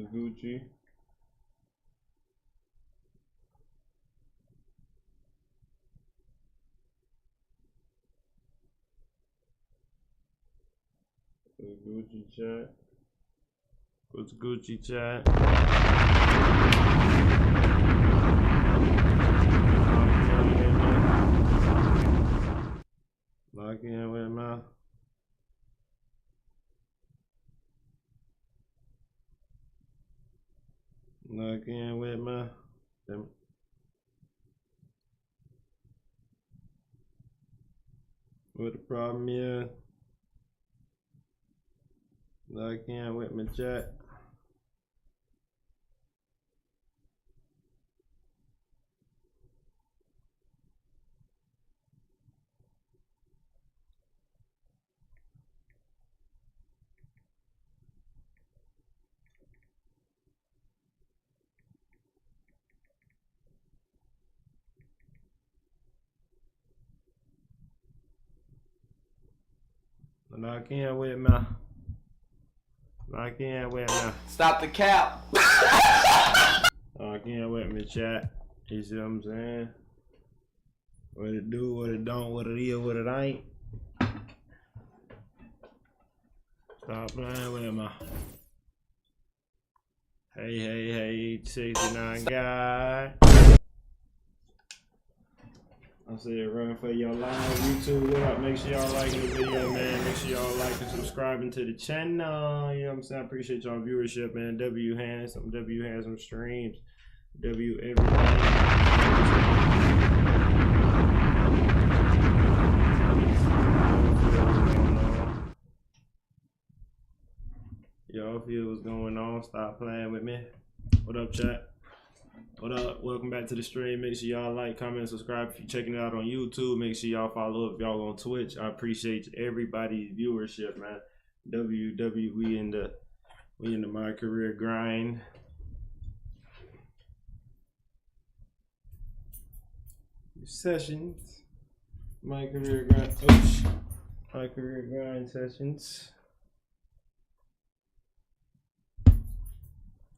What's Gucci? What's Gucci chat? What's Gucci chat? Lock in with me. Lock in with me. What the problem is? Lock in with my chat. Lock in with me. Lock in with me. Stop the cap. Lock in with me, chat. You see what I'm saying? What it do, what it don't, what it is, what it ain't. Stop playing with me. Hey, hey, hey, 69 guy. I said run for your live. YouTube, what up? Make sure y'all liking the video, man. Make sure y'all like and subscribing to the channel. You know what I'm saying? I appreciate y'all viewership, man. W has some streams. W everything. Y'all feel what's going on? Stop playing with me. What up, chat? What up? Welcome back to the stream. Make sure y'all like, comment, subscribe. If you're checking it out on YouTube, make sure y'all follow if y'all on Twitch. I appreciate everybody's viewership, man. We in the MyCAREER grind. Sessions. MyCAREER grind. Oops. MyCAREER grind sessions.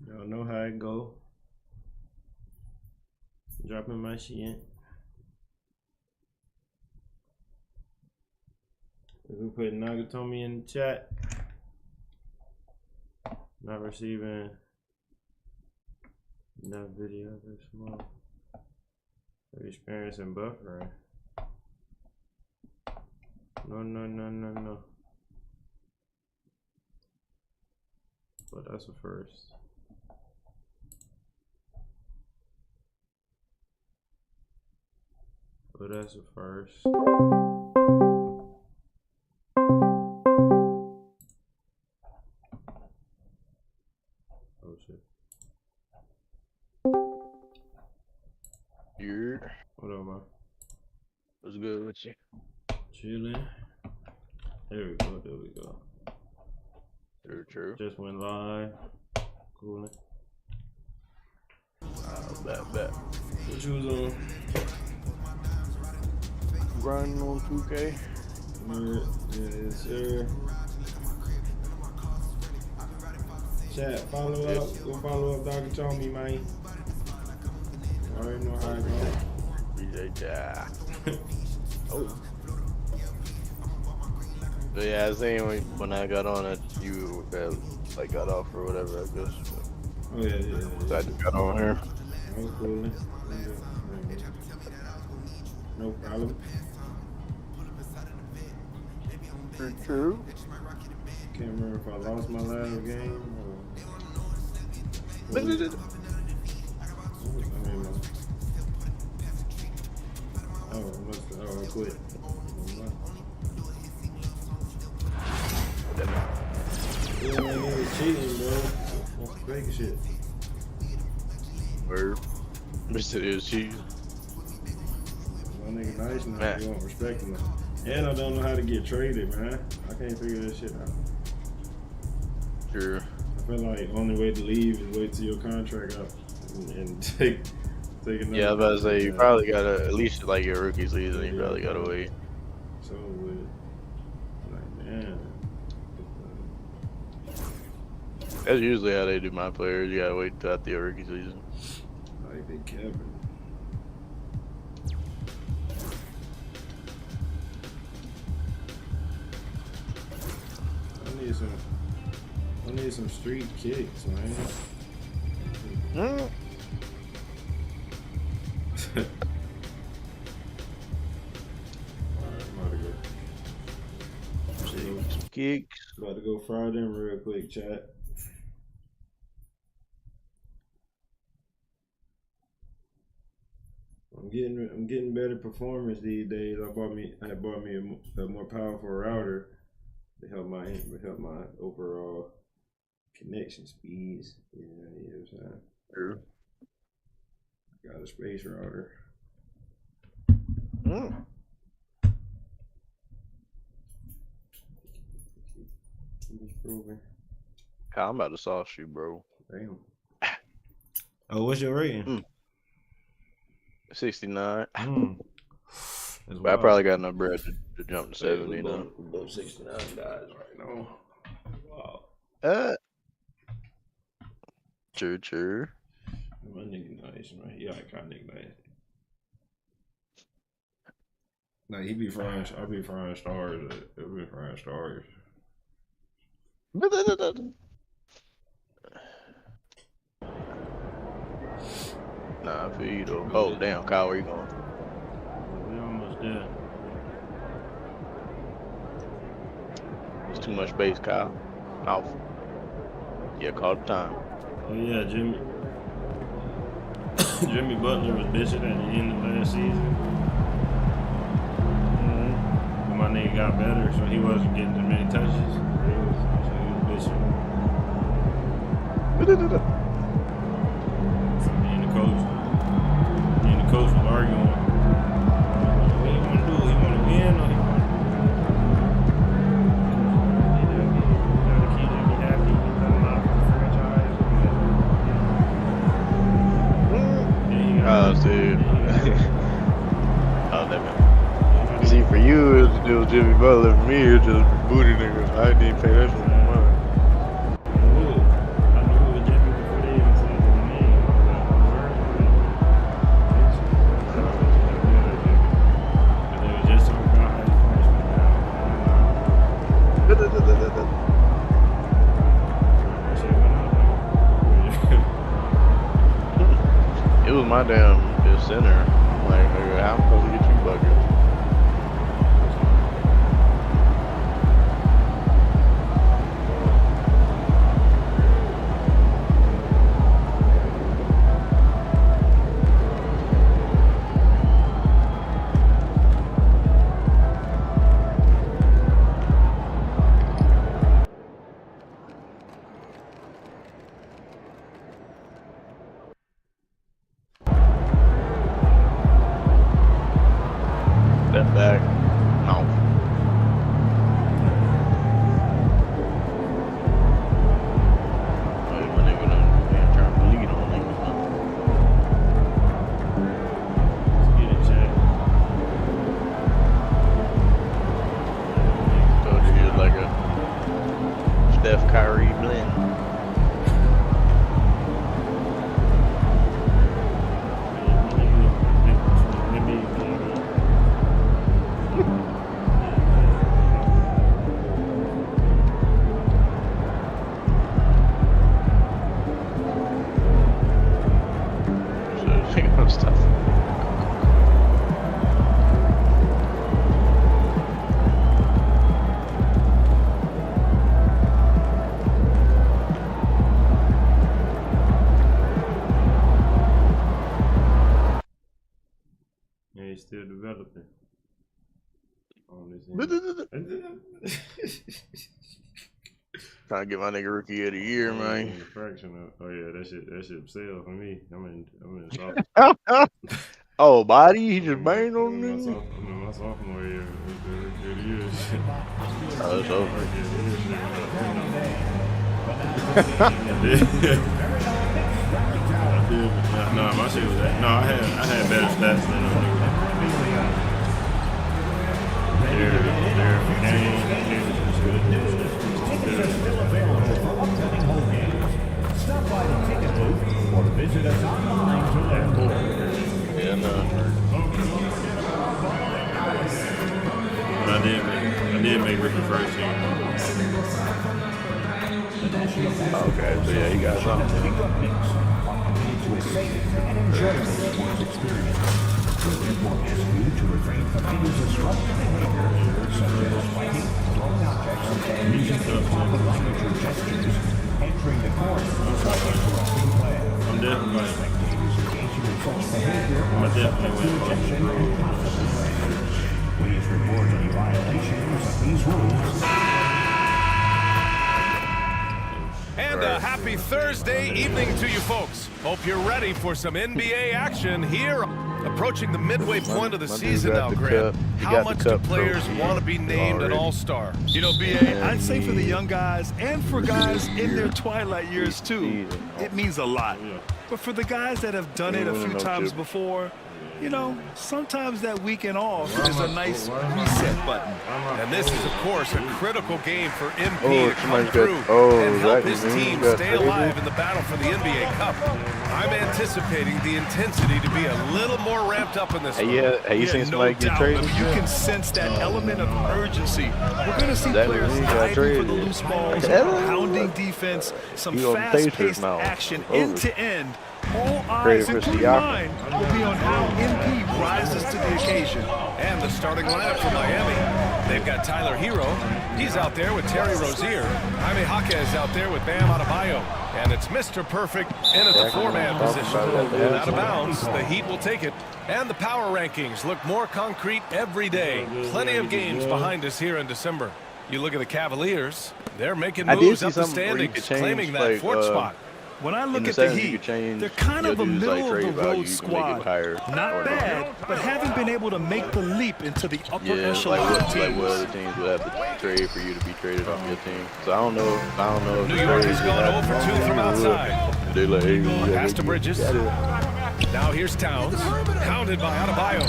Y'all know how it go. Dropping my shit. We put Nagatomi in the chat. Not receiving that video this month. Experiencing buffering. No. But that's a first. But that's a first. Oh shit. You're. What up, man? What's good with you? Chilling. There we go. There we go. True. Just went live. Coolin'. Bet. What you was on? Grinding on 2K. Yes, sir. Chat, follow up. Go follow up Dr. Tommy, man. I already know how it goes. BJ. Oh. So yeah, I was saying when I got on it, you like got off or whatever, I guess. Oh yeah. So I just got on here. That was cool. No problem. True. Can't remember if I lost my last game or. I quit. Yeah, man, you was cheating, bro. That's fake shit. Word. Mr. is cheating. My nigga nice now, you don't respect him. And I don't know how to get traded, man. I can't figure that shit out. Sure. I feel like the only way to leave is wait till your contract up and take another. Yeah, I was about to say, you probably gotta, at least like your rookie season, you probably gotta wait. So with like, man. That's usually how they do my players. You gotta wait until after your rookie season. Like they Kevin. I need some street kicks, man. Kicks. About to go fry them real quick, chat. I'm getting better performance these days. I bought me a more powerful router to help my overall connection speeds. Yeah, you know what I'm saying? True. Got a space router. Kyle, I'm about to sauce you, bro. Damn. Oh, what's your rating? 69. But I probably got enough bread to jump to 70 now. Above 69 guys right now. Wow. True. My nigga nice, man. He like kind of nigga nice. Like he be frying, I be frying stars. I be frying stars. Nah, I feel you though. Oh damn, Kyle, where you going? We almost there. It's too much space, Kyle. Off. Yeah, call the time. Oh yeah, Jimmy Butler was bitching at the end of last season. But my nigga got better, so he wasn't getting as many touches. So he was bitching. Me and the coach was arguing. What he want to do? He want to win or he want to keep him happy? He's done a lot for the franchise. Oh, dude. Oh, that man. See, for you, it was Jimmy Butler. For me, it was just booty niggas. I didn't even pay that shit no mind. I knew it was Jimmy before they even said his name. But they were just talking about how he finished It was my damn center. I'm like, nigga, how am I supposed to get you buckets? Step back. No. Oh, my nigga done trying to lead on niggas now. Let's get it, Chad. Told you he was like a Steph Kyrie blend. Stuff. Yeah, he's still developing. On this Trying to get my nigga rookie of the year, man. Fraction of, oh yeah, that shit sell for me. I'm in sophomore. Oh, body, he just banged on me. I'm in my sophomore year. Good year. Oh, it's over. No, my shit was that. No, I had better stats than them niggas. They're for game. or visit us online to learn more. Yeah, no. But I did make Ricky first team. Okay, so yeah, you got something. To a safe and enjoyable sports experience. We ask you to refrain from any disruptive behavior, such as fighting, throwing objects, using improper language or gestures, entering the court, or interrupting play. I'm definitely Spectators engaging in such behavior I'm definitely win. Please report any violations of these rules. And a happy Thursday evening to you folks. Hope you're ready for some NBA action here. Approaching the midway point of the season now, Grant. How much do players want to be named an all-star? You know, B.A., I'd say for the young guys and for guys in their twilight years too, it means a lot. But for the guys that have done it a few times before, you know, sometimes that weekend off is a nice reset button. And this is, of course, a critical game for MP to come through and help his team stay alive in the battle for the NBA Cup. I'm anticipating the intensity to be a little more ramped up in this one. Hey, you seen somebody get traded? You can sense that element of urgency. We're going to see players diving for the loose balls, pounding defense, some fast-paced action end-to-end. All eyes, including mine, will be on how MP rises to the occasion. And the starting lineup for Miami. They've got Tyler Hero. He's out there with Terry Rozier. Jaime Jaquez out there with Bam Adebayo. And it's Mr. Perfect in at the four-man position. And out of bounds, the Heat will take it. And the power rankings look more concrete every day. Plenty of games behind us here in December. You look at the Cavaliers, they're making moves up the standings, claiming that fourth spot. When I look at the Heat, they're kind of a middle-of-the-road squad. Not bad, but haven't been able to make the leap into the upper echelon of teams. Like what other teams would have to trade for you to be traded off your team. So I don't know. New York has gone 0 for 2 from outside. They're like, hey, Pass to Bridges. Now here's Towns, hounded by Adebayo.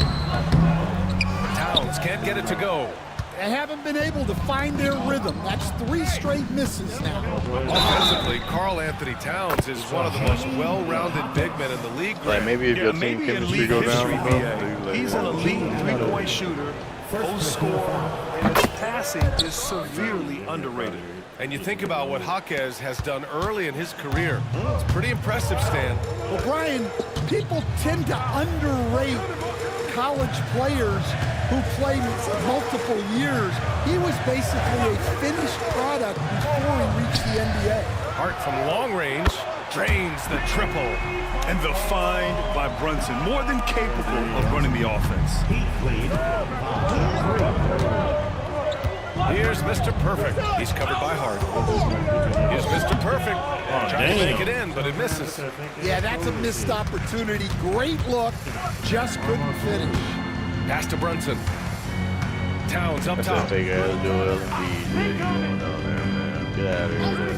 Towns can't get it to go. They haven't been able to find their rhythm. That's 3 straight misses now. Offensively, Karl Anthony Towns is one of the most well-rounded big men in the league. Like maybe if your team chemistry go down, he's an elite three-point shooter, post scorer, and his passing is severely underrated. And you think about what Jaquez has done early in his career. It's pretty impressive, Stan. Well, Brian, people tend to underrate college players who played multiple years. He was basically a finished product before he reached the NBA. Hart from long range drains the triple. And the find by Brunson, more than capable of running the offense. Here's Mr. Perfect. He's covered by Hart. Here's Mr. Perfect. Trying to make it in, but it misses. Yeah, that's a missed opportunity. Great look, just couldn't finish. Pass to Brunson. Towns up top. Take Joel Embiid. Get out of here.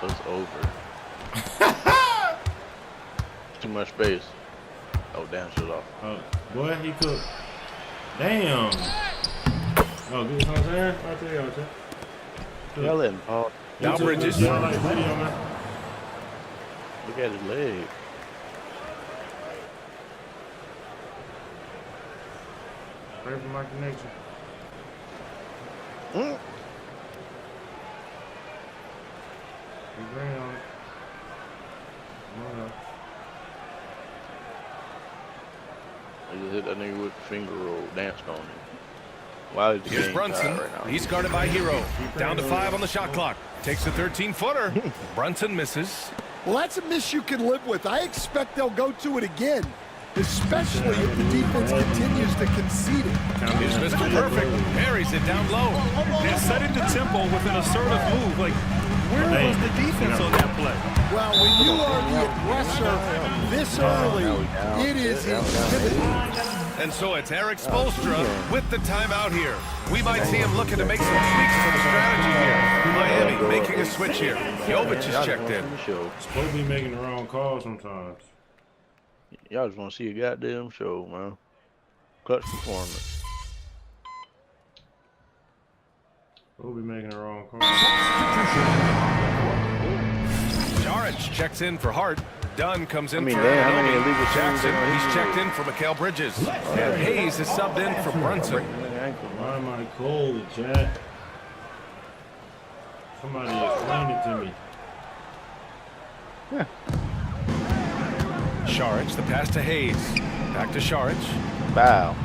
It's over. Too much space. Oh, damn, shit off. Oh, boy, he cooked. Damn. Oh, get what I'm saying? I'll tell y'all, check. Y'all letting Paul. Now Bridges. Look at his leg. Pray for my connection. Green on it. I just hit that nigga with the finger roll, danced on him. Wow, here's Brunson. Right now. He's guarded by Hero. Down to 5 on the shot clock. Takes a 13-footer. Brunson misses. Well, that's a miss you can live with. I expect they'll go to it again, especially if the defense continues to concede it. Here's Mr. Perfect. Parries it down low. They're setting the tempo with an assertive move. Like, where was the defense on that play? Well, when you are the aggressor this early, it is intimidating. And so it's Eric Spoelstra with the timeout here. We might see him looking to make some tweaks to the strategy here. Miami making a switch here. Jovic is checked in. Supposed to be making the wrong call sometimes. Y'all just want to see a goddamn show, man. Clutch performance. We'll be making the wrong call. Jaric checks in for Hart. Dunn comes in for damn, how many Ananobi. illegal Jackson, things he's checked in for Mikal Bridges. And Hayes is subbed in for Brunson. Why am I cold, chat? Somebody explain it to me. Jaric, the pass to Hayes. Back to Jaric. Wow.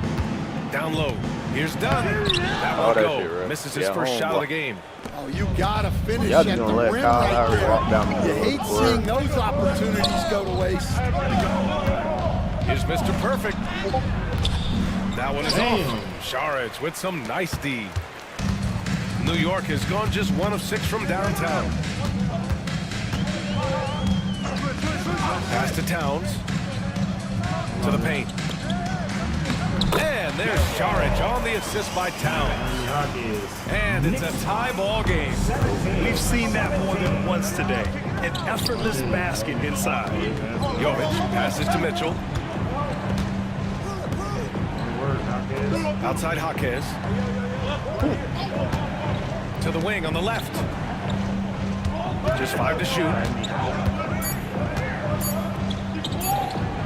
Down low. Here's Dunn. That won't that go. shit, right? Misses his first shot of the game. Oh, you gotta finish Y'all at just the gonna let rim Kyle right Lowry there. walk down the You middle hate of the court. seeing those opportunities go to waste. Here's Mr. Perfect. That one is off. Jaric with some nice D. New York has gone just 1 of 6 from downtown. Pass to Towns. To the paint. And there's Jaric on the assist by Towns. And it's a tie ball game. We've seen that more than once today. An effortless basket inside. Jovic passes to Mitchell. Outside Jaquez. To the wing on the left. Just 5 to shoot.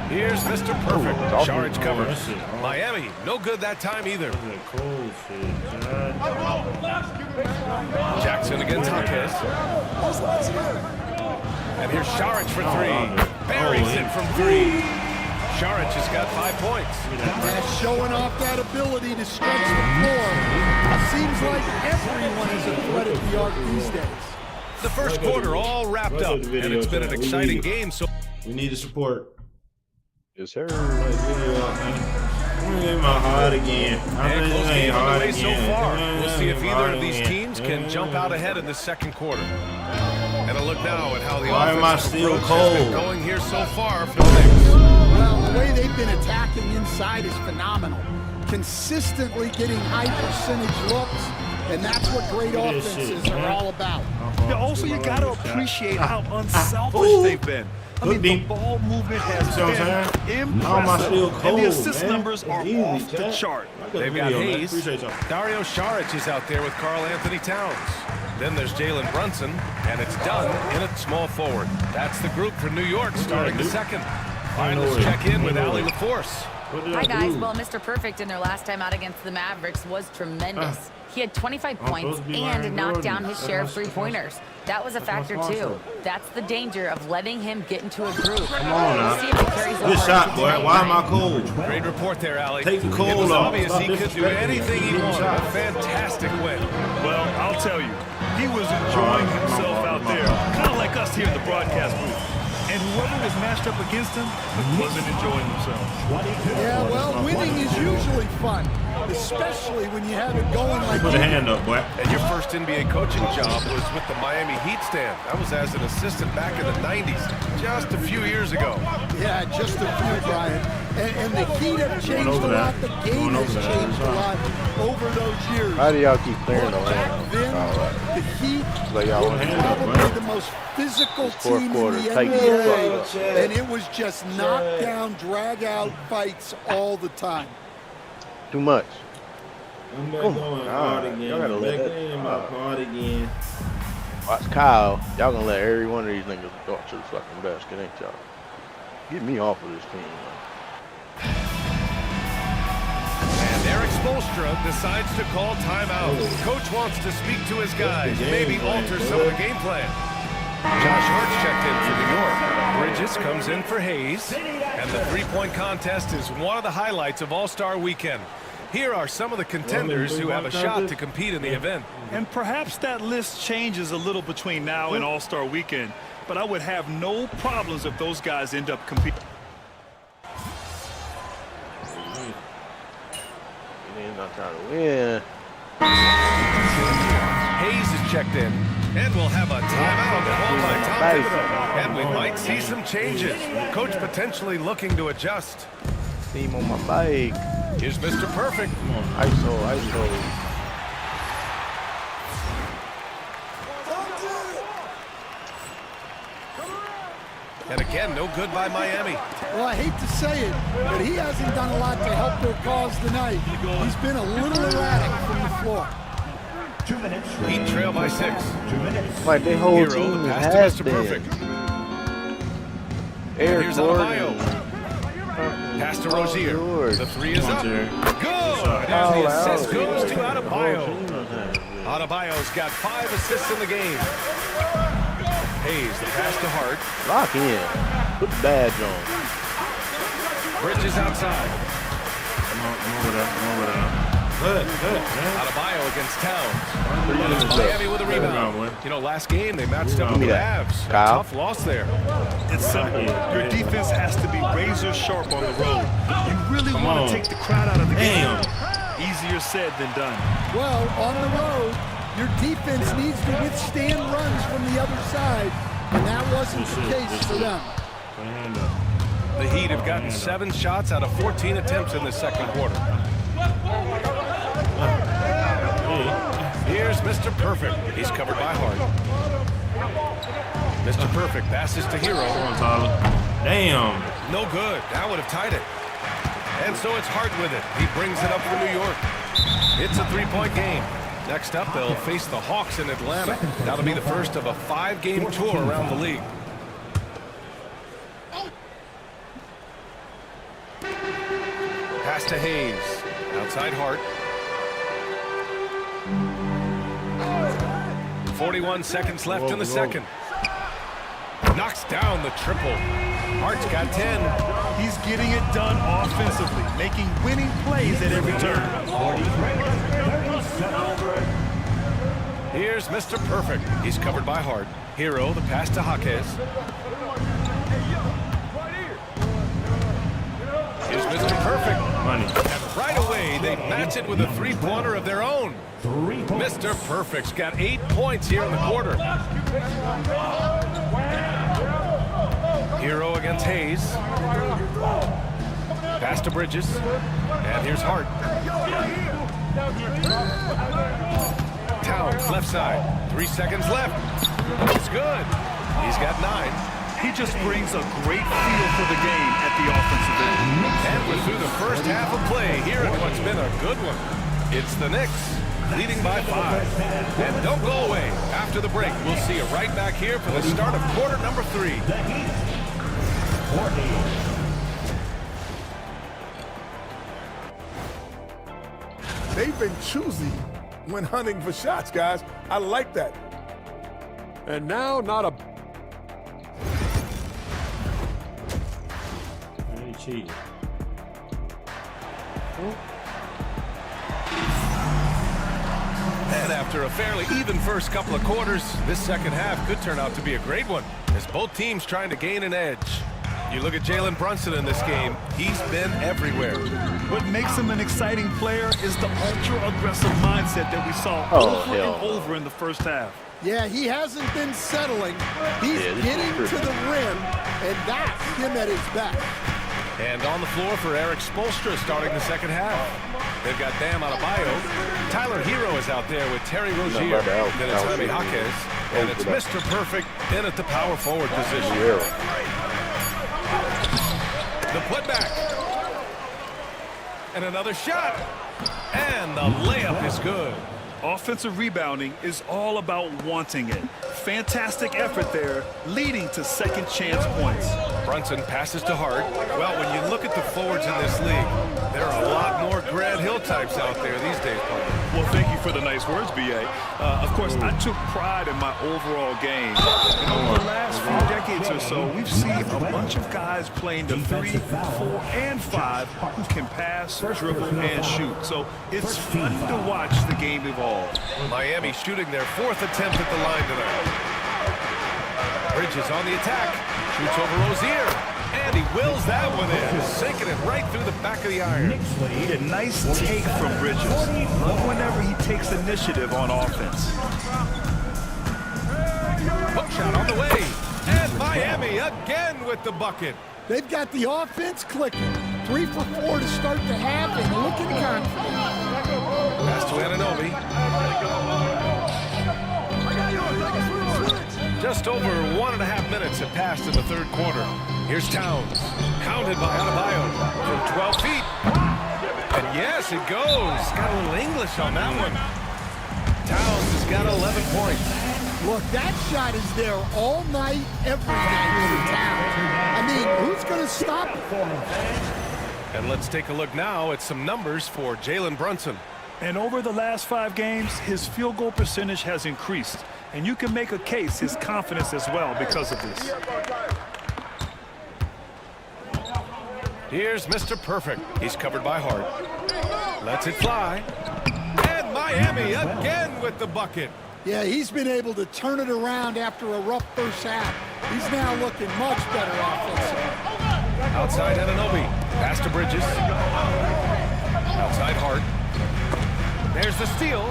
Here's Mr. Perfect. Jaric covers. Miami, no good that time either. Jackson against Jaquez. And here's Jaric for 3. Buries it from 3. Jaric has got 5 points. Yeah, showing off that ability to stretch the floor. It seems like everyone is a threat at the arc these days. The first quarter all wrapped up, and it's been an exciting game. So we need the support. Yes, sir. I'm gonna get my heart again. And close game on the way so far. Yeah, We'll see if either hard of these again. teams can jump out ahead in the second quarter. And a look now at how the Why am I offensive still approach has been cold? going here so far for the Knicks. Well, the way they've been attacking inside is phenomenal. Consistently getting high percentage looks, and that's what great offenses are all about. Yeah, also, you got to appreciate how unselfish they've been. I mean, the ball movement has See what I'm been How am I still impressive, cold, and the assist man? numbers are Easy, off the chat. chart. They've got Hayes. Appreciate y'all. Dario Saric is out there with Karl Anthony Towns. Then there's Jalen Brunson, and it's Dunn in at small forward. That's the group for New York starting the second. Finals check in with Allie LaForce. Hi guys, well Mr. Perfect in their last time out against the Mavericks was tremendous. He had 25 points and knocked down his share of three-pointers. That was a factor too. That's the danger of letting him get into a groove. Come on now. See if it carries over Good shot, into boy. tonight. Why am I cold? Great report there, Allie. Take the cold It was off. obvious Stop he could do disrespecting anything he me. wanted. Shot. A fantastic win. Well, I'll tell you, he was enjoying himself out there, kind of like us here in the broadcast booth. And whoever was matched up against him wasn't enjoying themselves. Yeah, well, winning is usually fun, especially when you have it going like Put a you hand up, boy. And your first NBA coaching job was with the Miami Heat stand. That was as an assistant back in the 90s, just a few years ago. Yeah, just a few, Brian. And the Heat have changed a lot. The game has changed a lot over those years. How do y'all keep clearing the Back land? then, the Heat Like y'all were want to probably the most physical fourth team quarter, in the take the NBA. fuck And it was just knockdown, drag-out fights all the time. Too much. I'm back going hard again. Y'all gotta I'm let back that- in my part again. Watch Kyle. Y'all gonna let every one of these niggas go to the fucking basket, ain't y'all? Get me off of this team, man. And Eric Spoelstra decides to call timeout. Coach wants to speak to his guys, maybe alter some of the game plan. Josh Hart's checked in for New York. Bridges comes in for Hayes. And the three-point contest is one of the highlights of All-Star Weekend. Here are some of the contenders who have a shot to compete in the event. And perhaps that list changes a little between now and All-Star Weekend, but I would have no problems if those guys end up competing. He's not trying to win. Hayes is checked in. And we'll have a timeout called by Tom Thibodeau. And we might see some changes. Coach potentially looking to adjust. Team on my bike. Here's Mr. Perfect. ISO. And again, no good by Miami. Well, I hate to say it, but he hasn't done a lot to help their cause tonight. He's been a little erratic from the floor. 2 minutes. Heat trail by 6. 2 minutes. Like their whole Hero, team the pass to has Mr. been. Perfect. Eric Here's Gordon. Adebayo. Pass to Rozier. Lord. The 3 is up. Jerry. Good. And the assist goes to Adebayo. Adebayo's got 5 assists in the game. Hayes, the pass to Hart. Lock in. Put the badge on. Bridges outside. Come over there. Good. Adebayo against Towns. It's Miami with a rebound. You know, last game they matched up with the Mavs. Kyle. Tough loss there. It's simple. Your defense has to be razor sharp on the road. You really want to take the crowd out of the game. Easier said than done. Well, on the road, your defense needs to withstand runs from the other side, and that wasn't the case for them. The Heat have gotten 7 shots out of 14 attempts in the second quarter. Here's Mr. Perfect. He's covered by Hart. Mr. Perfect passes to Hero. Come on, Tyler. Damn. No good. That would have tied it. And so it's Hart with it. He brings it up for New York. It's a 3-point game. Next up, they'll face the Hawks in Atlanta. That'll be the first of a 5-game tour around the league. Pass to Hayes. Outside Hart. 41 seconds left in the second. Knocks down the triple. Hart's got 10. He's getting it done offensively, making winning plays at every turn. Here's Mr. Perfect. He's covered by Hart. Hero, the pass to Jaquez. Here's Mr. Perfect. Money. And right away, they match it with a 3-pointer of their own. Mr. Perfect's got 8 points here in the quarter. Hero against Hayes. Pass to Bridges. And here's Hart. Towns, left side. 3 seconds left. It's good. He's got 9. He just brings a great feel for the game at the offensive end. And we're through the first half of play here in what's been a good one. It's the Knicks leading by 5. And don't go away. After the break, we'll see you right back here for the start of quarter number 3. They've been choosy when hunting for shots, guys. I like that. And now, not a... They cheated. And after a fairly even first couple of quarters, this second half could turn out to be a great one, as both teams trying to gain an edge. You look at Jalen Brunson in this game, he's been everywhere. What makes him an exciting player is the ultra-aggressive mindset that we saw over and over in the first half. Yeah, he hasn't been settling. He's getting to the rim, and that's him at his best. And on the floor for Eric Spoelstra starting the second half. They've got Bam Adebayo. Tyler Hero is out there with Terry Rozier. Then it's Jaime Jaquez. And it's Mr. Perfect in at the power forward position. The putback. And another shot. And the layup is good. Offensive rebounding is all about wanting it. Fantastic effort there, leading to second chance points. Brunson passes to Hart. Well, when you look at the forwards in this league, there are a lot more Grant Hill types out there these days, Paul. Well, thank you for the nice words, B.A. Of course, I took pride in my overall game. And over the last few decades or so, we've seen a bunch of guys playing the 3, 4, and 5 who can pass, dribble, and shoot. So it's fun to watch the game evolve. Miami shooting their 4th attempt at the line tonight. Bridges on the attack. Shoots over Rozier. And he wills that one in, sinking it right through the back of the iron. A nice take from Bridges. Love whenever he takes initiative on offense. Hook shot on the way. And Miami again with the bucket. They've got the offense clicking. 3 for 4 to start the half and looking confident. Pass to Anunoby. Just over 1.5 minutes have passed in the third quarter. Here's Towns, pounded by Adebayo from 12 feet. And yes, it goes. Got a little English on that one. Towns has got 11 points. Look, that shot is there all night, every night for Towns. I mean, who's going to stop it? And let's take a look now at some numbers for Jalen Brunson. And over the last 5 games, his field goal percentage has increased. And you can make a case his confidence as well because of this. Here's Mr. Perfect. He's covered by Hart. Lets it fly. And Miami again with the bucket. Yeah, he's been able to turn it around after a rough first half. He's now looking much better offensively. Outside Anunoby. Pass to Bridges. Outside Hart. There's the steal.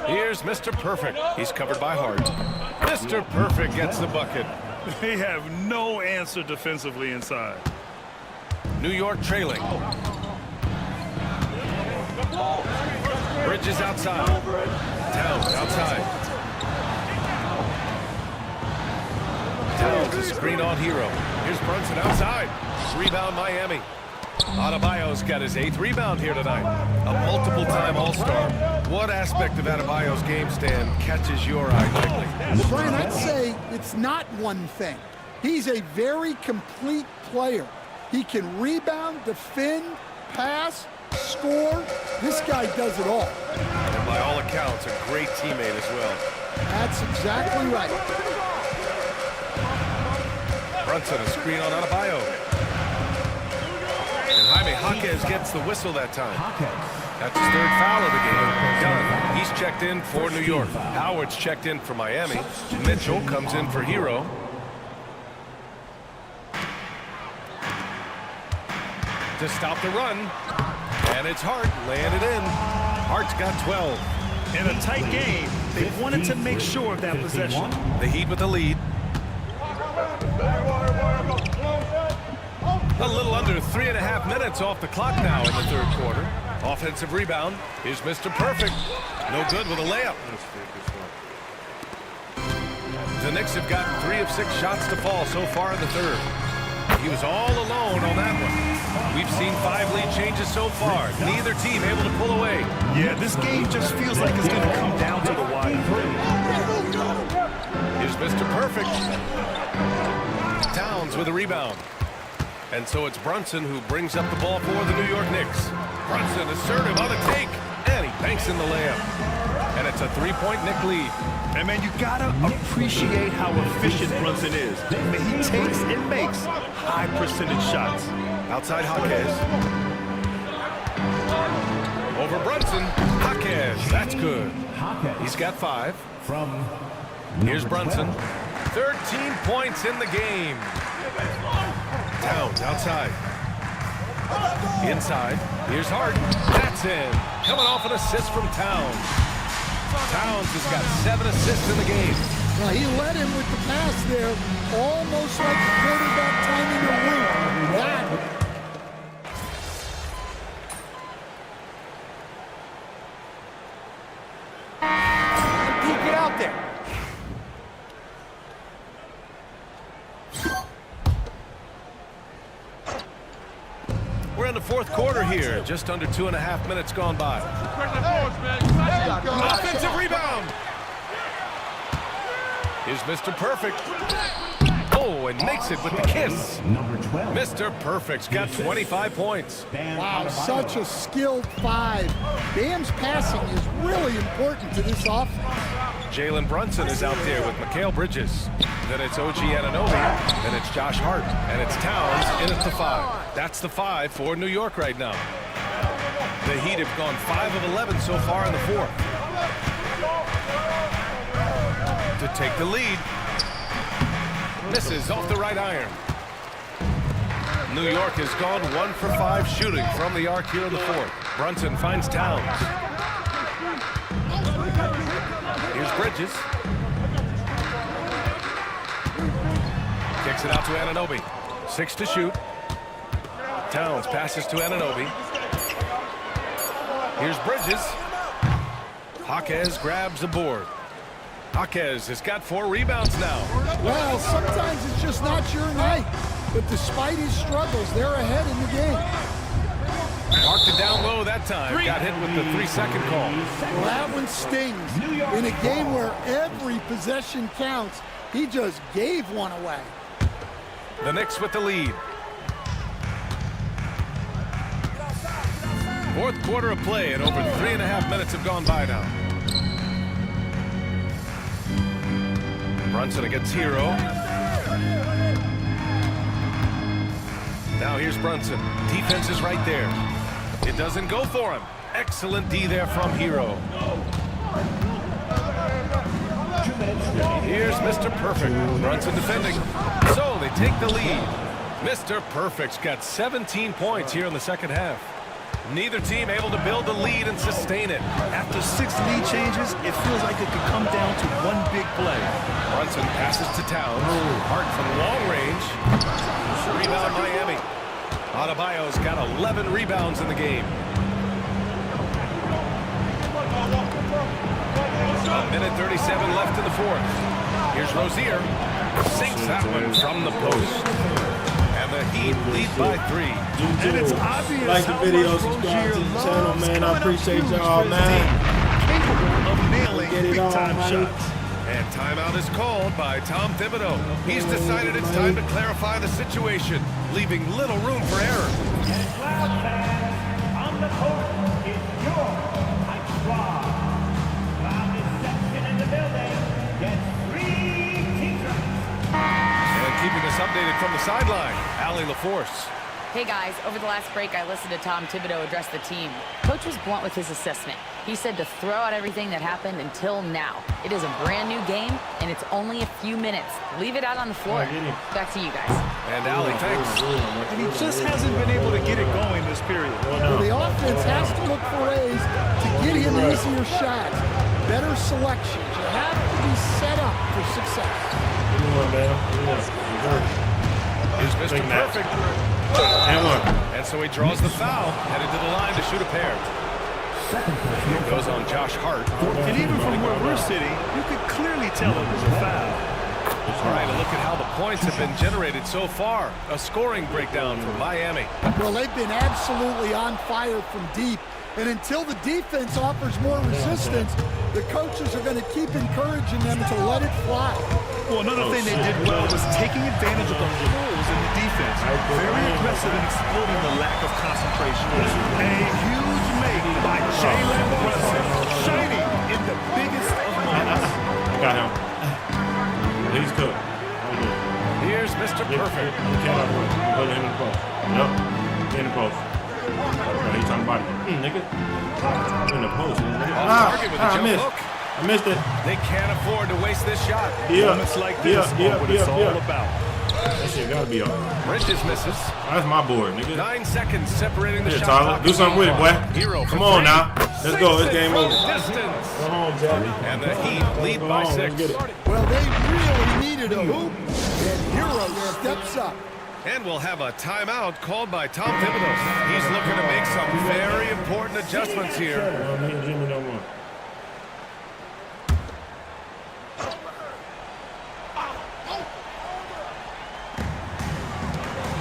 Here's Mr. Perfect. He's covered by Hart. Mr. Perfect gets the bucket. They have no answer defensively inside. New York trailing. Bridges outside. Towns outside. Towns a screen on Hero. Here's Brunson outside. Rebound Miami. Adebayo's got his 8th rebound here tonight. A multiple-time All-Star. What aspect of Adebayo's game, Stan, catches your eye quickly? Well, Brian, I'd say it's not one thing. He's a very complete player. He can rebound, defend, pass, score. This guy does it all. And by all accounts, a great teammate as well. That's exactly right. Brunson, a screen on Adebayo. And Jaime Jaquez gets the whistle that time. That's his 3rd foul of the game. Done. He's checked in for New York. Howard's checked in for Miami. Mitchell comes in for Hero. To stop the run. And it's Hart laying it in. Hart's got 12. In a tight game, they wanted to make sure of that possession. The Heat with the lead. A little under 3.5 minutes off the clock now in the 3rd quarter. Offensive rebound. Here's Mr. Perfect. No good with a layup. The Knicks have got 3 of 6 shots to fall so far in the 3rd. He was all alone on that one. We've seen 5 lead changes so far. Neither team able to pull away. Yeah, this game just feels like it's going to come down to the wire. Here's Mr. Perfect. Towns with a rebound. And so it's Brunson who brings up the ball for the New York Knicks. Brunson assertive on the take, and he banks in the layup. And it's a 3-point Knick lead. And man, you gotta appreciate how efficient Brunson is. I mean, he takes and makes high percentage shots. Outside Jaquez. Over Brunson. Jaquez, that's good. He's got 5. Here's Brunson. 13 points in the game. Towns outside. Inside. Here's Hart. That's in. Coming off an assist from Towns. Towns has got 7 assists in the game. Well, he led him with the pass there, almost like the quarterback timing the route. That. Get out there. We're in the 4th quarter here. Just under 2.5 minutes gone by. Offensive rebound. Here's Mr. Perfect. Oh, and makes it with the kiss. Mr. Perfect's got 25 points. Wow, such a skilled 5. Bam's passing is really important to this offense. Jalen Brunson is out there with Mikal Bridges. Then it's OG Anunoby. Then it's Josh Hart. And it's Towns in at the 5. That's the 5 for New York right now. The Heat have gone 5 of 11 so far in the 4th. To take the lead. Misses off the right iron. New York has gone 1 for 5 shooting from the arc here in the 4th. Brunson finds Towns. Here's Bridges. Kicks it out to Anunoby. 6 to shoot. Towns passes to Anunoby. Here's Bridges. Jaquez grabs the board. Jaquez has got 4 rebounds now. Well, sometimes it's just not your night. But despite his struggles, they're ahead in the game. Mark to down low that time. Got hit with the 3-second call. Well, that one stings. In a game where every possession counts, he just gave one away. The Knicks with the lead. Fourth quarter of play, and over 3.5 minutes have gone by now. Brunson against Hero. Now here's Brunson. Defense is right there. It doesn't go for him. Excellent D there from Hero. Here's Mr. Perfect. Brunson defending. So they take the lead. Mr. Perfect's got 17 points here in the second half. Neither team able to build the lead and sustain it. After 6 lead changes, it feels like it could come down to one big play. Brunson passes to Towns. Hart from long range. Rebound Miami. Adebayo's got 11 rebounds in the game. A minute 37 left in the fourth. Here's Rozier. Sinks that one from the post. And the Heat lead by 3. And it's obvious like the video, subscribe to the channel, man. I appreciate y'all, man. Capable of nailing big-time shots. And timeout is called by Tom Thibodeau. He's decided it's time to clarify the situation, leaving little room for error. And last pass on the court is your high squad. Loudest section in the building gets 3 teachers. And keeping us updated from the sideline, Allie LaForce. Hey guys, over the last break I listened to Tom Thibodeau address the team. Coach was blunt with his assessment. He said to throw out everything that happened until now. It is a brand new game and it's only a few minutes. Leave it out on the floor. Back to you guys. And Allie, thanks. And he just hasn't been able to get it going this period. Well, the offense has to look for ways to get him easier shots, better selections. You have to be set up for success. Here's Mr. Perfect. And so he draws the foul, headed to the line to shoot a pair. It goes on Josh Hart. And even from where we're sitting, you could clearly tell it was a foul. All right, a look at how the points have been generated so far. A scoring breakdown for Miami. Well, they've been absolutely on fire from deep. And until the defense offers more resistance, the coaches are going to keep encouraging them to let it fly. Well, another thing they did well was taking advantage of the holes in the defense. Very aggressive in exploiting the lack of concentration. A huge make by Jalen Brunson, shining in the biggest of moments. I got him. He's cooked. Here's Mr. Perfect. Put him in the post. Nope. In the post. He's talking about it. Nigga. In the post. Target with a jump hook. I missed it. They can't afford to waste this shot. Moments like this are what it's all about. That shit gotta be on. Bridges misses. That's my board, nigga. 9 seconds separating the Here, shot. Tyler. Do something with it, boy. Hero Come on now. Let's go. It's game over. Distance. Go home, Jack. And the Heat lead by 6. Well, they really needed a hoop, and Hero steps up. And we'll have a timeout called by Tom Thibodeau. He's looking to make some very important adjustments here. Me and Jimmy don't want.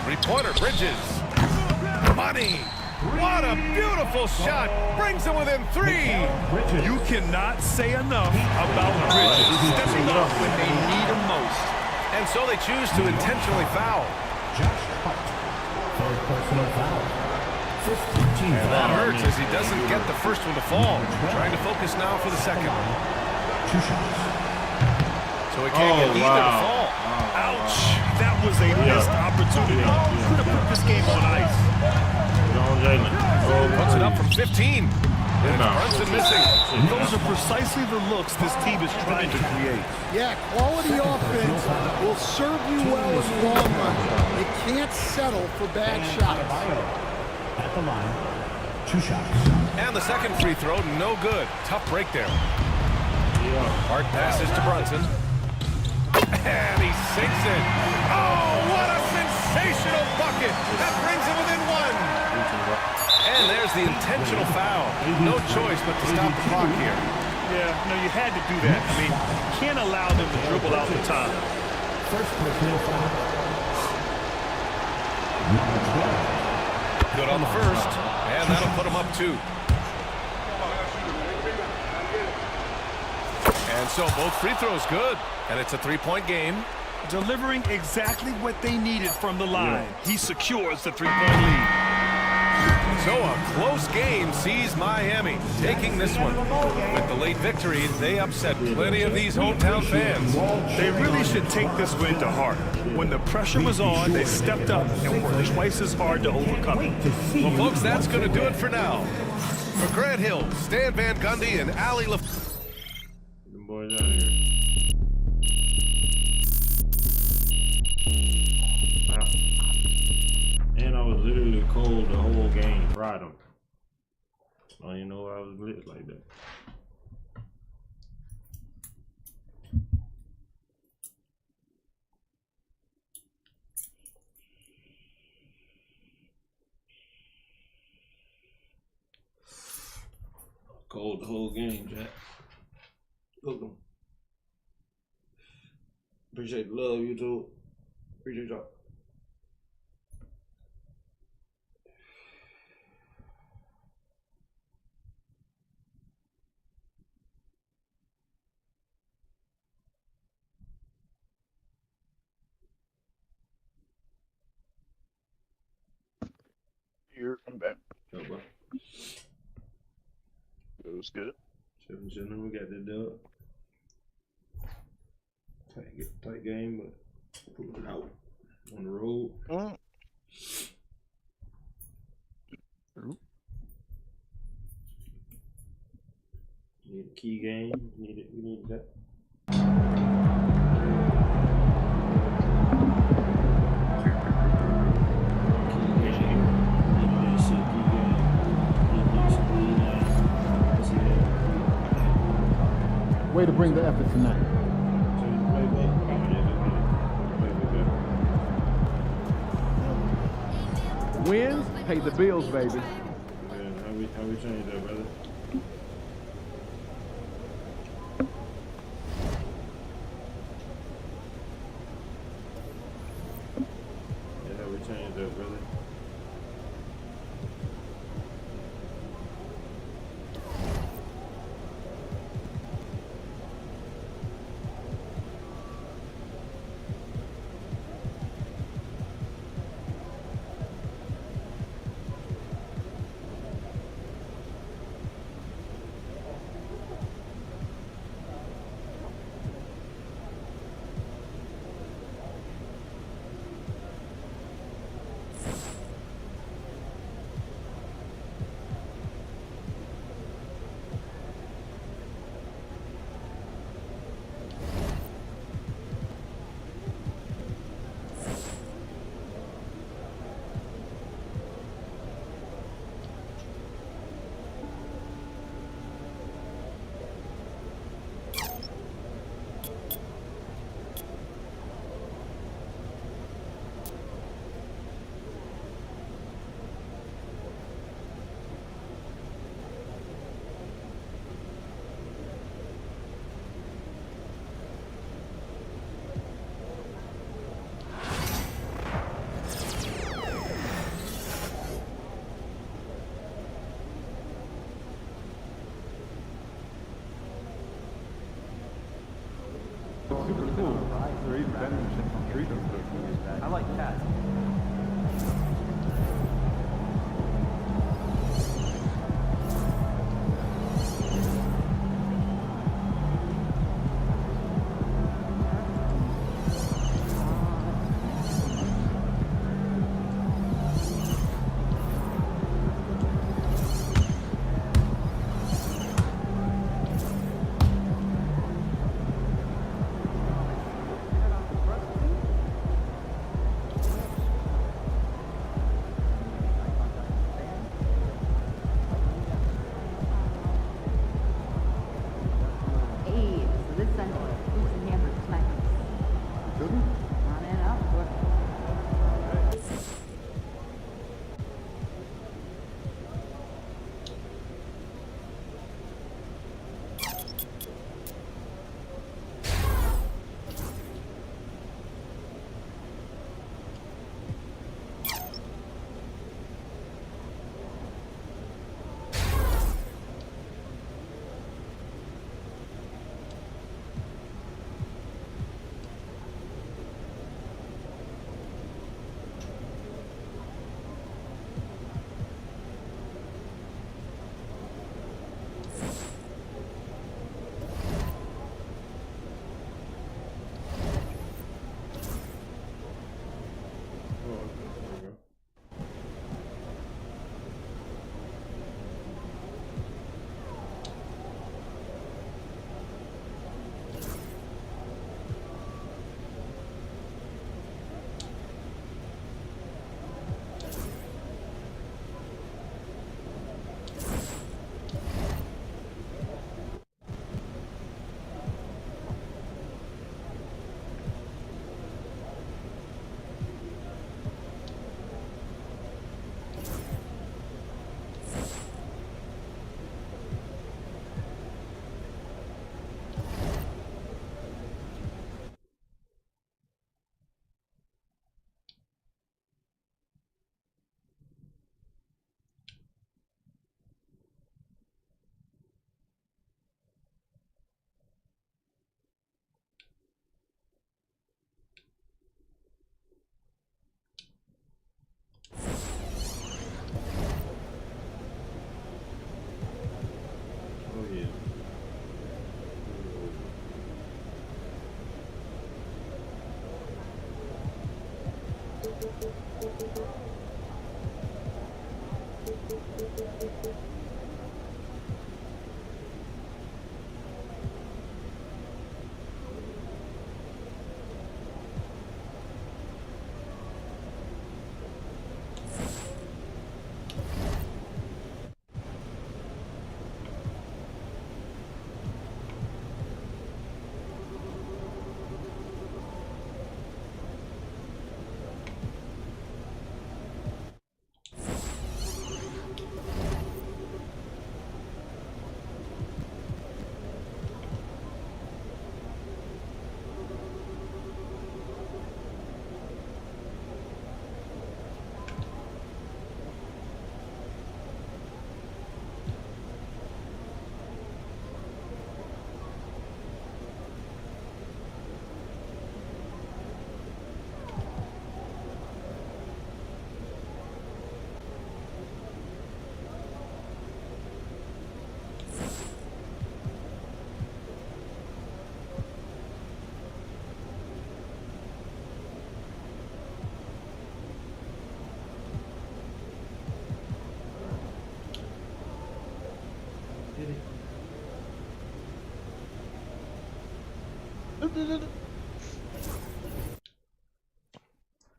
3-pointer, Bridges. Money. What a beautiful shot. Brings it within 3. You cannot say enough about Bridges stepping up when they need him most. And so they choose to intentionally foul. And that hurts as he doesn't get the first one to fall. Trying to focus now for the second. So he can't get either to fall. Ouch. That was a missed opportunity. Could have put this game on ice. Puts it up from 15. And Brunson missing. Those are precisely the looks this team is trying to create. Yeah, quality offense will serve you well in the long run. They can't settle for bad shots. At the line, 2 shots. And the second free throw, no good. Tough break there. Hart passes to Brunson. And he sinks it. Oh, what a sensational bucket. That brings him within 1. And there's the intentional foul. No choice but to stop the clock here. Yeah, no, you had to do that. I mean, you can't allow them to dribble out the time. First personal foul. Good on the first. And and that'll put them up 2. And so both free throws good, and it's a 3-point game. Delivering exactly what they needed from the line. He secures the 3-point lead. So a close game sees Miami taking this one. With the late victory, they upset plenty of these hometown fans. They really should take this win to heart. When the pressure was on, they stepped up and worked twice as hard to overcome it. Well, folks, that's going to do it for now. For Grant Hill, Stan Van Gundy, and Ali LaFleur. The boys out here. And I was literally cold the whole game. Fried them. I didn't know I was lit like that. Cold the whole game, Jack. Cook them. Appreciate the love, YouTube. Appreciate y'all. Here, I'm back. Yo, bro. It was good. Chillin', we got the dub. Tight game, but pulling it out on the road. Need a key game. We need that. Way to bring the effort tonight. Wins pay the bills, baby. Man, how we change that, brother? Yeah, how we change that, brother? Super cool. I like that.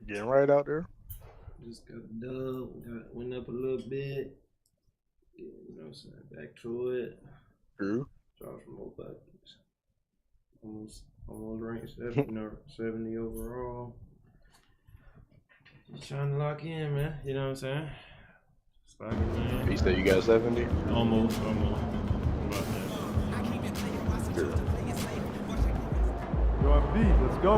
Getting right out there. Just got a dub. Went up a little bit. You know what I'm saying? Back to it. True. Josh from more buckets. Almost ranked 70 overall. Just trying to lock in, man. You know what I'm saying? You said you got 70? Almost. About that. Sure. Go up B, let's go.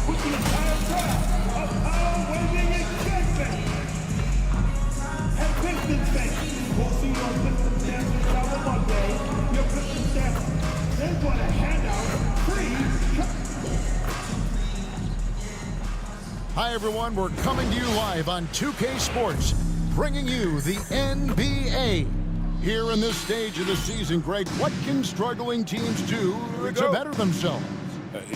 With the entire craft of Power Hi, everyone. We're coming to you live on 2K Sports, bringing you the NBA. Here in this stage of the season, Greg, what can struggling teams do to better themselves?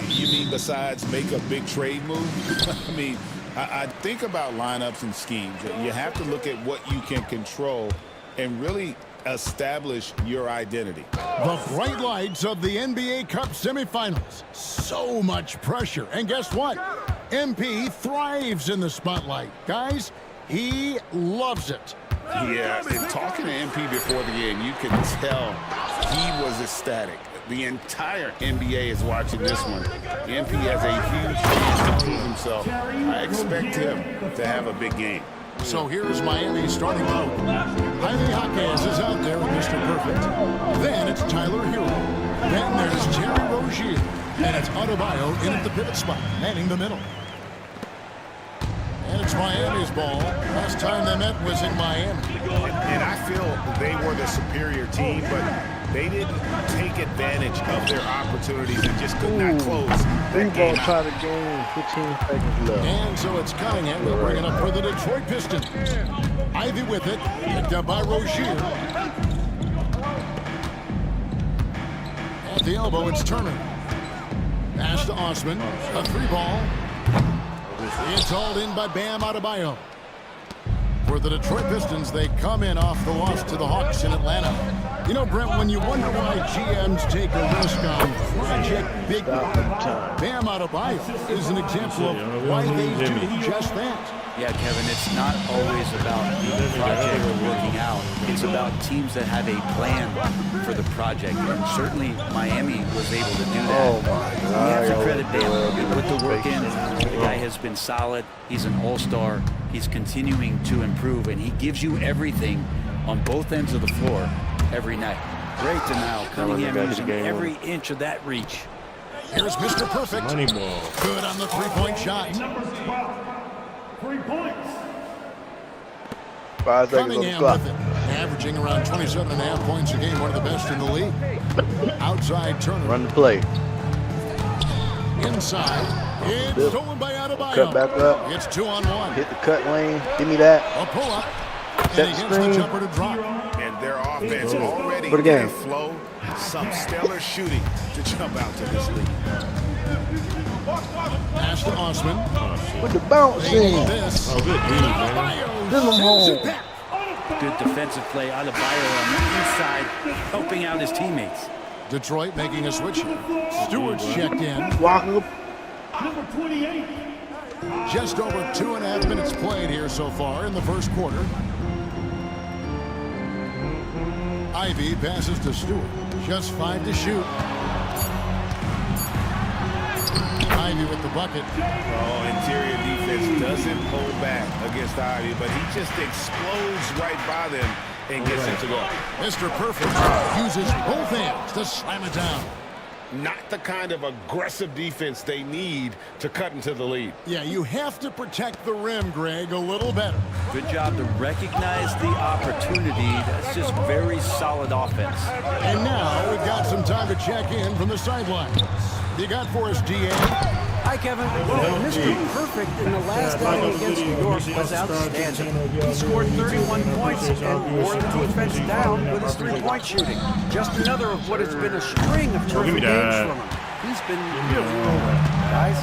You mean besides make a big trade move? I mean, I think about lineups and schemes. You have to look at what you can control and really establish your identity. The bright lights of the NBA Cup semifinals. So much pressure. And guess what? MP thrives in the spotlight. Guys, he loves it. Yeah, and talking to MP before the game, you could tell he was ecstatic. The entire NBA is watching this one. MP has a huge chance to prove himself. I expect him to have a big game. So here's Miami starting out. Jaime Jaquez is out there with Mr. Perfect. Then it's Tyler Hero. Then there's Terry Rozier. And it's Adebayo in at the pivot spot, manning the middle. And it's Miami's ball. Last time they met was in Miami. And I feel they were the superior team, but they didn't take advantage of their opportunities and just could not close that game out. Try the game, 15 seconds left. And so it's Cunningham will bring it up for the Detroit Pistons. Ivy with it, picked up by Rozier. At the elbow, it's Turner. Pass to Osman, a 3-ball. It's hauled in by Bam Adebayo. For the Detroit Pistons, they come in off the loss to the Hawks in Atlanta. You know, Brent, when you wonder why GMs take a risk on Project Big Bam Adebayo is an example of why they do just that. Yeah, Kevin, it's not always about the project working out. It's about teams that have a plan for the project. And certainly Miami was able to do that. Oh, my God. We have to credit Bam. He put the work in. The guy has been solid. He's an all-star. He's continuing to improve, and he gives you everything on both ends of the floor every night. Great denial. Cunningham using every inch of that reach. Here's Mr. Perfect. Moneyball. Good on the three-point shot. 3 points. 5 seconds on the Cunningham clock. with it. Averaging around 27.5 points a game, one of the best in the league. Outside Turner. Run the play. Inside. It's stolen by Adebayo. Cut back up. It's 2-on-1. Hit the cut lane. Give me that. A pull-up. Set And he the gets the screen. jumper to drop. And their offense already Put it again. in flow. Some stellar shooting to jump out to this lead. Pass to Osman. With the bounce in. This. Oh, good D, man. Send them home. Good defensive play. Adebayo on the inside, helping out his teammates. Detroit making a switch. Stewart's checked in. Walking. Number 28. Just over 2.5 minutes played here so far in the first quarter. Ivy passes to Stewart. Just 5 to shoot. Ivy with the bucket. Oh, interior defense doesn't hold back against Ivy, but he just explodes right by them and gets it to go. Mr. Perfect uses both hands to slam it down. Not the kind of aggressive defense they need to cut into the lead. Yeah, you have to protect the rim, Greg, a little better. Good job to recognize the opportunity. That's just very solid offense. And now we've got some time to check in from the sideline. You got for us, DA? Hi, Kevin. Well, Mr. Perfect in the last outing against New York was outstanding. He scored 31 points and wore the defense down with his three-point shooting. Just another of what has been a string of terrific games from him. He's been really rolling, guys.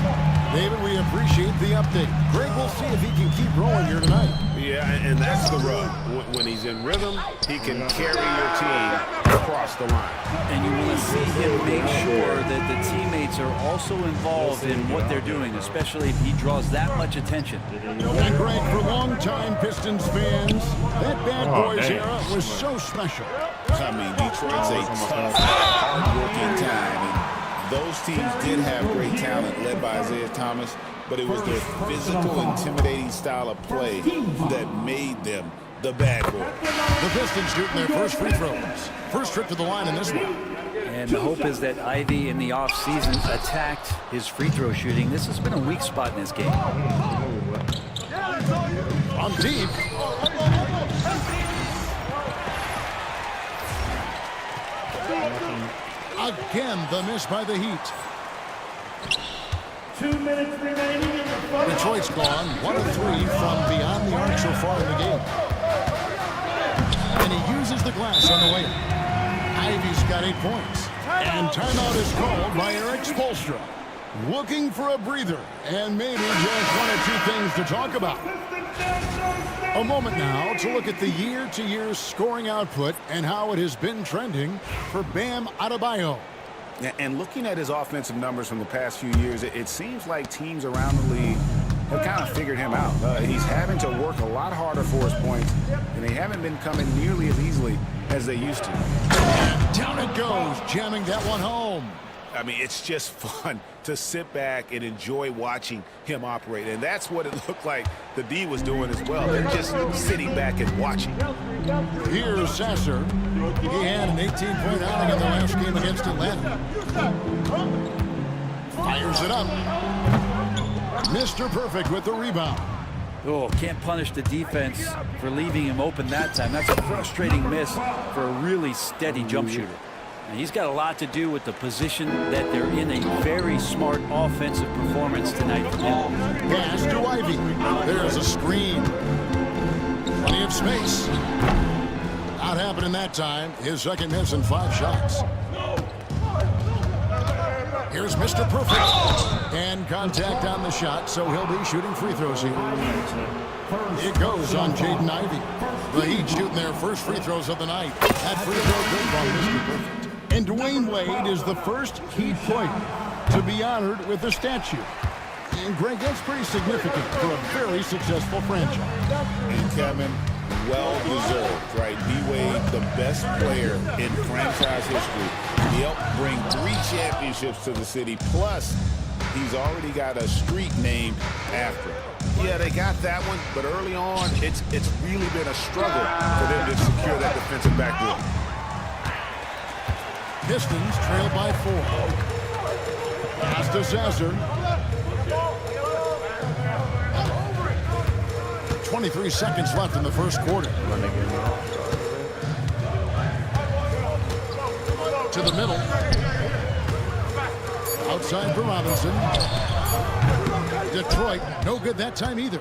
David, we appreciate the update. Greg, we'll see if he can keep rolling here tonight. Yeah, and that's the rub. When he's in rhythm, he can carry your team across the line. And you want to see him make sure that the teammates are also involved in what they're doing, especially if he draws that much attention. And Greg, for longtime Pistons fans, that Bad Boys era was so special. I mean, Detroit's a tough, hard-working time. And those teams did have great talent led by Isaiah Thomas, but it was their physical, intimidating style of play that made them the bad boys. The Pistons shooting their first free throws. First trip to the line in this one. And the hope is that Ivy in the offseason attacked his free throw shooting. This has been a weak spot in this game. On deep. Again, the miss by the Heat. 2 minutes remaining in the Detroit's gone 1 of 3 from beyond the arc so far in the game. And he uses the glass on the way. Ivy's got 8 points. And timeout is called by Eric Spoelstra. Looking for a breather and maybe just 1 or 2 things to talk about. A moment now to look at the year-to-year scoring output and how it has been trending for Bam Adebayo. And looking at his offensive numbers from the past few years, it seems like teams around the league have kind of figured him out. He's having to work a lot harder for his points, and they haven't been coming nearly as easily as they used to. And down it goes, jamming that one home. I mean, it's just fun to sit back and enjoy watching him operate. And that's what it looked like the D was doing as well. They're just sitting back and watching. Here's Sasser. He had an 18-point outing in the last game against Atlanta. Fires it up. Mr. Perfect with the rebound. Oh, can't punish the defense for leaving him open that time. That's a frustrating miss for a really steady jump shooter. And he's got a lot to do with the position that they're in. A very smart offensive performance tonight from him. Pass to Ivy. There's a screen. Plenty of space. Not happening that time. His second miss in 5 shots. Here's Mr. Perfect. And contact on the shot, so he'll be shooting free throws here. It goes on Jaden Ivey. The Heat shooting their first free throws of the night. That free throw good from Mr. Perfect. And Dwayne Wade is the first Heat player to be honored with a statue. And Greg, that's pretty significant for a very successful franchise. And Kevin, well-deserved, right? D-Wade, the best player in franchise history. He helped bring 3 championships to the city, plus he's already got a street named after him. Yeah, they got that one, but early on, it's really been a struggle for them to secure that defensive backboard. Pistons trail by 4. Pass to Sasser. 23 seconds left in the first quarter. To the middle. Outside for Robinson. Detroit, no good that time either.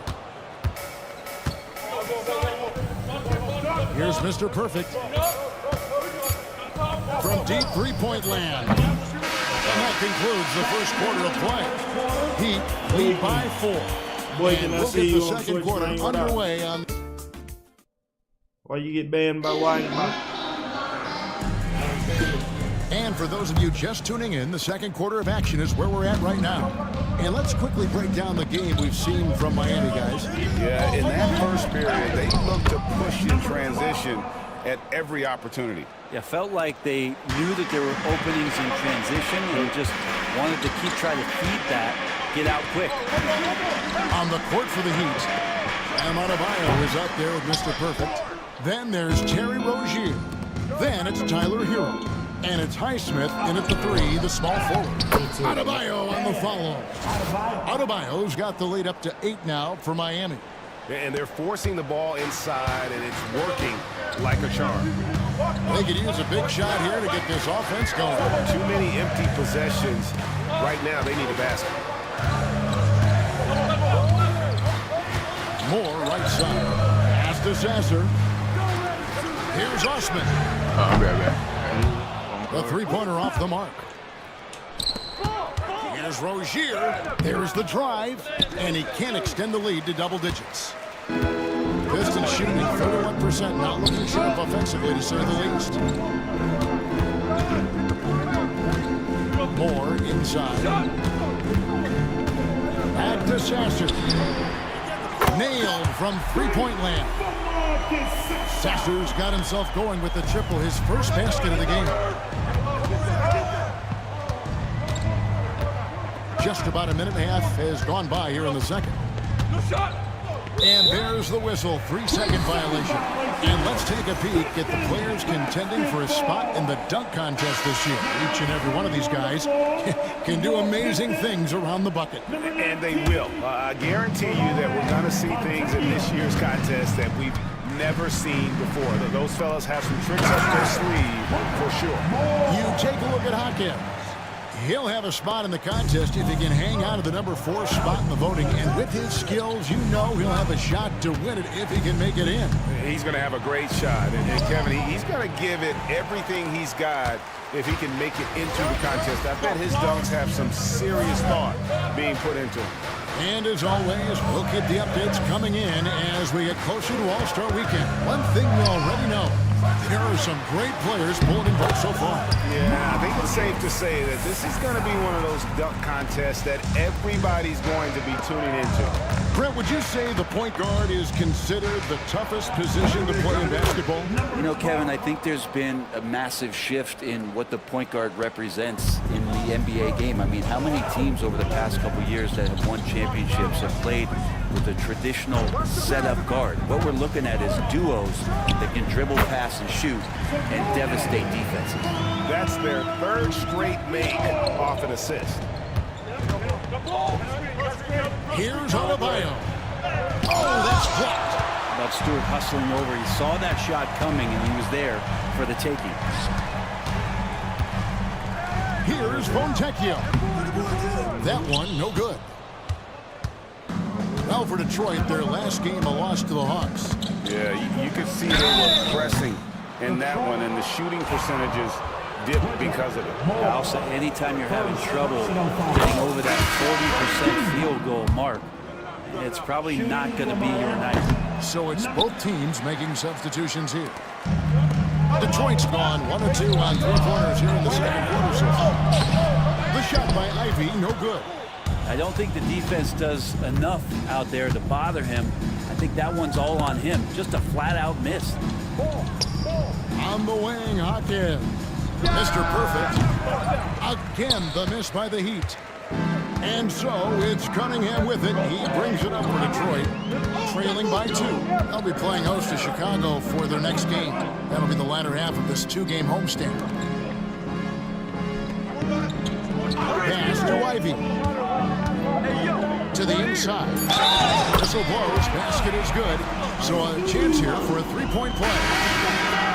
Here's Mr. Perfect. From deep three-point land. And that concludes the first quarter of play. Heat lead by 4. Boy, can I see you on second Twitch quarter playing underway on. Why you get banned by White? And for those of you just tuning in, the second quarter of action is where we're at right now. And let's quickly break down the game we've seen from Miami, guys. Yeah, in that first period, they looked to push in transition at every opportunity. Yeah, felt like they knew that there were openings in transition and just wanted to keep trying to feed that, get out quick. On the court for the Heat, Bam Adebayo is up there with Mr. Perfect. Then there's Terry Rozier. Then it's Tyler Hero. And it's Highsmith in at the 3, the small forward. Adebayo on the follow. Adebayo's got the lead up to 8 now for Miami. And they're forcing the ball inside, and it's working like a charm. They could use a big shot here to get this offense going. Too many empty possessions. Right now, they need a basket. More right side. Pass to Sasser. Here's Osman. The three-pointer off the mark. Here's Rozier. There's the drive. And he can't extend the lead to double digits. Pistons shooting 31%, not looking sharp offensively to say the least. More inside. Back to Sasser. Nailed from three-point land. Sasser's got himself going with the triple, his first basket of the game. Just about a minute and a half has gone by here in the second. And there's the whistle, 3-second violation. And let's take a peek at the players contending for a spot in the dunk contest this year. Each and every one of these guys can do amazing things around the bucket. And they will. I guarantee you that we're going to see things in this year's contest that we've never seen before. Those fellas have some tricks up their sleeve for sure. You take a look at Hawkins. He'll have a spot in the contest if he can hang on to the number 4 spot in the voting. And with his skills, you know he'll have a shot to win it if he can make it in. He's going to have a great shot. And Kevin, he's going to give it everything he's got if he can make it into the contest. I bet his dunks have some serious thought being put into them. And as always, we'll keep the updates coming in as we get closer to All-Star Weekend. One thing we already know, there are some great players pulling in votes so far. Yeah, I think it's safe to say that this is going to be one of those dunk contests that everybody's going to be tuning into. Brent, would you say the point guard is considered the toughest position to play in basketball? You know, Kevin, I think there's been a massive shift in what the point guard represents in the NBA game. I mean, how many teams over the past couple years that have won championships have played with a traditional setup guard? What we're looking at is duos that can dribble, pass, and shoot and devastate defenses. That's their 3rd straight make off an assist. Here's Adebayo. Oh, that's blocked. About Stewart hustling over. He saw that shot coming, and he was there for the taking. Here's Fontecchio. That one, no good. Now for Detroit, their last game, a loss to the Hawks. Yeah, you could see they were pressing in that one, and the shooting percentages dipped because of it. Also, anytime you're having trouble getting over that 40% field goal mark, it's probably not going to be your night. So it's both teams making substitutions here. Detroit's gone 1 of 2 on 3 corners here in the second quarter so far. The shot by Ivy, no good. I don't think the defense does enough out there to bother him. I think that one's all on him. Just a flat-out miss. On the wing, Hawkins. Mr. Perfect. Again, the miss by the Heat. And so it's Cunningham with it. He brings it up for Detroit, trailing by 2. They'll be playing host to Chicago for their next game. That'll be the latter half of this 2-game homestand. Pass to Ivy. To the inside. Whistle blows. Basket is good. So a chance here for a 3-point play.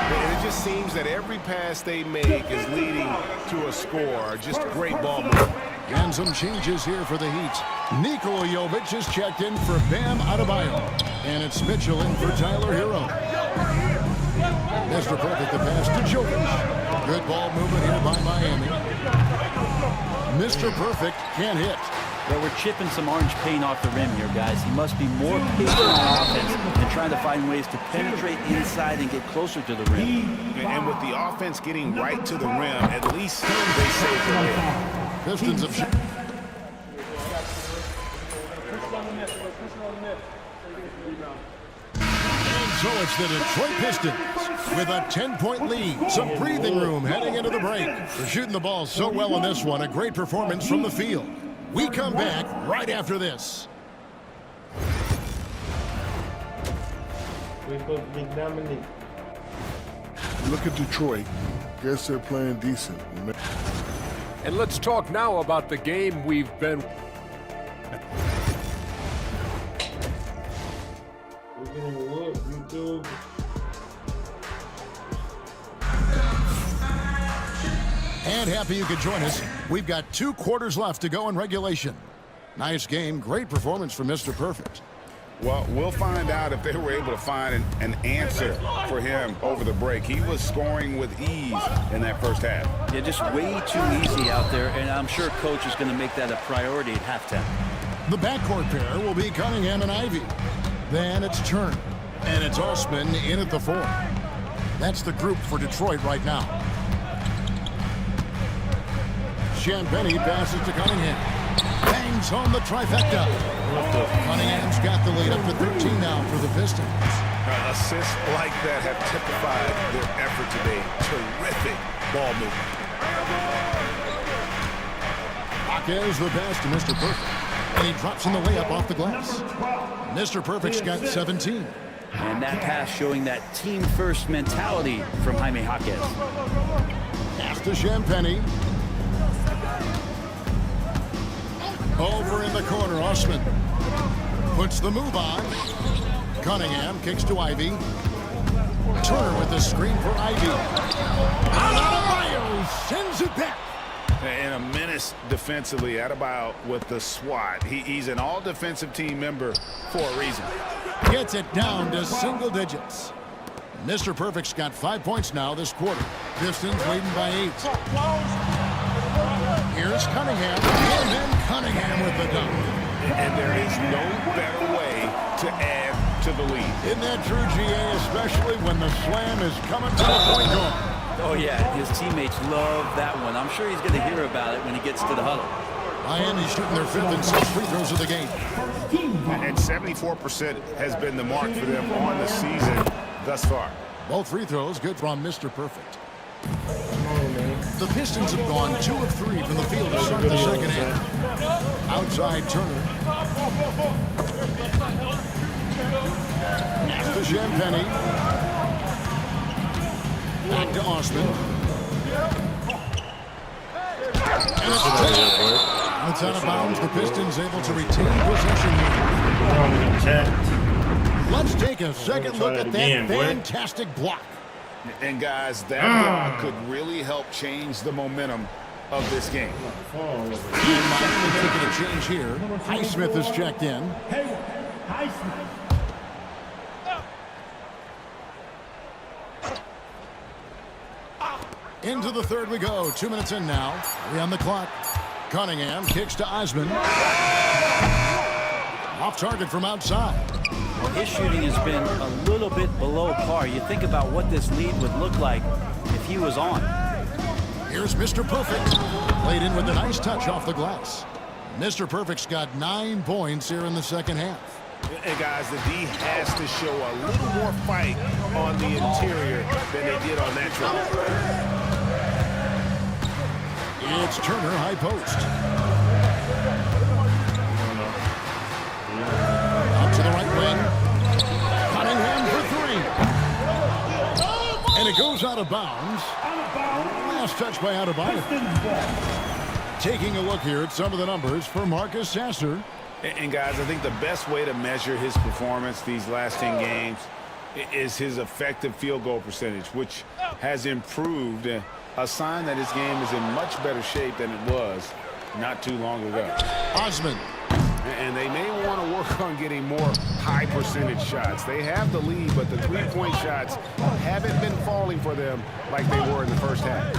And it just seems that every pass they make is leading to a score. Just great ball movement. And some changes here for the Heat. Nikola Jovic is checked in for Bam Adebayo. And it's Mitchell in for Tyler Hero. Mr. Perfect, the pass to Jovic. Good ball movement here by Miami. Mr. Perfect can't hit. Well, we're chipping some orange paint off the rim here, guys. He must be more patient on offense and trying to find ways to penetrate inside and get closer to the rim. And with the offense getting right to the rim, at least they save the rim. Pistons of shot. And so it's the Detroit Pistons with a 10-point lead. Some breathing room heading into the break. They're shooting the ball so well in this one. A great performance from the field. We come back right after this. Look at Detroit. Guess they're playing decent. And let's talk now about the game we've been. And happy you could join us. We've got 2 quarters left to go in regulation. Nice game. Great performance from Mr. Perfect. Well, we'll find out if they were able to find an answer for him over the break. He was scoring with ease in that first half. Yeah, just way too easy out there, and I'm sure Coach is going to make that a priority at halftime. The backcourt pair will be Cunningham and Ivy. Then it's Turner, and it's Osman in at the 4. That's the group for Detroit right now. Champagny passes to Cunningham. Bangs home the trifecta. Cunningham's got the lead up to 13 now for the Pistons. Assists like that have typified their effort today. Terrific ball movement. Hawkins the pass to Mr. Perfect. And he drops in the layup off the glass. Mr. Perfect's got 17. And that pass showing that team-first mentality from Jaime Hawkins. Pass to Champagny. Over in the corner, Osman puts the move on. Cunningham kicks to Ivy. Turner with the screen for Ivy. Adebayo sends it back. And a menace defensively. Adebayo with the swat. He's an all-defensive team member for a reason. Gets it down to single digits. Mr. Perfect's got 5 points now this quarter. Pistons leading by 8. Here's Cunningham. And then Cunningham with the dunk. And there is no better way to add to the lead. Isn't that true, GA, especially when the slam is coming to the point guard? Oh, yeah, his teammates love that one. I'm sure he's going to hear about it when he gets to the huddle. Miami shooting their 5th and 6th free throws of the game. And 74% has been the mark for them on the season thus far. Both free throws good from Mr. Perfect. The Pistons have gone 2 of 3 from the field to start the second half. Outside Turner. Pass to Champagny. Back to Osman. And it's it's out of bounds. The Pistons able to retain possession here. Let's take a second look at that fantastic block. And guys, that block could really help change the momentum of this game. And Miami making a change here. Highsmith is checked in. Hey, Highsmith. Into the third we go. 2 minutes in now. 3 on the clock. Cunningham kicks to Osman. Off target from outside. Well, his shooting has been a little bit below par. You think about what this lead would look like if he was on. Here's Mr. Perfect. Played in with a nice touch off the glass. Mr. Perfect's got 9 points here in the second half. And guys, the D has to show a little more fight on the interior than they did on that trip. It's Turner, high post. Out to the right wing. Cunningham for 3. And it goes out of bounds. Last touch by Adebayo. Taking a look here at some of the numbers for Marcus Sasser. And guys, I think the best way to measure his performance these last 10 games is his effective field goal percentage, which has improved. A sign that his game is in much better shape than it was not too long ago. Osman. And they may want to work on getting more high percentage shots. They have the lead, but the three-point shots haven't been falling for them like they were in the first half.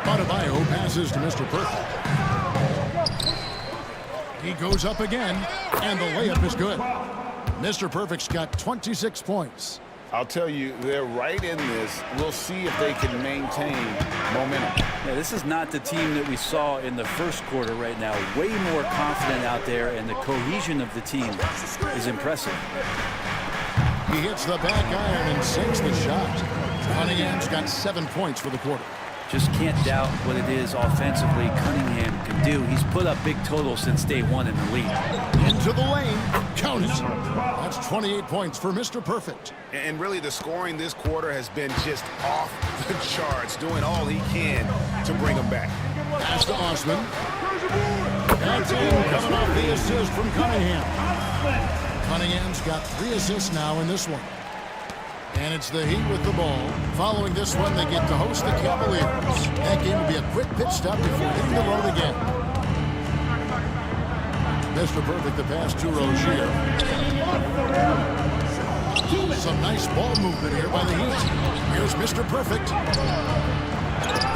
Adebayo passes to Mr. Perfect. He goes up again, and the layup is good. Mr. Perfect's got 26 points. I'll tell you, they're right in this. We'll see if they can maintain momentum. Yeah, this is not the team that we saw in the first quarter right now. Way more confident out there, and the cohesion of the team is impressive. He hits the back iron and sinks the shot. Cunningham's got 7 points for the quarter. Just can't doubt what it is offensively Cunningham can do. He's put up big totals since day one in the league. Into the lane. Count it. That's 28 points for Mr. Perfect. And really, the scoring this quarter has been just off the charts, doing all he can to bring them back. Pass to Osman. That's in, coming off the assist from Cunningham. Cunningham's got 3 assists now in this one. And it's the Heat with the ball. Following this one, they get to host the Cavaliers. That game will be a quick pit stop before hitting the road again. Mr. Perfect, the pass to Rozier. Some nice ball movement here by the Heat. Here's Mr. Perfect.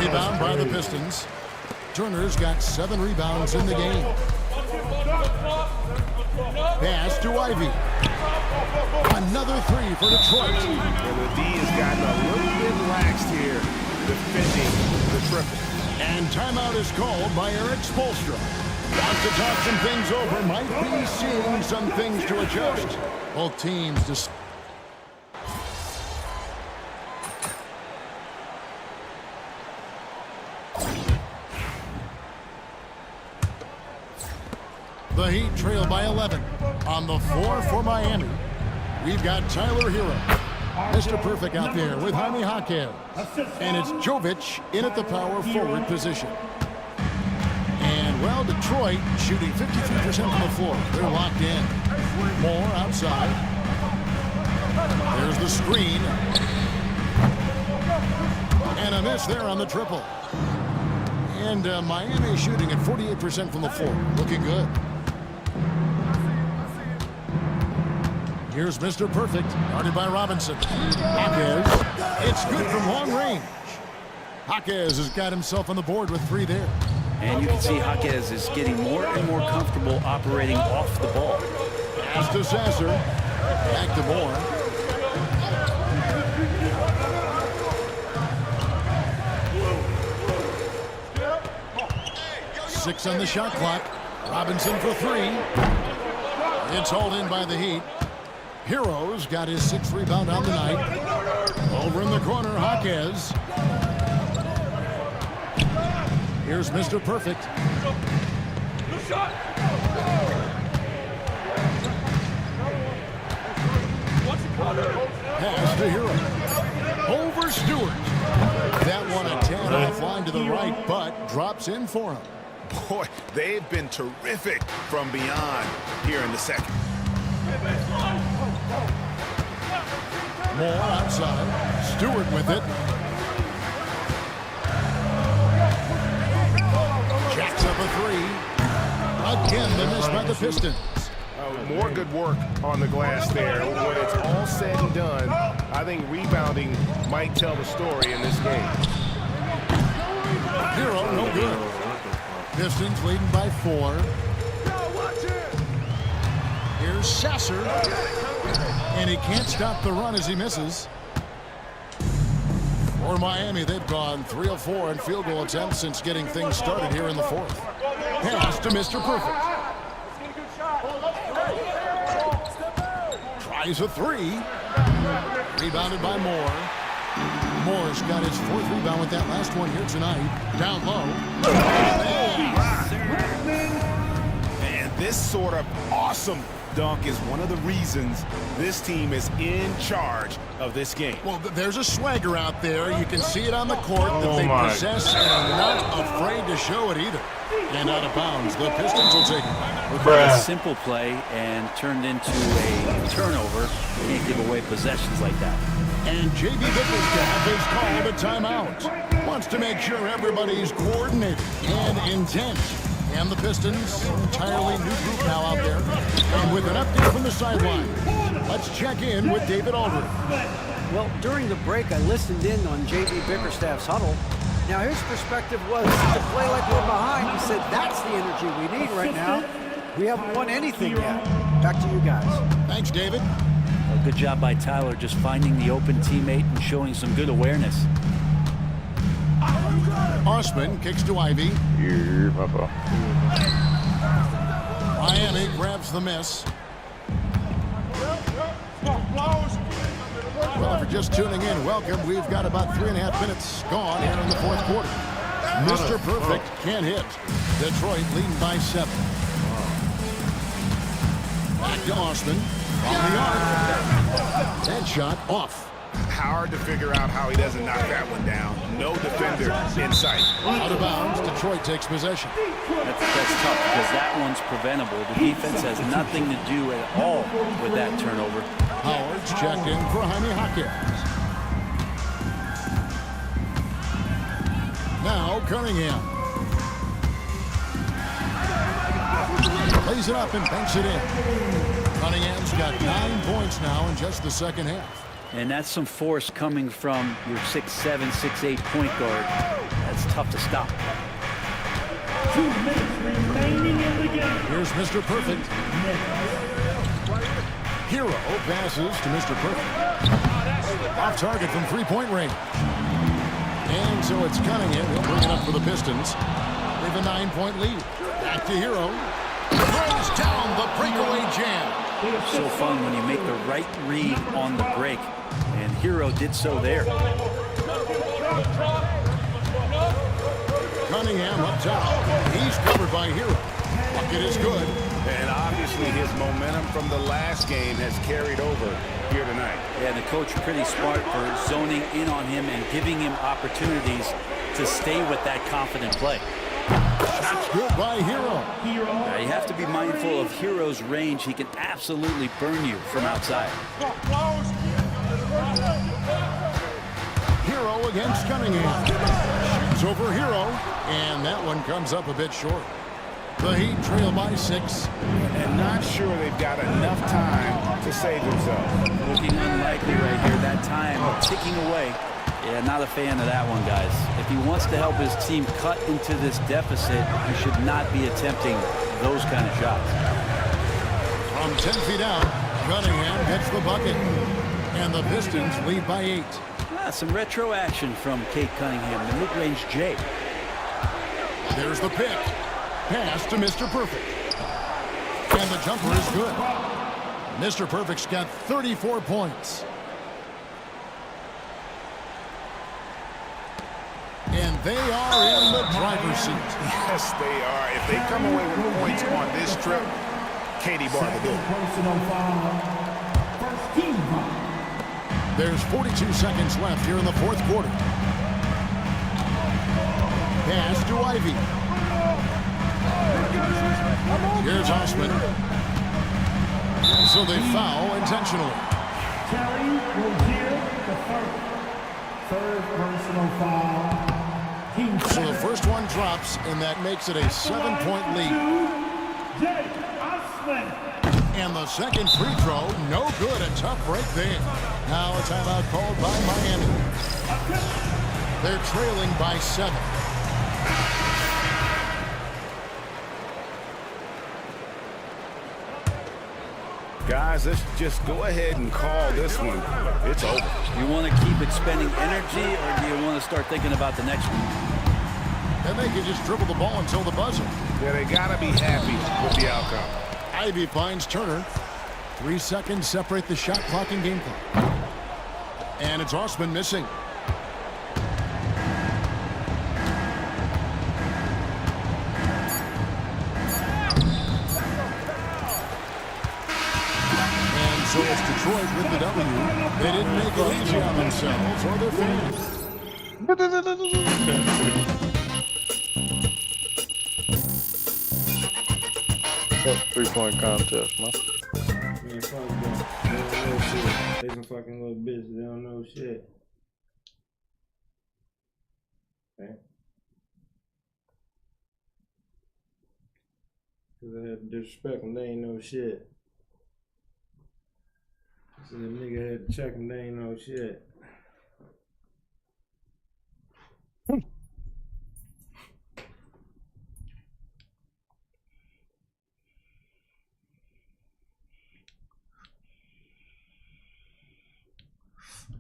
Rebound by the Pistons. Turner's got 7 rebounds in the game. Pass to Ivy. Another 3 for Detroit. Well, the D has gotten a little bit laxed here, defending the triple. And timeout is called by Eric Spoelstra. Wants to talk some things over. Might be seeing some things to adjust. Both teams just. The Heat trail by 11. On the floor for Miami, we've got Tyler Hero. Mr. Perfect out there with Jaime Jaquez. And it's Jovic in at the power forward position. And, well, Detroit shooting 53% from the floor. They're locked in. Moore outside. There's the screen. And a miss there on the triple. And Miami shooting at 48% from the floor. Looking good. Here's Mr. Perfect, guarded by Robinson. Jaquez, it's good from long range. Jaquez has got himself on the board with 3 there. And you can see Jaquez is getting more and more comfortable operating off the ball. Pass to Sasser. Back to Moore. Six on the shot clock. Robinson for 3. It's hauled in by the Heat. Hero's got his 6th rebound on the night. Over in the corner, Jaquez. Here's Mr. Perfect. Pass to Hero. Over Stewart. That one a tad offline to the right, but drops in for him. Boy, they've been terrific from beyond here in the second. Moore outside. Stewart with it. Jacks up a 3. Again, the miss by the Pistons. More good work on the glass there. When it's all said and done, I think rebounding might tell the story in this game. Hero, no good. Pistons leading by 4. Here's Sasser. And he can't stop the run as he misses. For Miami, they've gone 3 of 4 in field goal attempts since getting things started here in the 4th. Pass to Mr. Perfect. Tries a 3. Rebounded by Moore. Moore's got his 4th rebound with that last one here tonight. Down low. And this sort of awesome dunk is one of the reasons this team is in charge of this game. Well, there's a swagger out there. You can see it on the court that they possess and are not afraid to show it either. And out of bounds, the Pistons will take it. A simple play and turned into a turnover. You can't give away possessions like that. And J.B. Bickerstaff has called a timeout. Wants to make sure everybody's coordinated and intent. And the Pistons, entirely new group now out there. And with an update from the sideline, let's check in with David Aldridge. Well, during the break, I listened in on J.B. Bickerstaff's huddle. Now, his perspective was to play like we're behind. He said, that's the energy we need right now. We haven't won anything yet. Back to you guys. Thanks, David. Well, good job by Tyler just finding the open teammate and showing some good awareness. Osman kicks to Ivy. Here, my ball. Miami grabs the miss. Well, if you're just tuning in, welcome. We've got about 3.5 minutes gone here in the 4th quarter. Mr. Perfect can't hit. Detroit leading by 7. Back to Osman. On the arc. That shot off. Hard to figure out how he doesn't knock that one down. No defender in sight. Out of bounds, Detroit takes possession. That's tough because that one's preventable. The defense has nothing to do at all with that turnover. Howard's checked in for Jaime Jaquez. Now Cunningham. Plays it up and banks it in. Cunningham's got 9 points now in just the second half. And that's some force coming from your 6'7", 6'8" point guard. That's tough to stop. 2 minutes remaining in the game. Here's Mr. Perfect. Hero passes to Mr. Perfect. Off target from 3-point range. And so it's Cunningham. He'll bring it up for the Pistons. They have a 9-point lead. Back to Hero. Throws down the breakaway jam. So fun when you make the right read on the break. And Hero did so there. Cunningham up top. He's covered by Hero. Bucket is good. And obviously his momentum from the last game has carried over here tonight. Yeah, the coach pretty smart for zoning in on him and giving him opportunities to stay with that confident play. That's good by Hero. Now you have to be mindful of Hero's range. He can absolutely burn you from outside. Hero against Cunningham. Shoots Is over Hero, and that one comes up a bit short. The Heat trail by 6. And not sure they've got enough time to save themselves. Looking unlikely right here. That time ticking away. Yeah, not a fan of that one, guys. If he wants to help his team cut into this deficit, he should not be attempting those kind of shots. From 10 feet out, Cunningham hits the bucket. And the Pistons lead by 8. Some retro action from Kate Cunningham, the mid-range J. There's the pick. Pass to Mr. Perfect. And the jumper is good. Mr. Perfect's got 34 points. And they are in the driver's seat. Yes, they are. If they come away with points on this trip, Katie Barr will do it. There's 42 seconds left here in the fourth quarter. Pass to Ivy. Here's Osman. So they foul intentionally. Terry Rozier, the third personal foul. So the first one drops, and that makes it a 7-point lead. And the second free throw, no good. A tough break there. Now a timeout called by Miami. They're trailing by 7. Guys, let's just go ahead and call this one. It's over. You want to keep expending energy, or do you want to start thinking about the next one? And they can just dribble the ball until the buzzer. Yeah, they got to be happy with the outcome. Ivy finds Turner. 3 seconds separate the shot clock and game clock. And it's Osman missing. And so it's Detroit with the W. They didn't make it easy on themselves or their fans. 3-point contest, man. Man, fuck them. They don't know shit. They some fucking little bitches. They don't know shit. Okay. Cause I had to disrespect them. They ain't no shit. So the nigga had to check them. They ain't no shit.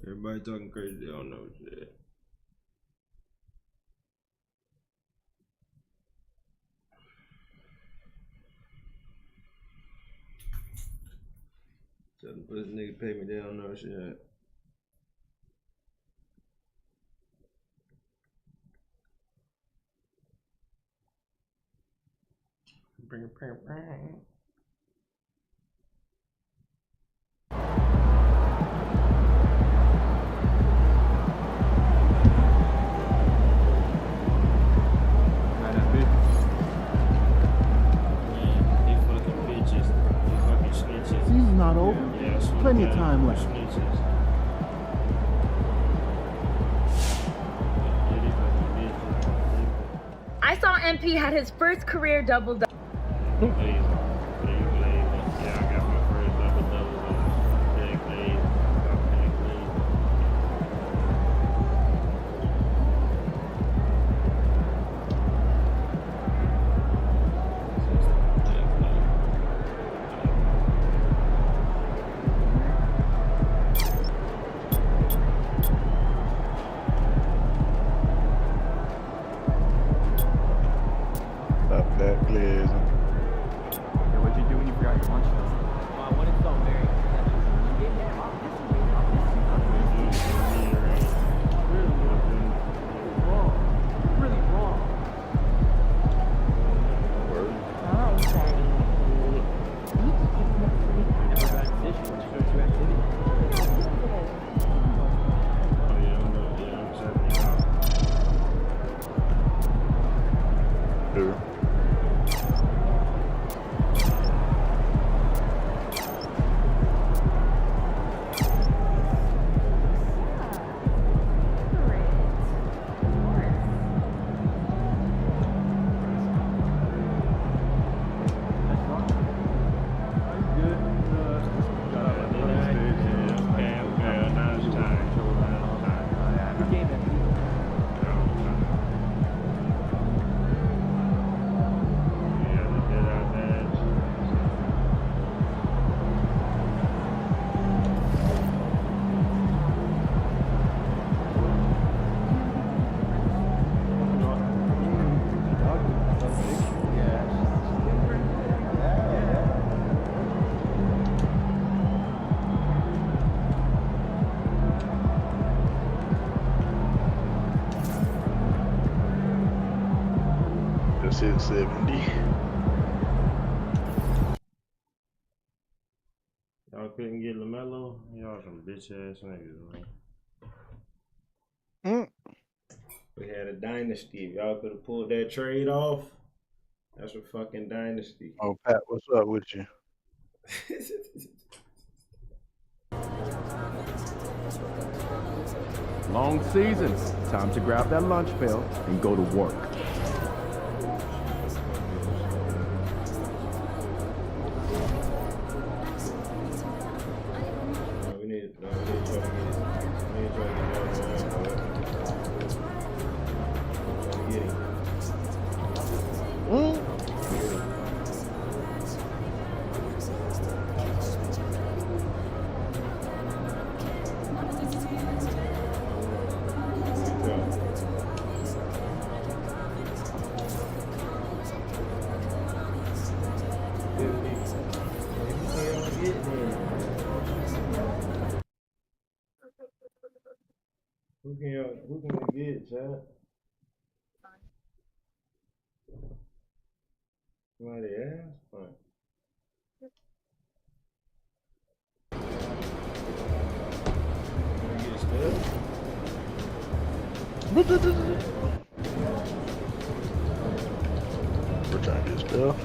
Everybody talking crazy, they don't know shit. Tell them this nigga pay me, they don't know shit. Bring. Season's not over. Plenty of time left. I saw MP had his first career double-double. Stop that, please. 670. Y'all couldn't get LaMelo? Y'all some bitch ass niggas, man. We had a dynasty. If y'all could have pulled that trade off, that's a fucking dynasty. Oh, Pat, what's up with you? Long season. Time to grab that lunch bell and go to work. We need to try to get him. Who can we get, Chad? Somebody asked? Fine. Can we get Steph? We're trying to get Steph.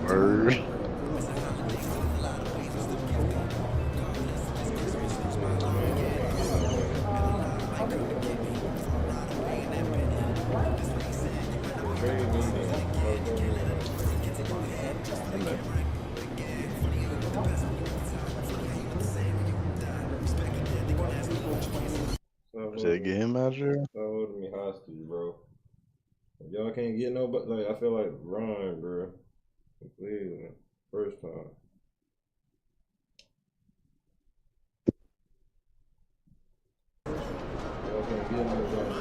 Word. Said get him out here. Stop holding me hostage, bro. If y'all can't get nobody, like I feel like Ron, bro. Cleveland, first time. Y'all can't get nobody.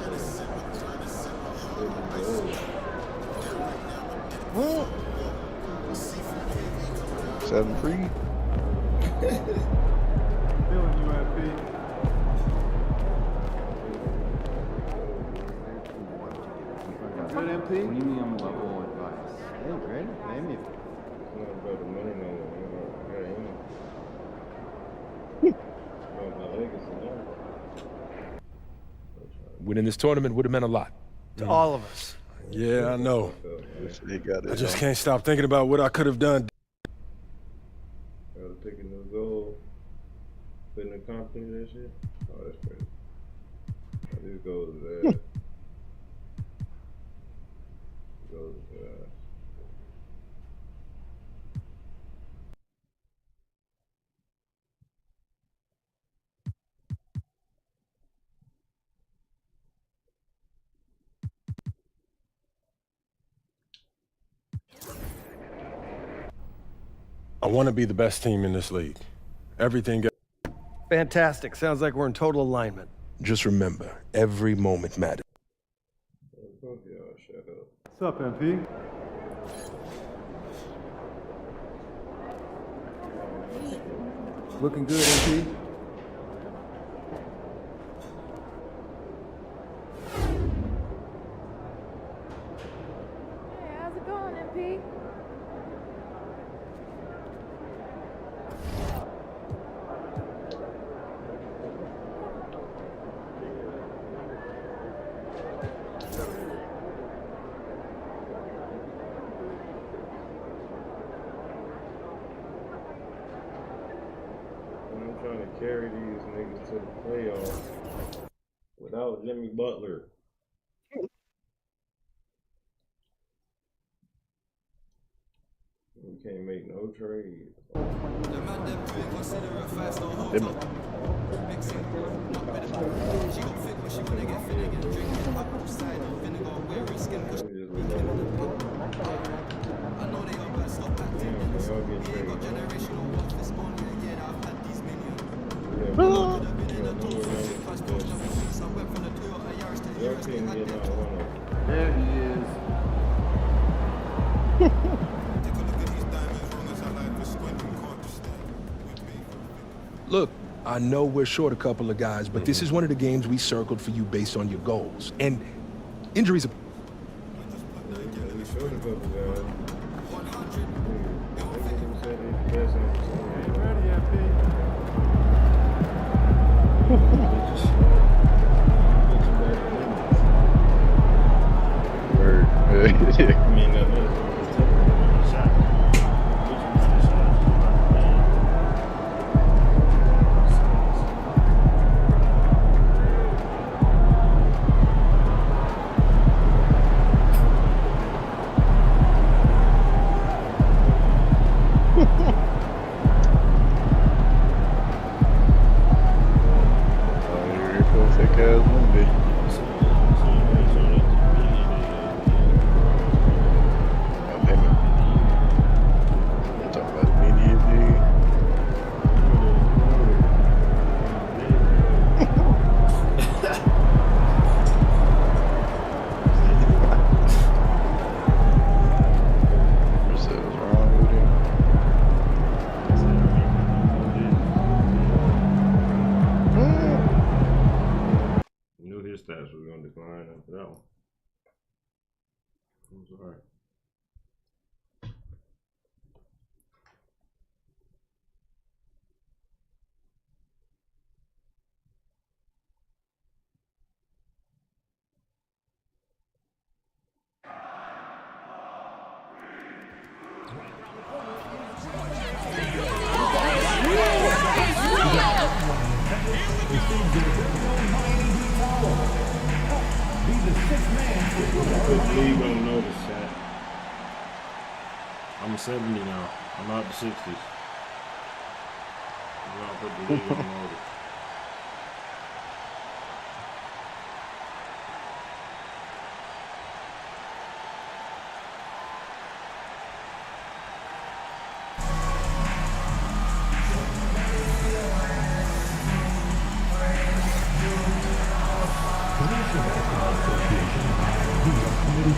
What? 7-3. Feeling you, MP. Good MP? What do you mean I'm level advice? Hey, great. Name me. It's not about the money no more. I got him. About my legacy now. Winning this tournament would have meant a lot. To all of us. Yeah, I know. I just can't stop thinking about what I could have done. Gotta pick a new goal. Couldn't accomplish that shit. Oh, that's crazy. This goes there. Goes there. I want to be the best team in this league. Everything. Fantastic. Sounds like we're in total alignment. Just remember, every moment matters. Shut up. What's up, MP? Looking good, MP. Hey, how's it going, MP? I'm trying to carry these niggas to the playoffs without Jimmy Butler. We can't make no trade. There he is. Look, I know we're short a couple of guys, but this is one of the games we circled for you based on your goals. And injuries are... I mean, stats was going to decline after that one. It was all right. League don't notice that. I'm 70 now. I'm out the 60s. I'm not put the league on notice.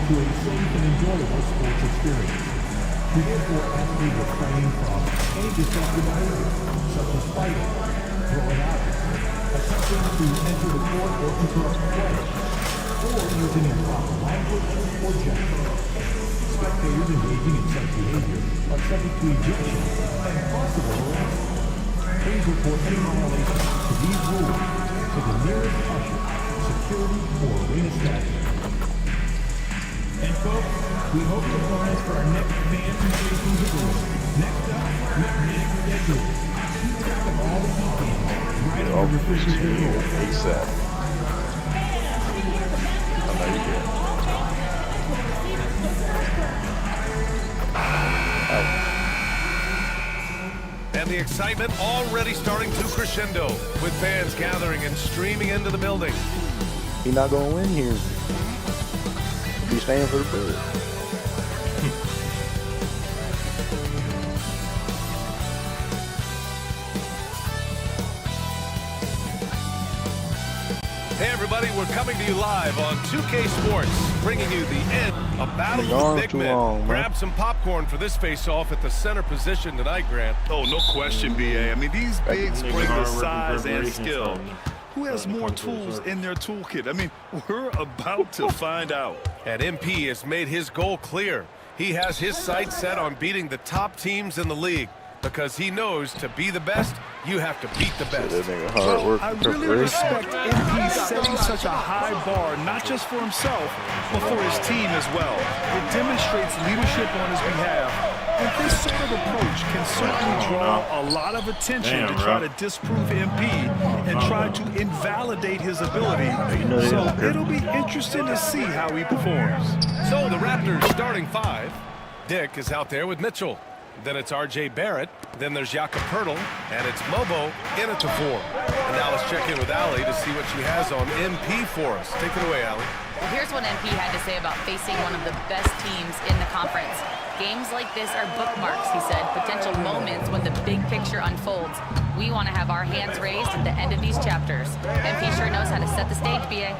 To a safe and enjoyable sports experience. We therefore athlete refrain from any destructive behavior, such as fighting, throwing out, attempting to enter the court or interrupt play, or using improper language or gesture. Spectators engaging in such behavior are subject to ejection and possible arrest. Please report any violations to these rules to the nearest usher, security, or arena staff. And folks, we hope to join us for our next fan sensation debate. Next up, Magnetic Ridiculous. Keep track of all the weekends right on your refrigerator. ASAP. I know you did. And the excitement already starting to crescendo with fans gathering and streaming into the building. He's not going to win here. He's staying for the bird. Hey everybody, we're coming to you live on 2K Sports, bringing you the end of Battle of the Big Men. Grab some popcorn for this face-off at the center position tonight, Grant. Oh, no question, BA. I mean, these bigs bring the size and skill. Who has more tools in their toolkit? I mean, we're about to find out. And MP has made his goal clear. He has his sights set on beating the top teams in the league because he knows to be the best, you have to beat the best. Well, I really respect MP setting such a high bar, not just for himself, but for his team as well. It demonstrates leadership on his behalf. And this sort of approach can certainly draw a lot of attention to try to disprove MP and try to invalidate his ability. So it'll be interesting to see how he performs. So the Raptors starting five. Dick is out there with Mitchell. Then it's R.J. Barrett. Then there's Jakob Poeltl. And it's Mobo in at the 4. And now let's check in with Allie to see what she has on MP for us. Take it away, Allie. Well, here's what MP had to say about facing one of the best teams in the conference. Games like this are bookmarks, he said, potential moments when the big picture unfolds. We want to have our hands raised at the end of these chapters. MP sure knows how to set the stage, BA.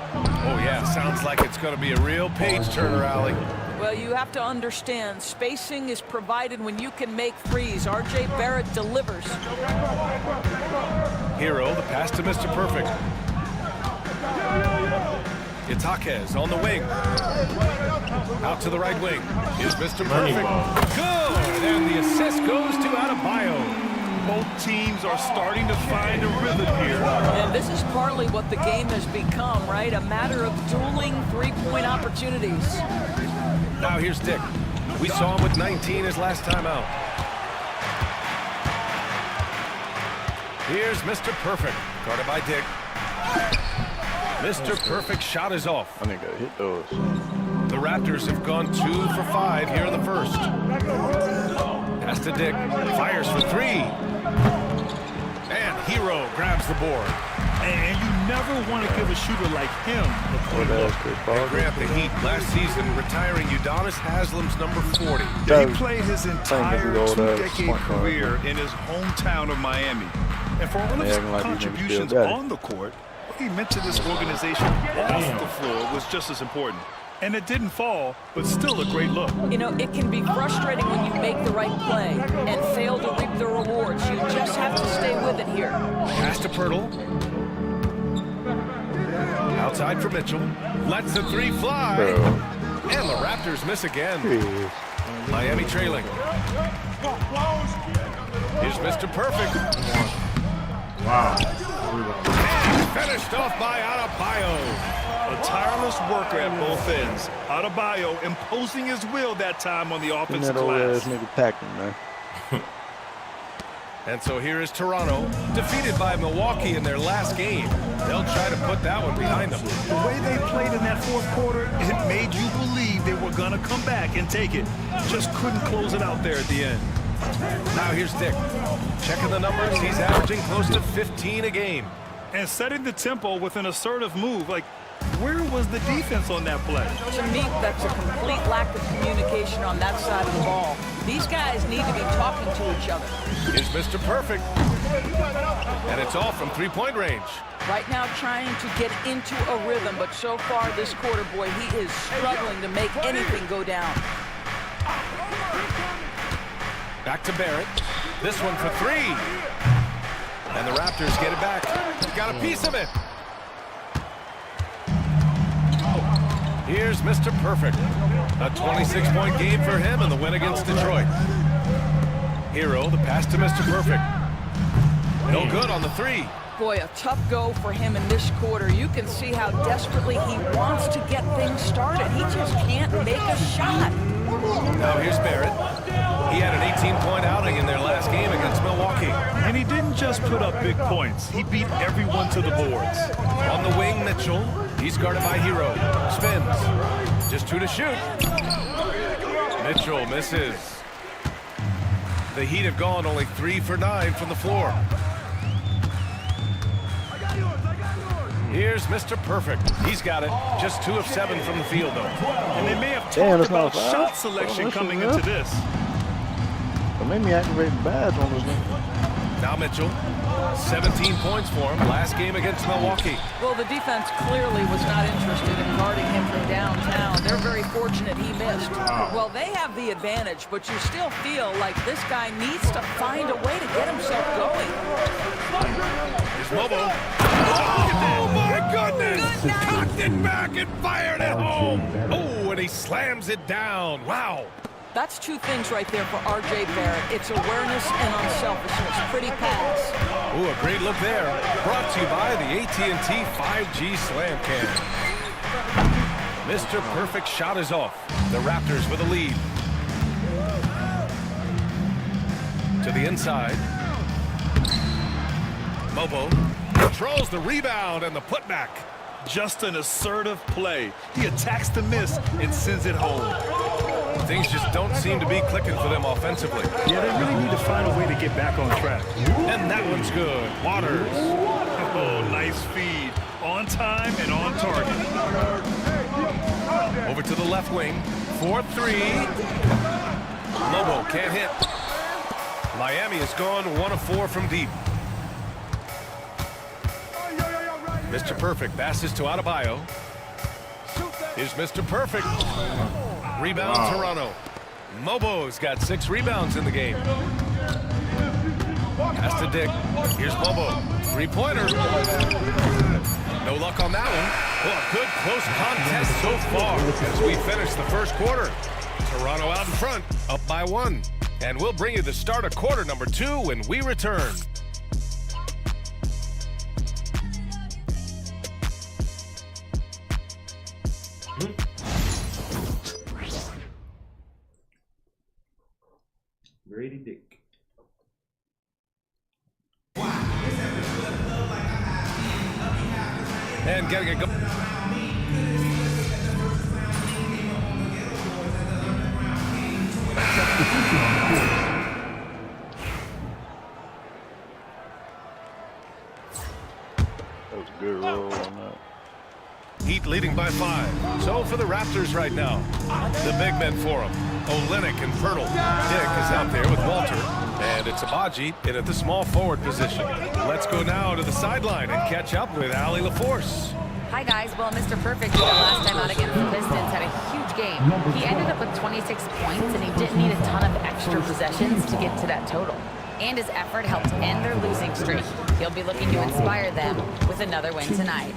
Oh, yeah. Sounds like it's going to be a real page-turner, Allie. Well, you have to understand, spacing is provided when you can make threes. R.J. Barrett delivers. Hero, the pass to Mr. Perfect. It's Jaquez on the wing. Out to the right wing. Here's Mr. Perfect. Good! And the assist goes to Adebayo. Both teams are starting to find a rhythm here. And this is partly what the game has become, right? A matter of dueling three-point opportunities. Now here's Dick. We saw him with 19 his last time out. Here's Mr. Perfect. Guarded by Dick. Mr. Perfect shot is off. I think I hit those. The Raptors have gone 2 for 5 here in the first. Pass to Dick. Fires for 3. And Hero grabs the board. And you never want to give a shooter like him the point look. They grabbed the Heat last season, retiring Udonis Haslam's number 40. He played his entire 2-decade career in his hometown of Miami. And for all of his contributions on the court, what he meant to this organization off the floor was just as important. And it didn't fall, but still a great look. You know, it can be frustrating when you make the right play and fail to reap the rewards. You just have to stay with it here. Pass to Pirtle. Outside for Mitchell. Lets the 3 fly. And the Raptors miss again. Miami trailing. Here's Mr. Perfect. Wow. And finished off by Adebayo. A tireless worker at both ends. Adebayo imposing his will that time on the offensive glass. Nigga packing, man. And so here is Toronto, defeated by Milwaukee in their last game. They'll try to put that one behind them. The way they played in that fourth quarter, it made you believe they were going to come back and take it. Just couldn't close it out there at the end. Now here's Dick. Checking the numbers, he's averaging close to 15 a game. And setting the tempo with an assertive move. Like, where was the defense on that play? To me, that's a complete lack of communication on that side of the ball. These guys need to be talking to each other. Here's Mr. Perfect. And it's all from 3-point range. Right now trying to get into a rhythm, but so far this quarter, boy, he is struggling to make anything go down. Back to Barrett. This one for 3. And the Raptors get it back. Got a piece of it. Here's Mr. Perfect. A 26-point game for him in the win against Detroit. Hero, the pass to Mr. Perfect. No good on the 3. Boy, a tough go for him in this quarter. You can see how desperately he wants to get things started. He just can't make a shot. Now here's Barrett. He had an 18-point outing in their last game against Milwaukee. And he didn't just put up big points. He beat everyone to the boards. On the wing, Mitchell. He's guarded by Hero. Spins. Just 2 to shoot. Mitchell misses. The Heat have gone only 3 for 9 from the floor. Here's Mr. Perfect. He's got it. Just 2 of 7 from the field, though. And they may have talked about shot selection coming into this. It made me activate the badge on this nigga. Now Mitchell. 17 points for him last game against Milwaukee. Well, the defense clearly was not interested in guarding him from downtown. They're very fortunate he missed. Well, they have the advantage, but you still feel like this guy needs to find a way to get himself going. Here's Mobo. Oh, my goodness! Cocked it back and fired it home. Oh, and he slams it down. Wow. That's 2 things right there for R.J. Barrett. It's awareness and unselfishness. Pretty pass. Ooh, a great look there. Brought to you by the AT&T 5G Slam Cam. Mr. Perfect shot is off. The Raptors with a lead. To the inside. Mobo controls the rebound and the putback. Just an assertive play. He attacks the miss and sends it home. Things just don't seem to be clicking for them offensively. Yeah, they really need to find a way to get back on track. And that one's good. Waters. Oh, nice feed. On time and on target. Over to the left wing. 4-3. Lobo can't hit. Miami has gone 1 of 4 from deep. Mr. Perfect passes to Adebayo. Here's Mr. Perfect. Rebound Toronto. Mobo's got 6 rebounds in the game. Pass to Dick. Here's Mobo. 3-pointer. No luck on that one. Well, a good close contest so far as we finish the first quarter. Toronto out in front, up by 1. And we'll bring you the start of quarter number 2 when we return. Grady Dick. And getting it go. That was a good roll on that. Heat leading by 5. So for the Raptors right now, the big men for them. Olynyk and Pirtle. Dick is out there with Walter. And it's Abaji in at the small forward position. Let's go now to the sideline and catch up with Allie LaForce. Hi, guys. Well, Mr. Perfect, the last time out against the Pistons, had a huge game. He ended up with 26 points, and he didn't need a ton of extra possessions to get to that total. And his effort helped end their losing streak. He'll be looking to inspire them with another win tonight.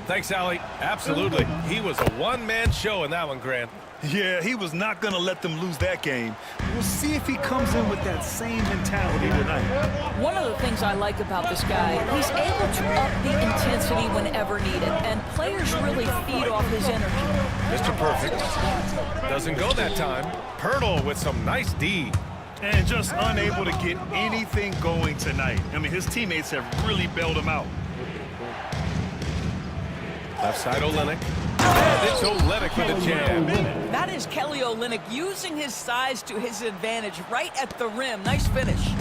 Thanks, Allie. Absolutely. He was a one-man show in that one, Grant. Yeah, he was not going to let them lose that game. We'll see if he comes in with that same mentality tonight. One of the things I like about this guy, he's able to up the intensity whenever needed, and players really feed off his energy. Mr. Perfect doesn't go that time. Pirtle with some nice D. And just unable to get anything going tonight. I mean, his teammates have really bailed him out. Left side Olynyk. And it's Olynyk with a jam. That is Kelly Olynyk using his size to his advantage right at the rim. Nice finish.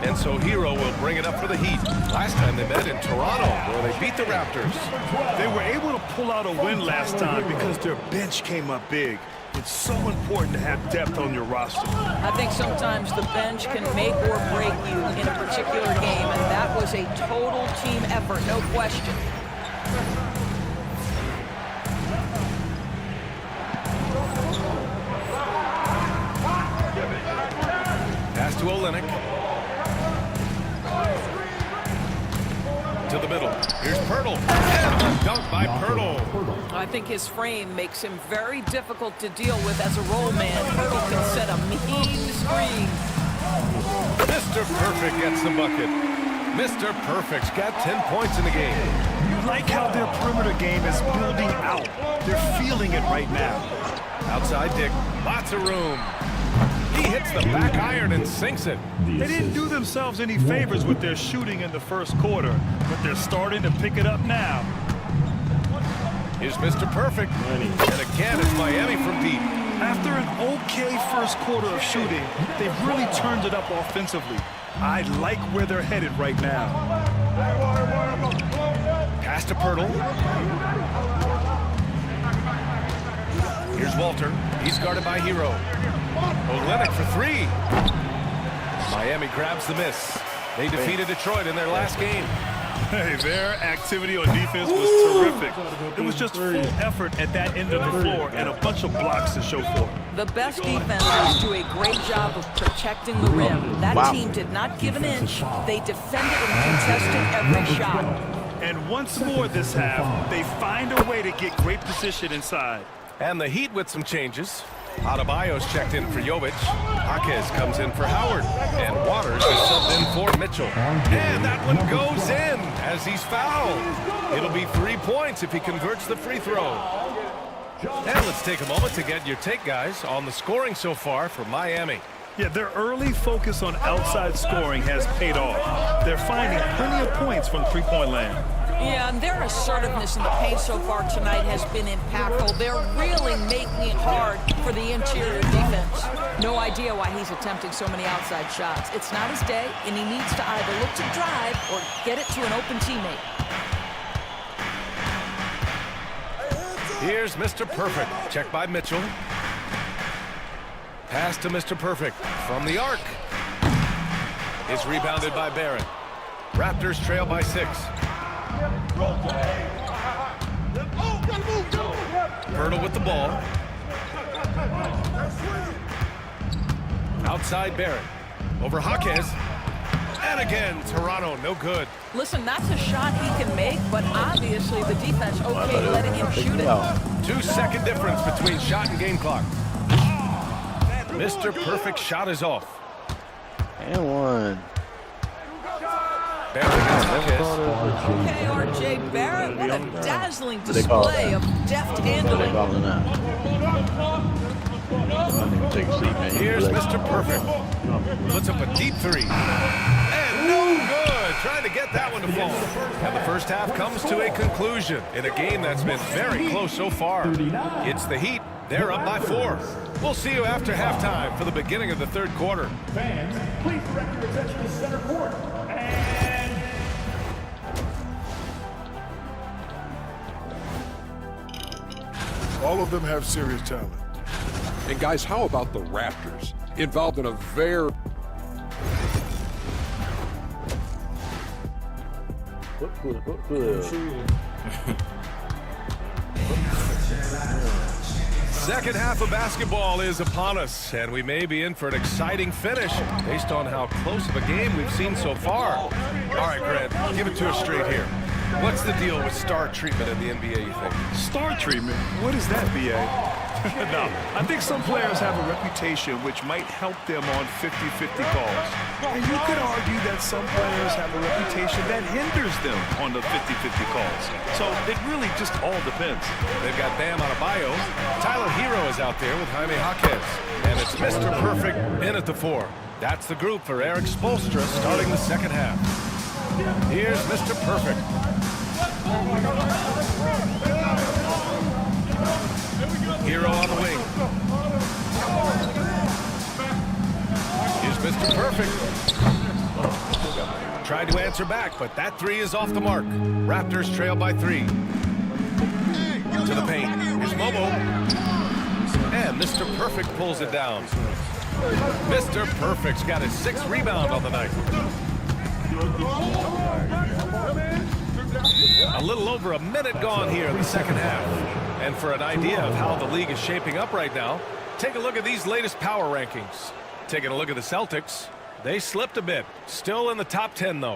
And so Hero will bring it up for the Heat. Last time they met in Toronto, where they beat the Raptors. They were able to pull out a win last time because their bench came up big. It's so important to have depth on your roster. I think sometimes the bench can make or break you in a particular game, and that was a total team effort, no question. Pass to Olynyk. To the middle. Here's Pirtle. And a dunk by Pirtle. I think his frame makes him very difficult to deal with as a roll man. Pirtle can set a mean screen. Mr. Perfect gets the bucket. Mr. Perfect's got 10 points in the game. You like how their perimeter game is building out. They're feeling it right now. Outside Dick. Lots of room. He hits the back iron and sinks it. They didn't do themselves any favors with their shooting in the first quarter, but they're starting to pick it up now. Here's Mr. Perfect. And again, it's Miami from deep. After an okay first quarter of shooting, they've really turned it up offensively. I like where they're headed right now. Pass to Pirtle. Here's Walter. He's guarded by Hero. Olynyk for 3. Miami grabs the miss. They defeated Detroit in their last game. Hey, their activity on defense was terrific. It was just full effort at that end of the floor and a bunch of blocks to show for it. The best defenders do a great job of protecting the rim. That team did not give an inch. They defended and contested every shot. And once more this half, they find a way to get great position inside. And the Heat with some changes. Adebayo's checked in for Jovic. Jaquez comes in for Howard. And Waters is subbed in for Mitchell. And that one goes in as he's fouled. It'll be 3 points if he converts the free throw. And let's take a moment to get your take, guys, on the scoring so far for Miami. Yeah, their early focus on outside scoring has paid off. They're finding plenty of points from three-point land. Yeah, and their assertiveness in the paint so far tonight has been impactful. They're really making it hard for the interior defense. No idea why he's attempting so many outside shots. It's not his day, and he needs to either look to drive or get it to an open teammate. Here's Mr. Perfect. Checked by Mitchell. Pass to Mr. Perfect from the arc. It's rebounded by Barrett. Raptors trail by 6. Pirtle with the ball. Outside Barrett. Over Jaquez. And again, Toronto, no good. Listen, that's a shot he can make, but obviously the defense okay letting him shoot it. 2-second difference between shot and game clock. Mr. Perfect shot is off. And one. Barrett against Jaquez. Okay, R.J. Barrett, what a dazzling display of deft handling. Here's Mr. Perfect. Puts up a deep three. And no good. Trying to get that one to fall. And the first half comes to a conclusion in a game that's been very close so far. It's the Heat. They're up by 4. We'll see you after halftime for the beginning of the third quarter. Fans, please direct your attention to center court. And all of them have serious talent. And guys, how about the Raptors? Involved in a very... Second half of basketball is upon us, and we may be in for an exciting finish based on how close of a game we've seen so far. All right, Grant, give it to us straight here. What's the deal with star treatment in the NBA, you think? Star treatment? What is that, B.A.? No, I think some players have a reputation which might help them on 50-50 calls. And you could argue that some players have a reputation that hinders them on the 50-50 calls. So it really just all depends. They've got Bam Adebayo. Tyler Hero is out there with Jaime Jaquez. And it's Mr. Perfect in at the 4. That's the group for Eric Spoelstra starting the second half. Here's Mr. Perfect. Hero on the wing. Here's Mr. Perfect. Tried to answer back, but that 3 is off the mark. Raptors trail by 3. To the paint. Here's Mobo. And Mr. Perfect pulls it down. Mr. Perfect's got his 6th rebound on the night. A little over a minute gone here in the second half. And for an idea of how the league is shaping up right now, take a look at these latest power rankings. Taking a look at the Celtics, they slipped a bit. Still in the top 10, though.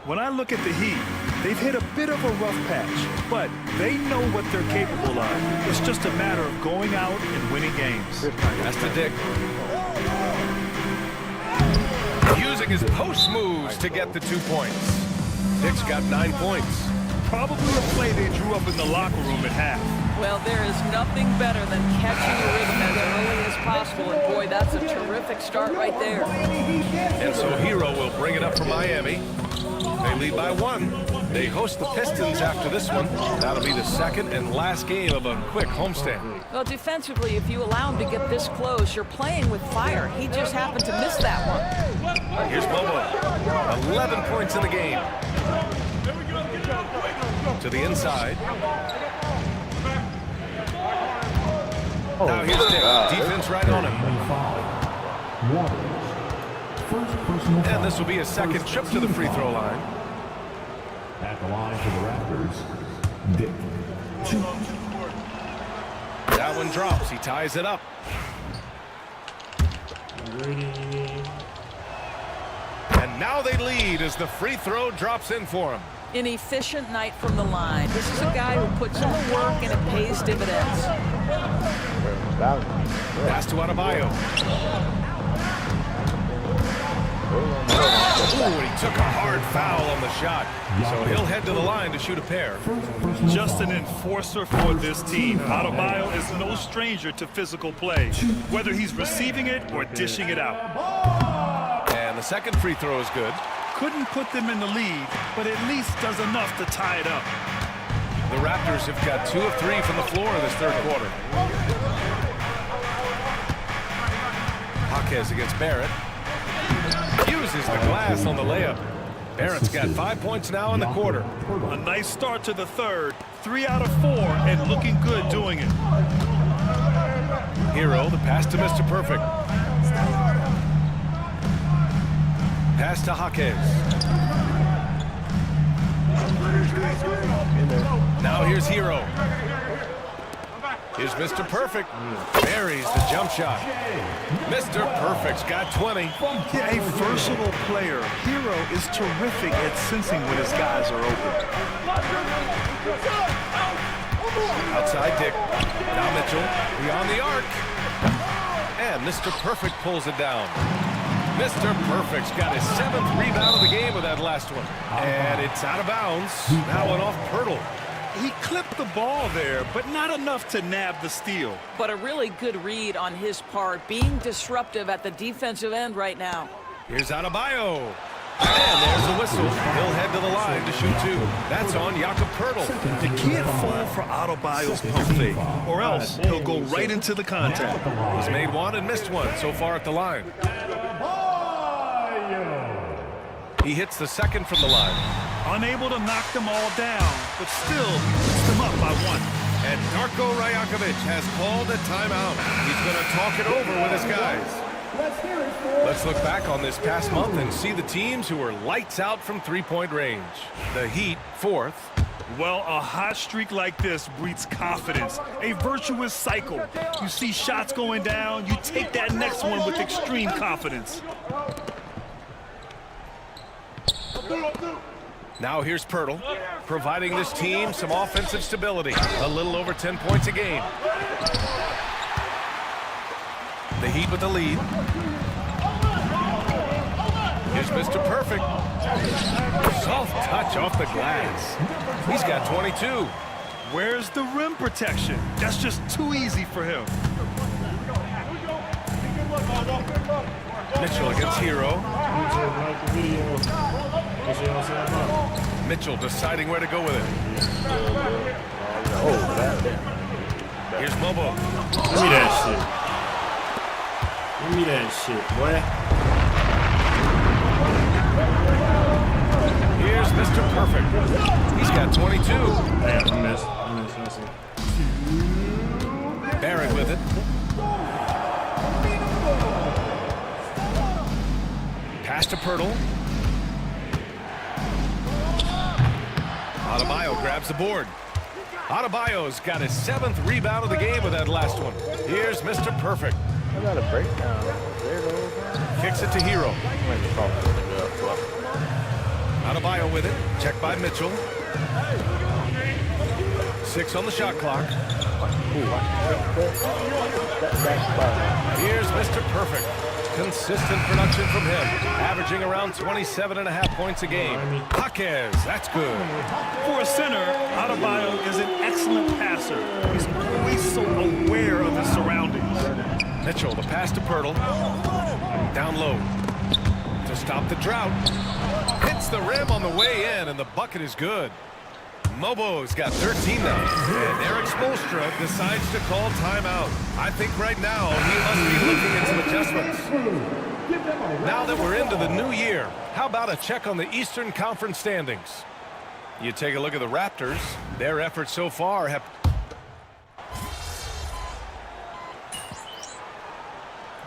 When I look at the Heat, they've hit a bit of a rough patch, but they know what they're capable of. It's just a matter of going out and winning games. That's to Dick. Using his post moves to get the 2 points. Dick's got 9 points. Probably a play they drew up in the locker room at half. Well, there is nothing better than catching your rhythm as early as possible, and boy, that's a terrific start right there. And so Hero will bring it up for Miami. They lead by 1. They host the Pistons after this one. That'll be the second and last game of a quick homestand. Well, defensively, if you allow him to get this close, you're playing with fire. He just happened to miss that one. Here's Mobo. 11 points in the game. To the inside. Now here's Dick. Defense right on him. And this will be a second trip to the free throw line. At the line for the Raptors, Dick. That one drops. He ties it up. And now they lead as the free throw drops in for him. An efficient night from the line. This is a guy who puts in the work and it pays dividends. Pass to Adebayo. Ooh, and he took a hard foul on the shot. So he'll head to the line to shoot a pair. Just an enforcer for this team. Adebayo is no stranger to physical play, whether he's receiving it or dishing it out. And the second free throw is good. Couldn't put them in the lead, but at least does enough to tie it up. The Raptors have got 2 of 3 from the floor in this third quarter. Jaquez against Barrett. Uses the glass on the layup. Barrett's got 5 points now in the quarter. A nice start to the third. 3 out of 4 and looking good doing it. Hero, the pass to Mr. Perfect. Pass to Jaquez. Now here's Hero. Here's Mr. Perfect. Buries the jump shot. Mr. Perfect's got 20. Yeah, a versatile player. Hero is terrific at sensing when his guys are open. Outside Dick. Now Mitchell. Beyond the arc. And Mr. Perfect pulls it down. Mr. Perfect's got his 7th rebound of the game with that last one. And it's out of bounds. Now one off Pirtle. He clipped the ball there, but not enough to nab the steal. But a really good read on his part, being disruptive at the defensive end right now. Here's Adebayo. And there's a whistle. He'll head to the line to shoot 2. That's on Jakob Pirtle. You can't fall for Adebayo's pump fake, or else he'll go right into the contact. He's made 1 and missed 1 so far at the line. He hits the 2nd from the line. Unable to knock them all down, but still puts them up by 1. And Darko Rajakovic has called a timeout. He's going to talk it over with his guys. Let's look back on this past month and see the teams who were lights out from three-point range. The Heat, 4th. Well, a hot streak like this breeds confidence, a virtuous cycle. You see shots going down, you take that next one with extreme confidence. Now here's Pirtle, providing this team some offensive stability. A little over 10 points a game. The Heat with the lead. Here's Mr. Perfect. Soft touch off the glass. He's got 22. Where's the rim protection? That's just too easy for him. Mitchell against Hero. Mitchell deciding where to go with it. Here's Mobo. Give me that shit. Give me that shit, boy. Here's Mr. Perfect. He's got 22. Damn, I missed. Barrett with it. Pass to Pirtle. Adebayo grabs the board. Adebayo's got his 7th rebound of the game with that last one. Here's Mr. Perfect. I got a breakdown. Kicks it to Hero. Adebayo with it. Checked by Mitchell. 6 on the shot clock. Here's Mr. Perfect. Consistent production from him, averaging around 27.5 points a game. Jaquez, that's good. For a center, Adebayo is an excellent passer. He's always so aware of his surroundings. Mitchell, the pass to Pirtle. Down low to stop the drought. Hits the rim on the way in, and the bucket is good. Mobo's got 13 now, and Eric Spoelstra decides to call timeout. I think right now he must be looking at some adjustments. Now that we're into the new year, how about a check on the Eastern Conference standings? You take a look at the Raptors. Their efforts so far have...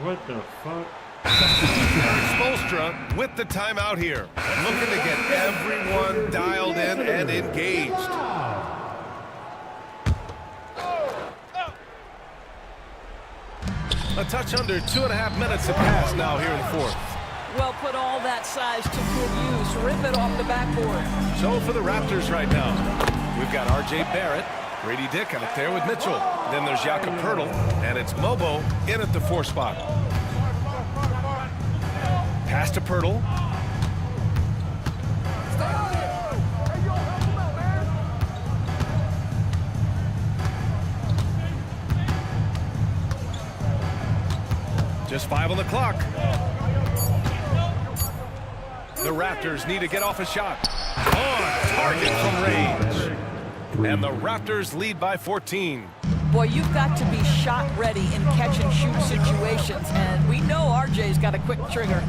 What the fuck? Spoelstra with the timeout here, looking to get everyone dialed in and engaged. A touch under 2.5 minutes have passed now here in the 4th. Well, put all that size to good use. Rip it off the backboard. So for the Raptors right now, we've got R.J. Barrett, Grady Dick out there with Mitchell. Then there's Jakob Pirtle, and it's Mobo in at the 4 spot. Pass to Pirtle. Just 5 on the clock. The Raptors need to get off a shot. On target from range. And the Raptors lead by 14. Boy, you've got to be shot ready in catch-and-shoot situations, and we know RJ's got a quick trigger.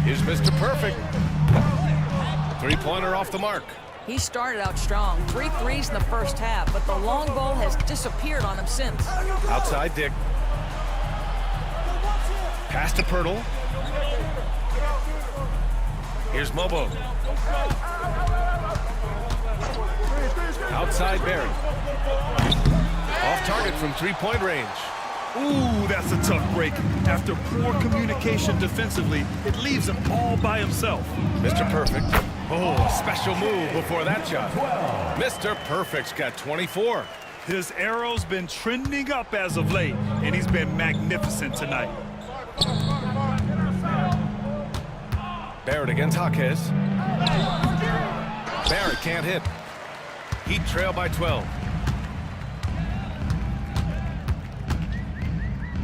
Here's Mr. Perfect. 3-pointer off the mark. He started out strong. 3 threes in the first half, but the long ball has disappeared on him since. Outside Dick. Pass to Pirtle. Here's Mobo. Outside Barrett. from three-point range. Ooh, that's a tough break. After poor communication defensively, it leaves him all by himself. Mr. Perfect. Oh, a special move before that shot. Mr. Perfect's got 24. His arrow's been trending up as of late, and he's been magnificent tonight. Barrett against Jaquez. Barrett can't hit. Heat trail by 12.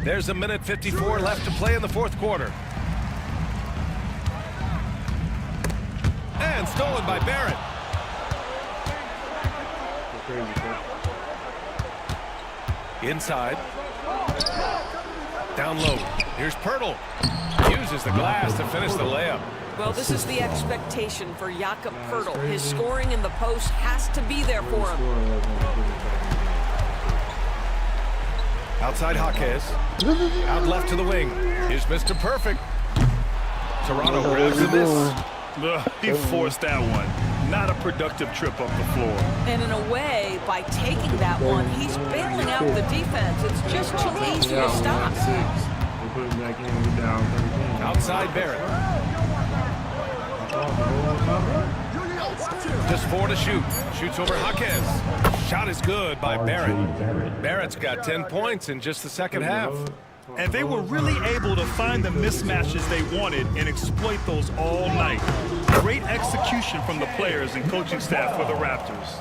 There's a minute 54 left to play in the fourth quarter. And stolen by Barrett. Inside. Down low. Here's Pirtle. Uses the glass to finish the layup. Well, this is the expectation for Jakob Pirtle. His scoring in the post has to be there for him. Outside Jaquez. Out left to the wing. Here's Mr. Perfect. Toronto grabs the miss. He forced that one. Not a productive trip up the floor. And in a way, by taking that one, he's bailing out the defense. It's just too easy to stop. Outside Barrett. Just 4 to shoot. Shoots over Jaquez. Shot is good by Barrett. Barrett's got 10 points in just the second half. And they were really able to find the mismatches they wanted and exploit those all night. Great execution from the players and coaching staff for the Raptors.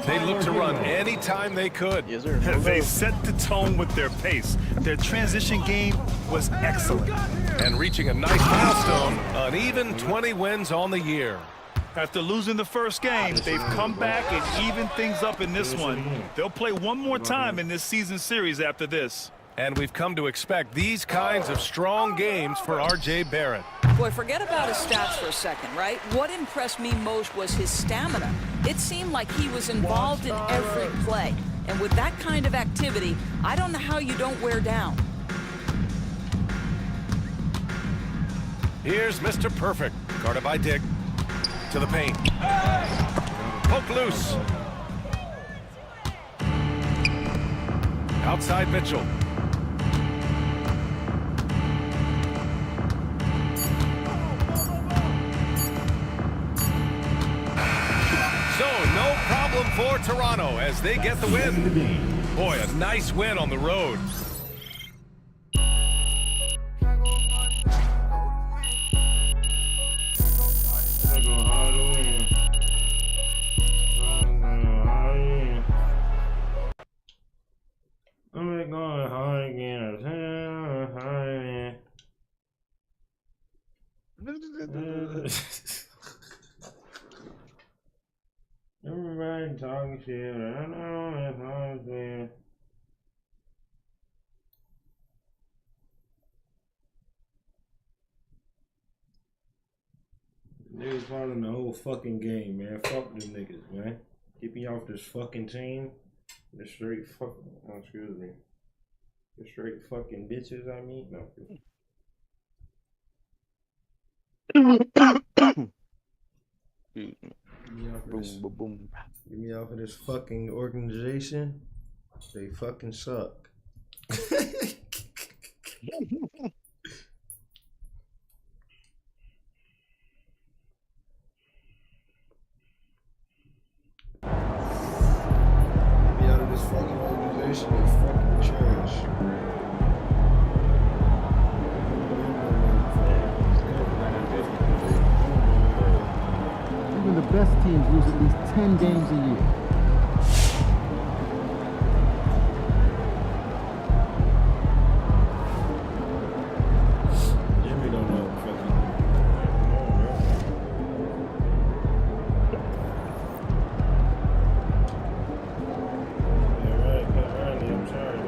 They looked to run anytime they could. Yes, sir. They set the tone with their pace. Their transition game was excellent. And reaching a nice milestone, an even 20 wins on the year. After losing the first game, they've come back and evened things up in this one. They'll play one more time in this season series after this. And we've come to expect these kinds of strong games for R.J. Barrett. Boy, forget about his stats for a second, right? What impressed me most was his stamina. It seemed like he was involved in every play. And with that kind of activity, I don't know how you don't wear down. Here's Mr. Perfect, guarded by Dick. To the paint. Poke loose. Outside Mitchell. So no problem for Toronto as they get the win. Boy, a nice win on the road. Everybody talking shit. I know that's all I'm saying. Niggas following the whole fucking game, man. Fuck them niggas, man. Keep me off this fucking team. The straight fucking, excuse me. The straight fucking bitches, I mean. No. Get me off of this fucking organization. They fucking suck. This fucking organization is fucking trash. Even the best teams lose at least 10 games a year. Jimmy don't know fucking. I'm sorry.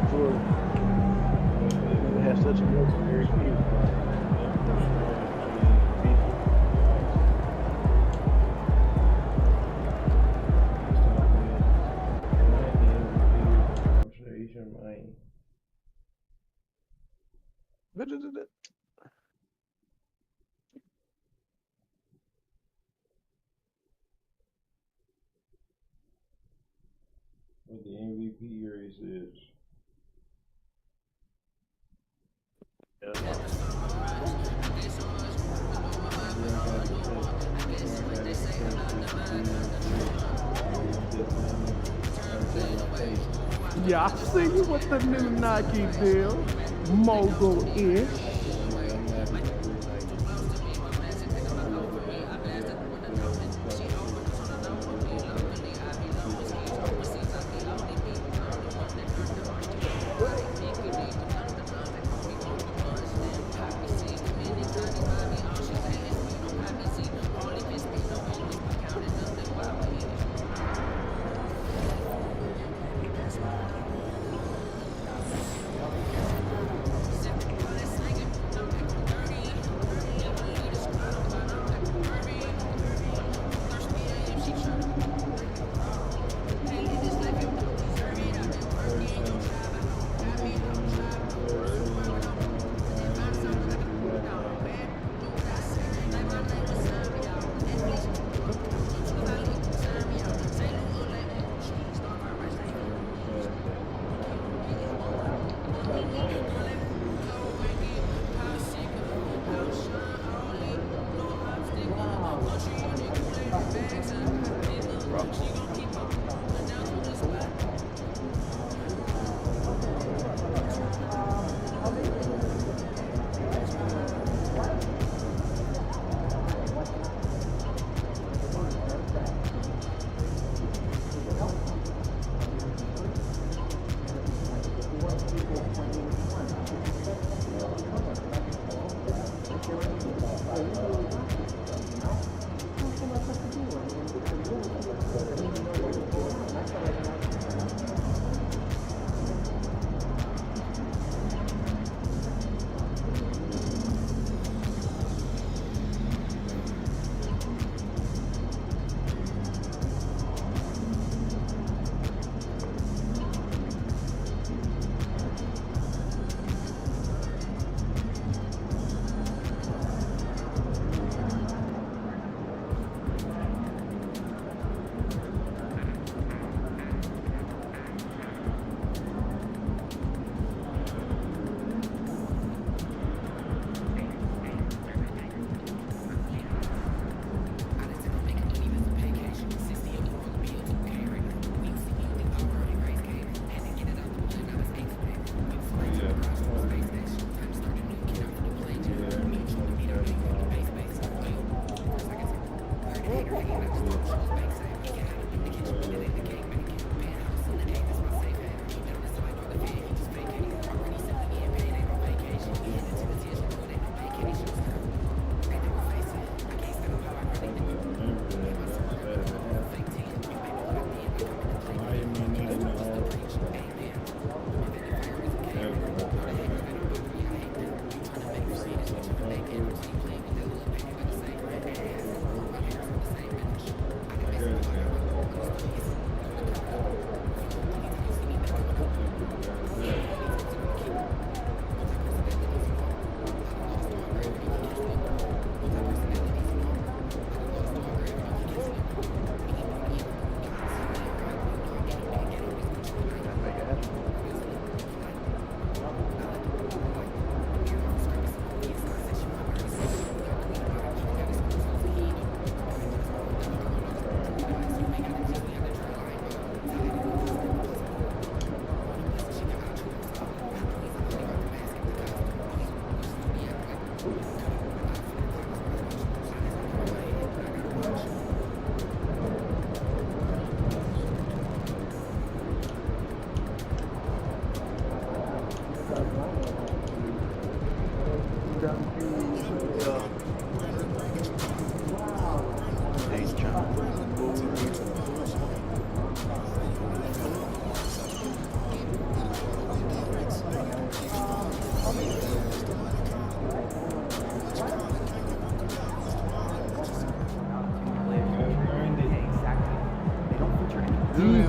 before we had such a legendary team. What the MVP race is. Yeah, I see you with the new Nike deal. Mogul-ish.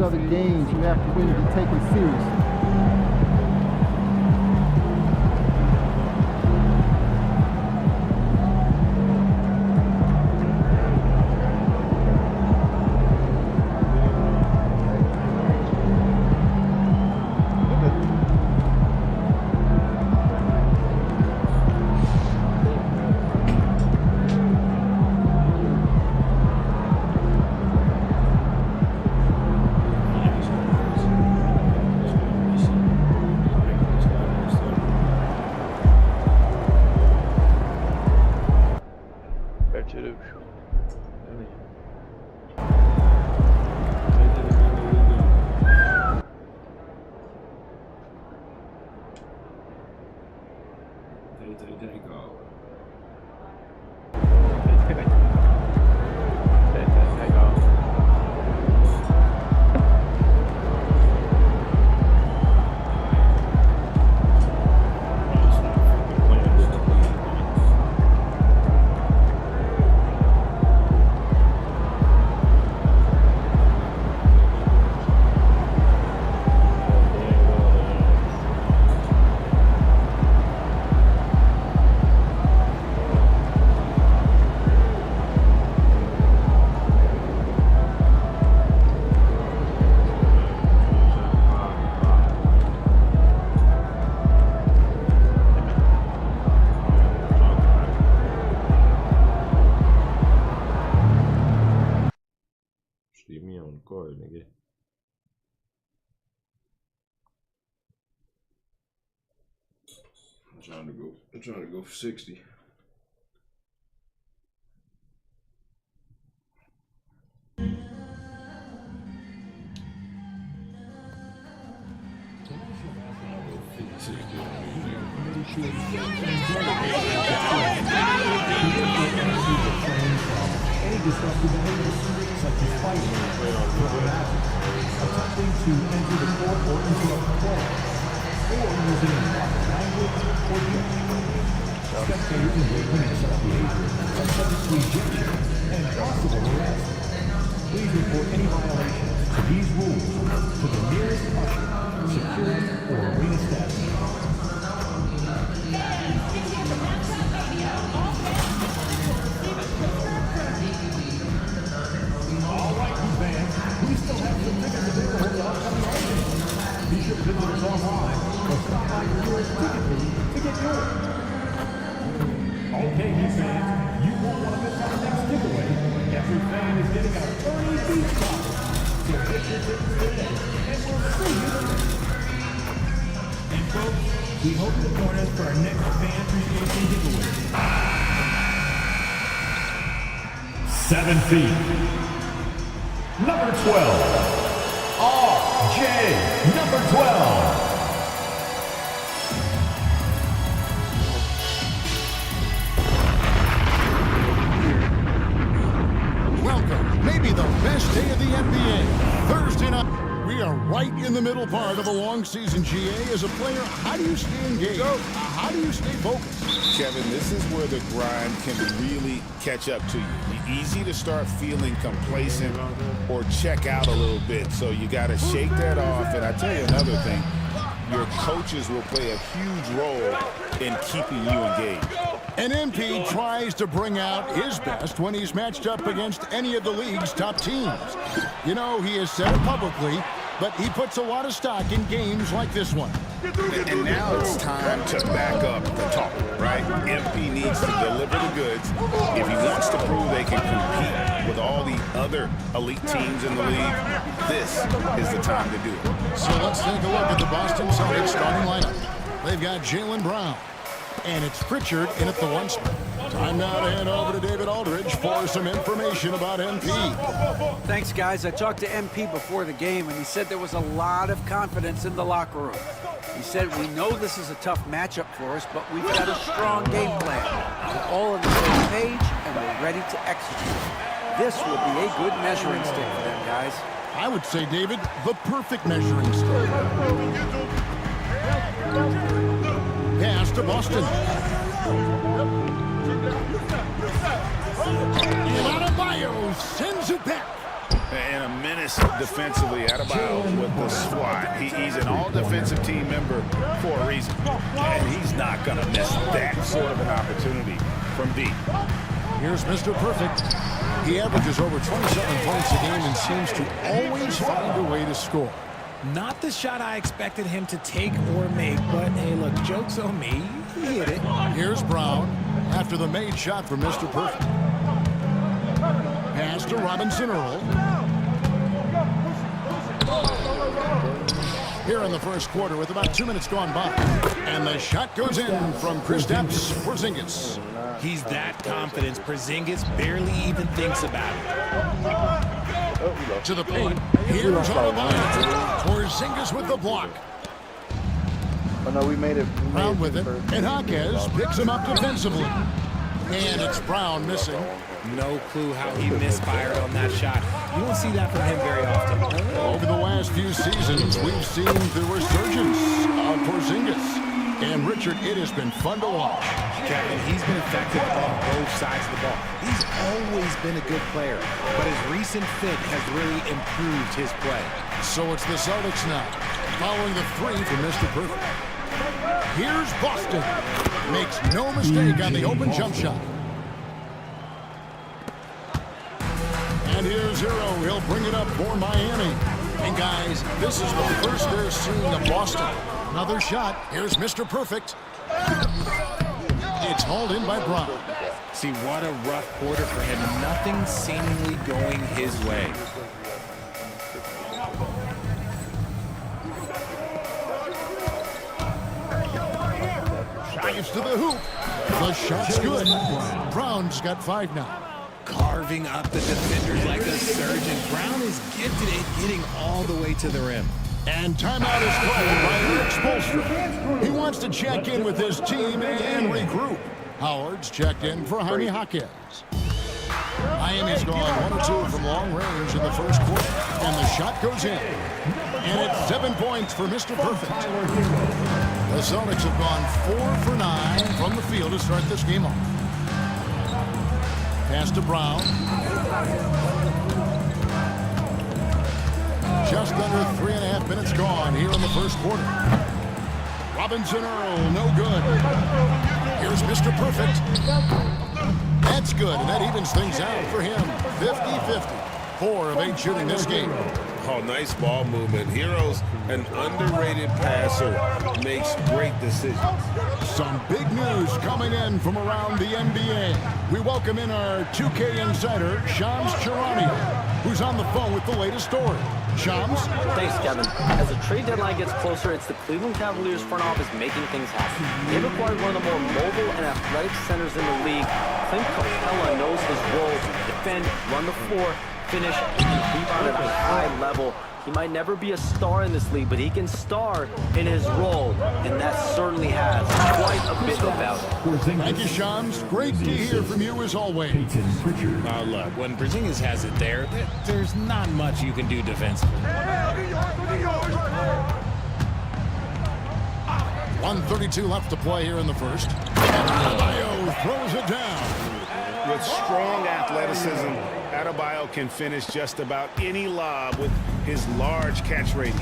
are the games you have to win to be taken seriously. Leave me on the court, nigga. I'm trying to go for 60. Such as fighting, attempting to enter the court or interrupt play, or using improper language or gestures. Spectators may commit such behavior and subject to ejection and possible arrest. Please report any violations to these rules to the nearest usher, security, or arena staff. We still have some tickets available for the upcoming auction. Be sure to visit us online or stop by your nearest ticket booth to get yours. Okay, you fans, you won't want to miss our next giveaway. Every fan is getting a Ernie Beach copy. So get your tickets today, and we'll see you then. And folks, we hope you'll join us for our next fan appreciation giveaway. 7 feet. Number 12, RJ, number 12. Welcome, maybe the best day of the NBA, Thursday night. We are right in the middle part of a long season, GA. As a player, how do you stay engaged? How do you stay focused? Kevin, this is where the grind can really catch up to you. Easy to start feeling complacent or check out a little bit. So you got to shake that off. And I tell you another thing, your coaches will play a huge role in keeping you engaged. And MP tries to bring out his best when he's matched up against any of the league's top teams. You know, he has said it publicly, but he puts a lot of stock in games like this one. And now it's time to back up the talk, right? MP needs to deliver the goods if he wants to prove they can compete with all the other elite teams in the league. This is the time to do it. So let's take a look at the Boston Celtics starting lineup. They've got Jaylen Brown, and it's Pritchard in at the one spot. Time now to hand over to David Aldridge for some information about MP. Thanks, guys. I talked to MP before the game, and he said there was a lot of confidence in the locker room. He said, we know this is a tough matchup for us, but we've got a strong game plan. We're all on the same page, and we're ready to execute. This will be a good measuring stick for them, guys. I would say, David, the perfect measuring stick. Pass to Boston. Adebayo sends it back. And a menace defensively. Adebayo with the swat. He's an all-defensive team member for a reason. And he's not going to miss that sort of an opportunity from deep. Here's Mr. Perfect. He averages over 27 points a game and seems to always find a way to score. Not the shot I expected him to take or make, but hey, look, joke's on me. He hit it. Here's Brown after the made shot from Mr. Perfect. Pass to Robinson Earl. Here in the first quarter with about 2 minutes gone by. And the shot goes in from Kristaps Porzingis. He's that confident. Porzingis barely even thinks about it. To the paint. Here's Adebayo. Porzingis with the block. Oh no, we made it. Brown with it. And Jaquez picks him up defensively. And it's Brown missing. No clue how he misfired on that shot. You don't see that from him very often. Over the last few seasons, we've seen the resurgence of Porzingis. And Richard, it has been fun to watch. Kevin, he's been effective on both sides of the ball. He's always been a good player, but his recent fit has really improved his play. So it's the Celtics now, following the three from Mr. Perfect. Here's Boston. Makes no mistake on the open jump shot. And here's Hero. He'll bring it up for Miami. And guys, this is the first they're seeing of Boston. Another shot. Here's Mr. Perfect. It's hauled in by Brown. See, what a rough quarter for him. Nothing seemingly going his way. Drives to the hoop. The shot's good. Brown's got 5 now. Carving up the defenders like a surgeon. Brown is gifted at getting all the way to the rim. And timeout is called by Eric Spoelstra. He wants to check in with his team and regroup. Howard's checked in for Jaime Jaquez. Miami's gone 1 or 2 from long range in the first quarter. And the shot goes in. And it's 7 points for Mr. Perfect. The Celtics have gone 4 for 9 from the field to start this game off. Pass to Brown. Just under 3.5 minutes gone here in the first quarter. Robinson Earl, no good. Here's Mr. Perfect. That's good, and that evens things out for him. 50-50. 4 of 8 shooting this game. Oh, nice ball movement. Hero's an underrated passer. Makes great decisions. Some big news coming in from around the NBA. We welcome in our 2K insider, Shams Charania, who's on the phone with the latest story. Shams? Thanks, Kevin. As the trade deadline gets closer, it's the Cleveland Cavaliers front office making things happen. They've acquired one of the more mobile and athletic centers in the league. Clint Capella knows his role: defend, run the floor, finish, and rebound at a high level. He might never be a star in this league, but he can star in his role, and that certainly has quite a bit about it. Thank you, Shams. Great to hear from you as always. Look, when Porzingis has it there's not much you can do defensively. 1:32 left to play here in the first. Adebayo throws it down. With strong athleticism, Adebayo can finish just about any lob with his large catch radius.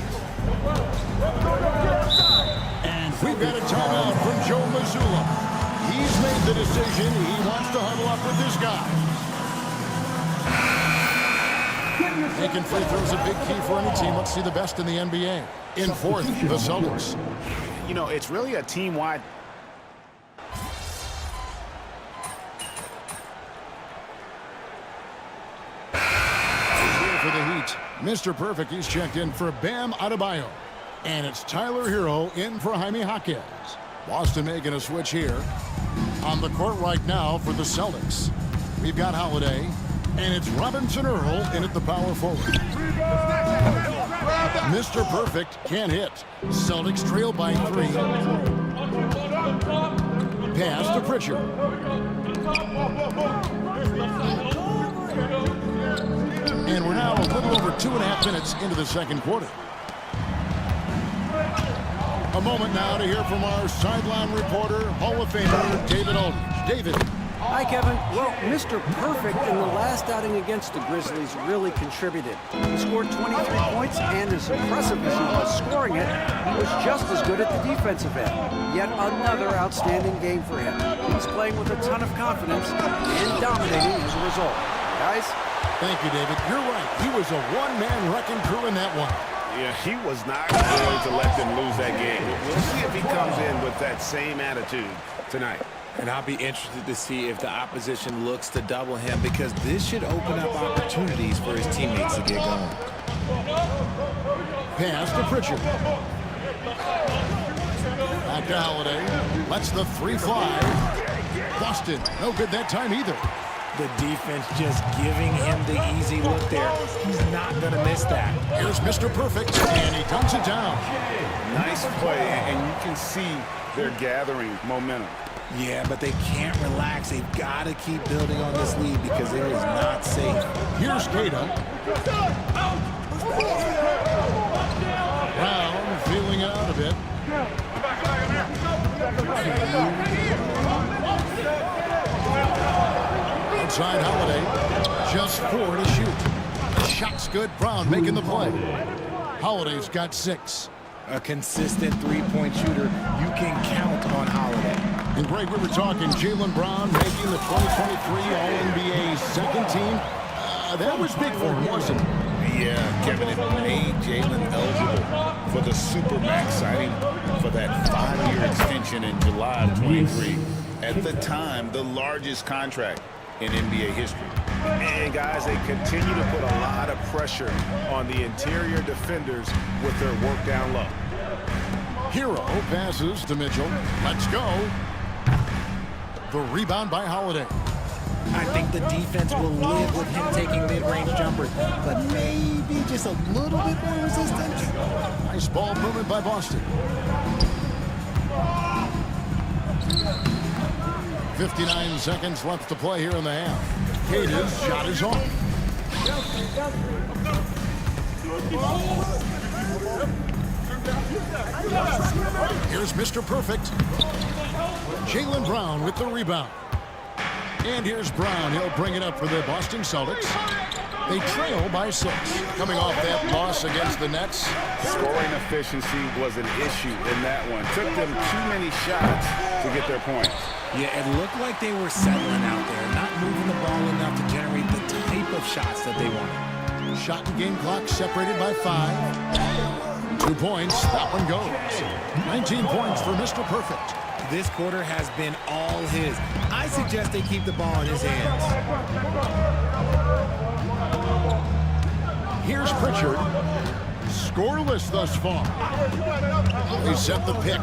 And we've got a timeout from Joe Mazzulla. He's made the decision. He wants to huddle up with this guy. Making free throws a big key for any team. Let's see the best in the NBA. In fourth, the Celtics. You know, it's really a team-wide. For the Heat, Mr. Perfect, he's checked in for Bam Adebayo. And it's Tyler Hero in for Jaime Jaquez. Boston making a switch here. On the court right now for the Celtics, we've got Holiday, and it's Robinson Earl in at the power forward. Mr. Perfect can't hit. Celtics trail by 3. Pass to Pritchard. And we're now a little over 2.5 minutes into the second quarter. A moment now to hear from our sideline reporter, Hall of Famer David Aldridge. David. Hi, Kevin. Well, Mr. Perfect in the last outing against the Grizzlies really contributed. He scored 23 points, and as impressive as he was scoring it, he was just as good at the defensive end. Yet another outstanding game for him. He's playing with a ton of confidence and dominating as a result. Guys? Thank you, David. You're right. He was a one-man wrecking crew in that one. Yeah, he was not going to let them lose that game. We'll see if he comes in with that same attitude tonight. And I'll be interested to see if the opposition looks to double him, because this should open up opportunities for his teammates to get going. Pass to Pritchard. Back to Holiday. Lets the three fly. Boston, no good that time either. The defense just giving him the easy look there. He's not going to miss that. Here's Mr. Perfect, and he dunks it down. Nice play, and you can see they're gathering momentum. Yeah, but they can't relax. They've got to keep building on this lead because it is not safe. Here's Kata. Brown feeling it out a bit. Outside Holiday, just 4 to shoot. Shot's good. Brown making the play. Holiday's got 6. A consistent three-point shooter. You can count on Holiday. And Greg, we were talking Jaylen Brown making the 2023 All-NBA second team. That was big for him, wasn't it? Yeah, Kevin, it made Jaylen eligible for the Supermax signing for that 5-year extension in July of 23. At the time, the largest contract in NBA history. And guys, they continue to put a lot of pressure on the interior defenders with their work down low. Hero passes to Mitchell. Let's go. The rebound by Holiday. I think the defense will live with him taking mid-range jumpers, but maybe just a little bit more resistance. Nice ball movement by Boston. 59 seconds left to play here in the half. Kata's shot is on. Here's Mr. Perfect. Jaylen Brown with the rebound. And here's Brown. He'll bring it up for the Boston Celtics. They trail by 6. Coming off that loss against the Nets. Scoring efficiency was an issue in that one. Took them too many shots to get their points. Yeah, it looked like they were settling out there, not moving the ball enough to generate the type of shots that they wanted. Shot and game clock separated by 5. 2 points. That one goes. 19 points for Mr. Perfect. This quarter has been all his. I suggest they keep the ball in his hands. Here's Pritchard. Scoreless thus far. They set the pick.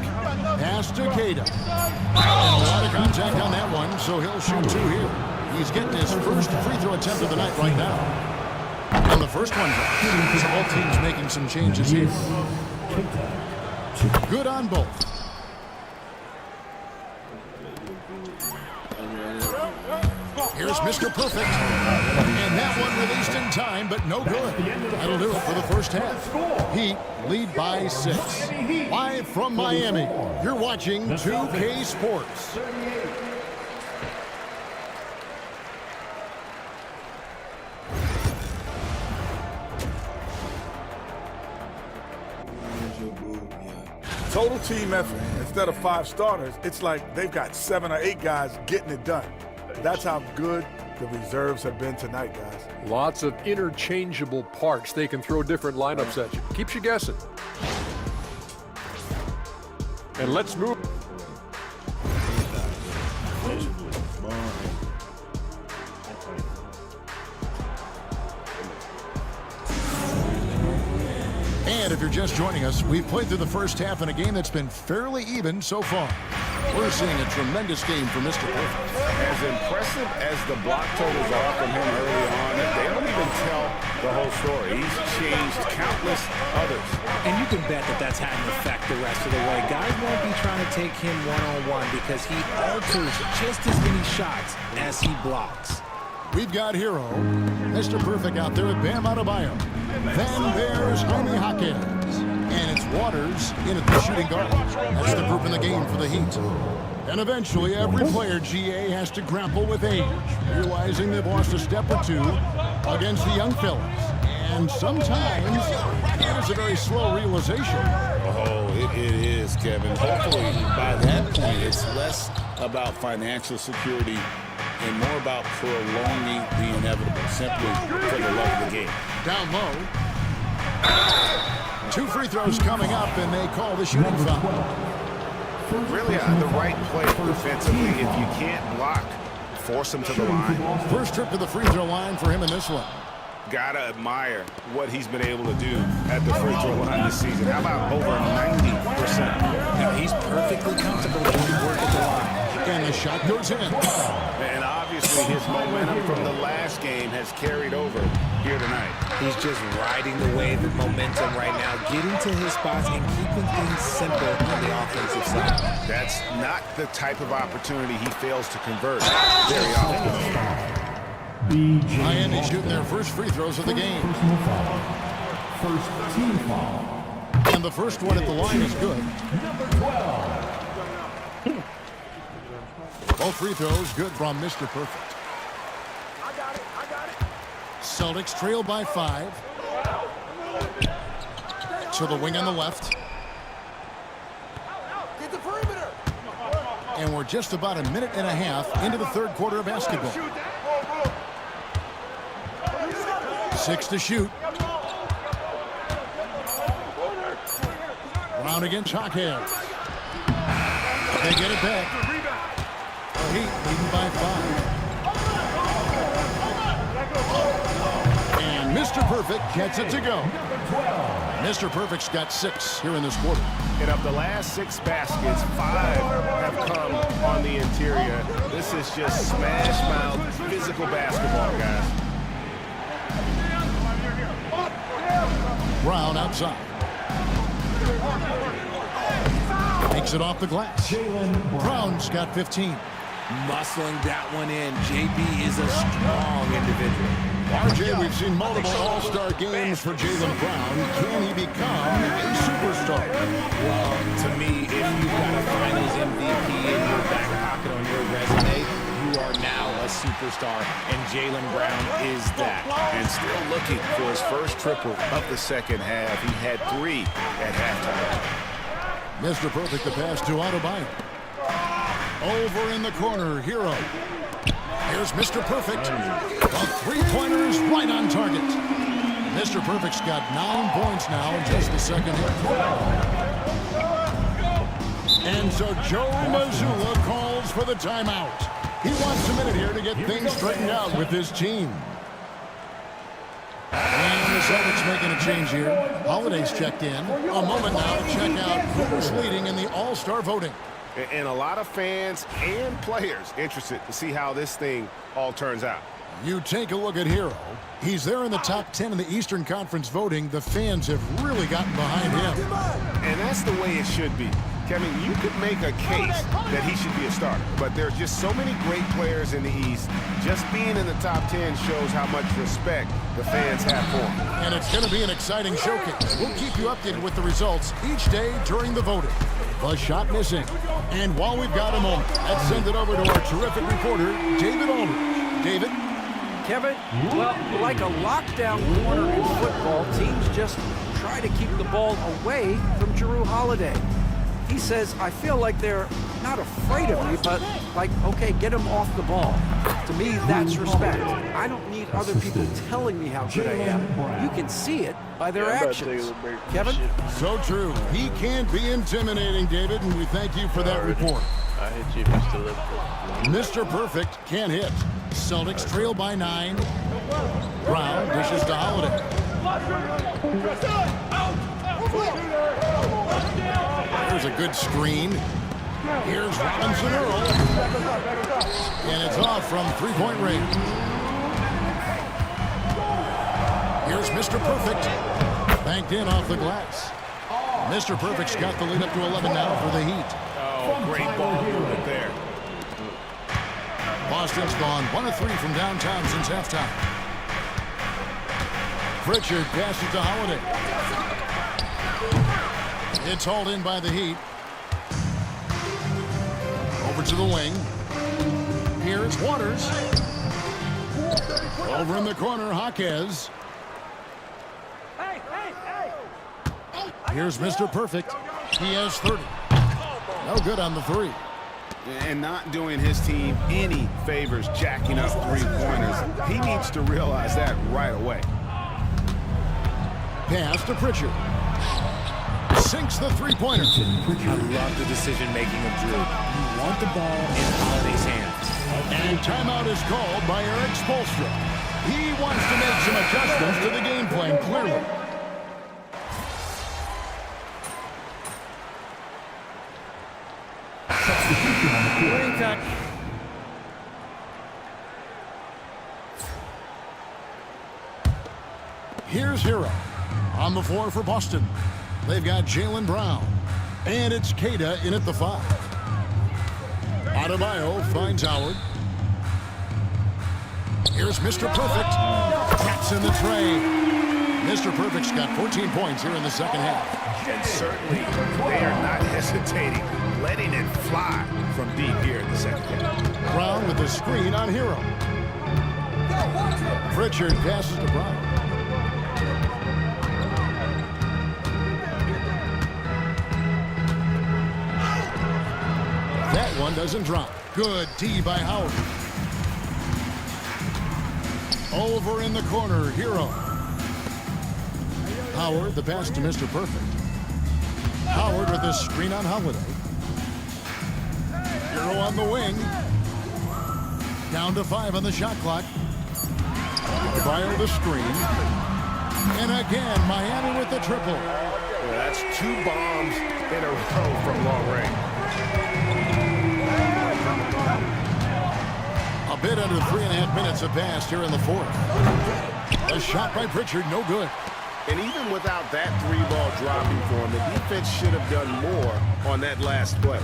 Pass to Kata. And a lot of contact on that one, so he'll shoot 2 here. He's getting his first free throw attempt of the night right now. And the first one drops. Both teams making some changes here. Good on both. Here's Mr. Perfect. And that one released in time, but no good. That'll do it for the first half. Heat lead by 6. Live from Miami, you're watching 2K Sports. Total team effort. Instead of 5 starters, it's like they've got 7 or 8 guys getting it done. That's how good the reserves have been tonight, guys. Lots of interchangeable parts. They can throw different lineups at you. Keeps you guessing. And let's move. And if you're just joining us, we've played through the first half in a game that's been fairly even so far. We're seeing a tremendous game from Mr. Perfect. As impressive as the block totals are from him early on, they don't even tell the whole story. He's changed countless others. And you can bet that that's had an effect the rest of the way. Guys won't be trying to take him one-on-one because he alters just as many shots as he blocks. We've got Hero, Mr. Perfect out there with Bam Adebayo. Then there's Jaime Jaquez. And it's Waters in at the shooting guard. That's the group in the game for the Heat. And eventually, every player, GA, has to grapple with age, realizing they've lost a step or two against the young fellas. And sometimes, it's a very slow realization. Oh, it is, Kevin. Hopefully, by that point, it's less about financial security and more about prolonging the inevitable, simply for the love of the game. Down low. 2 free throws coming up, and they call the shooting foul. Really the right play defensively. If you can't block, force him to the line. First trip to the free throw line for him in this one. Gotta admire what he's been able to do at the free throw line this season. How about over 90%? Now he's perfectly comfortable doing work at the line. And the shot goes in. And obviously his momentum from the last game has carried over here tonight. He's just riding the wave of momentum right now, getting to his spots and keeping things simple on the offensive side. That's not the type of opportunity he fails to convert very often. Miami shooting their first free throws of the game. First team foul. And the first one at the line is good. Number 12. Both free throws good from Mr. Perfect. I got it. Celtics trail by 5. To the wing on the left. Get the perimeter. And we're just about a minute and a half into the third quarter of basketball. 6 to shoot. Brown against Jaquez. They get it back. Heat leading by 5. And Mr. Perfect gets it to go. Mr. Perfect's got 6 here in this quarter. And of the last 6 baskets, 5 have come on the interior. This is just smash mouth physical basketball, guys. Brown outside. Takes it off the glass. Brown's got 15. Muscling that one in. JB is a strong individual. RJ, we've seen multiple all-star games for Jaylen Brown. Can he become a superstar? Well, to me, if you've got a Finals MVP in your back pocket on your resume, you are now a superstar, and Jaylen Brown is that. And still looking for his first triple of the second half. He had 3 at halftime. Mr. Perfect, the pass to Adebayo. Over in the corner, Hero. Here's Mr. Perfect. The three-pointers right on target. Mr. Perfect's got 9 points now in just the second hit. And so Joe Mazzulla calls for the timeout. He wants a minute here to get things straightened out with his team. And the Celtics making a change here. Holiday's checked in. A moment now to check out who's leading in the All-Star voting. And a lot of fans and players interested to see how this thing all turns out. You take a look at Hero. He's there in the top 10 in the Eastern Conference voting. The fans have really gotten behind him. And that's the way it should be. Kevin, you could make a case that he should be a starter, but there's just so many great players in the East. Just being in the top 10 shows how much respect the fans have for him. And it's going to be an exciting showcase. We'll keep you updated with the results each day during the voting. The shot missing. And while we've got a moment, let's send it over to our terrific reporter, David Aldridge. David? Kevin, well, like a lockdown corner in football, teams just try to keep the ball away from Jrue Holiday. He says, I feel like they're not afraid of me, but like, okay, get him off the ball. To me, that's respect. I don't need other people telling me how good I am. You can see it by their actions. Kevin? So true. He can be intimidating, David, and we thank you for that report. I hit you, Mr. Liverpool. Mr. Perfect can't hit. Celtics trail by 9. Brown dishes to Holiday. There's a good screen. Here's Robinson Earl. And it's off from three-point range. Here's Mr. Perfect. Banked in off the glass. Mr. Perfect's got the lead up to 11 now for the Heat. Oh, great ball movement there. Boston's gone 1 of 3 from downtown since halftime. Pritchard passes to Holiday. It's hauled in by the Heat. Over to the wing. Here's Waters. Over in the corner, Jaquez. Here's Mr. Perfect. He has 30. No good on the three. And not doing his team any favors jacking up three-pointers. He needs to realize that right away. Pass to Pritchard. Sinks the three-pointer. I love the decision-making of Drew. You want the ball in Holiday's hands. And timeout is called by Eric Spoelstra. He wants to make some adjustments to the game plan, clearly. Winning touch. Here's Hero on the floor for Boston. They've got Jaylen Brown. And it's Queta in at the 5. Adebayo finds Howard. Here's Mr. Perfect. Taps in the tray. Mr. Perfect's got 14 points here in the second half. And certainly they are not hesitating, letting it fly from deep here in the second half. Brown with the screen on Hero. Pritchard passes to Brown. That one doesn't drop. Good D by Howard. Over in the corner, Hero. Howard, the pass to Mr. Perfect. Howard with the screen on Holiday. Hero on the wing. Down to 5 on the shot clock. Via the screen. And again, Miami with the triple. Well, that's 2 bombs in a row from long range. A bit under 3.5 minutes have passed here in the fourth. A shot by Pritchard, no good. And even without that 3-ball dropping for him, the defense should have done more on that last play.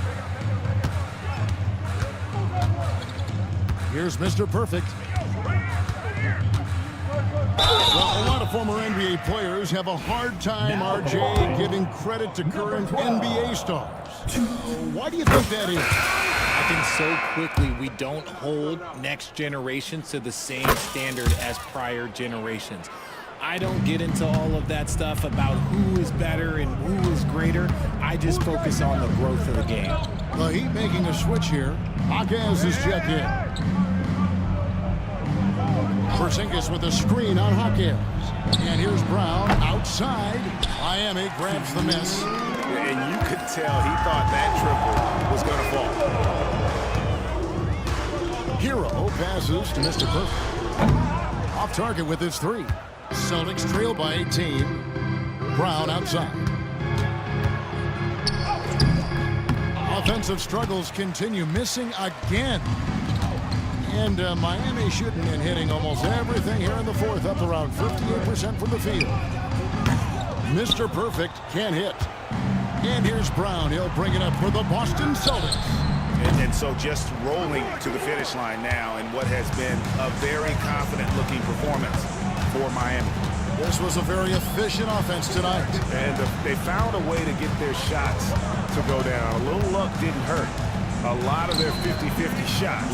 Here's Mr. Perfect. Well, a lot of former NBA players have a hard time, RJ, giving credit to current NBA stars. Why do you think that is? I think so quickly we don't hold next generations to the same standard as prior generations. I don't get into all of that stuff about who is better and who is greater. I just focus on the growth of the game. The Heat making a switch here. Jaquez is checked in. Porzingis with a screen on Jaquez. And here's Brown outside. Miami grabs the miss. And you could tell he thought that triple was going to fall. Hero passes to Mr. Perfect. Off target with his 3. Celtics trail by 18. Brown outside. Offensive struggles continue, missing again. And Miami shooting and hitting almost everything here in the fourth, up around 58% from the field. Mr. Perfect can't hit. And here's Brown. He'll bring it up for the Boston Celtics. And so just rolling to the finish line now in what has been a very confident-looking performance for Miami. This was a very efficient offense tonight. And they found a way to get their shots to go down. A little luck didn't hurt. A lot of their 50-50 shots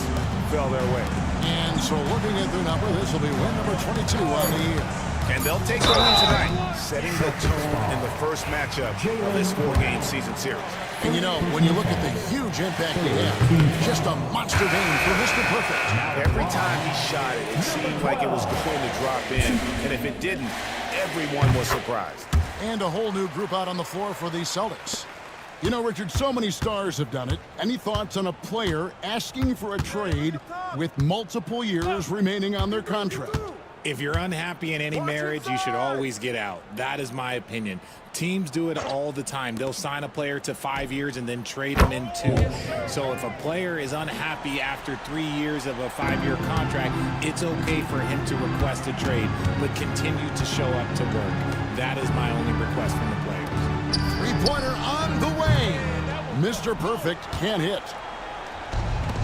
fell their way. And so looking at their number, this will be win number 22 on the year. And they'll take the win tonight, setting the tone in the first matchup of this 4-game season series. And you know, when you look at the huge impact he had, just a monster game for Mr. Perfect. Every time he shot it, it seemed like it was going to drop in. And if it didn't, everyone was surprised. And a whole new group out on the floor for the Celtics. You know, Richard, so many stars have done it. Any thoughts on a player asking for a trade with multiple years remaining on their contract? If you're unhappy in any marriage, you should always get out. That is my opinion. Teams do it all the time. They'll sign a player to 5 years and then trade him in 2. So if a player is unhappy after 3 years of a 5-year contract, it's okay for him to request a trade, but continue to show up to work. That is my only request from the players. Three-pointer on the way. Mr. Perfect can't hit.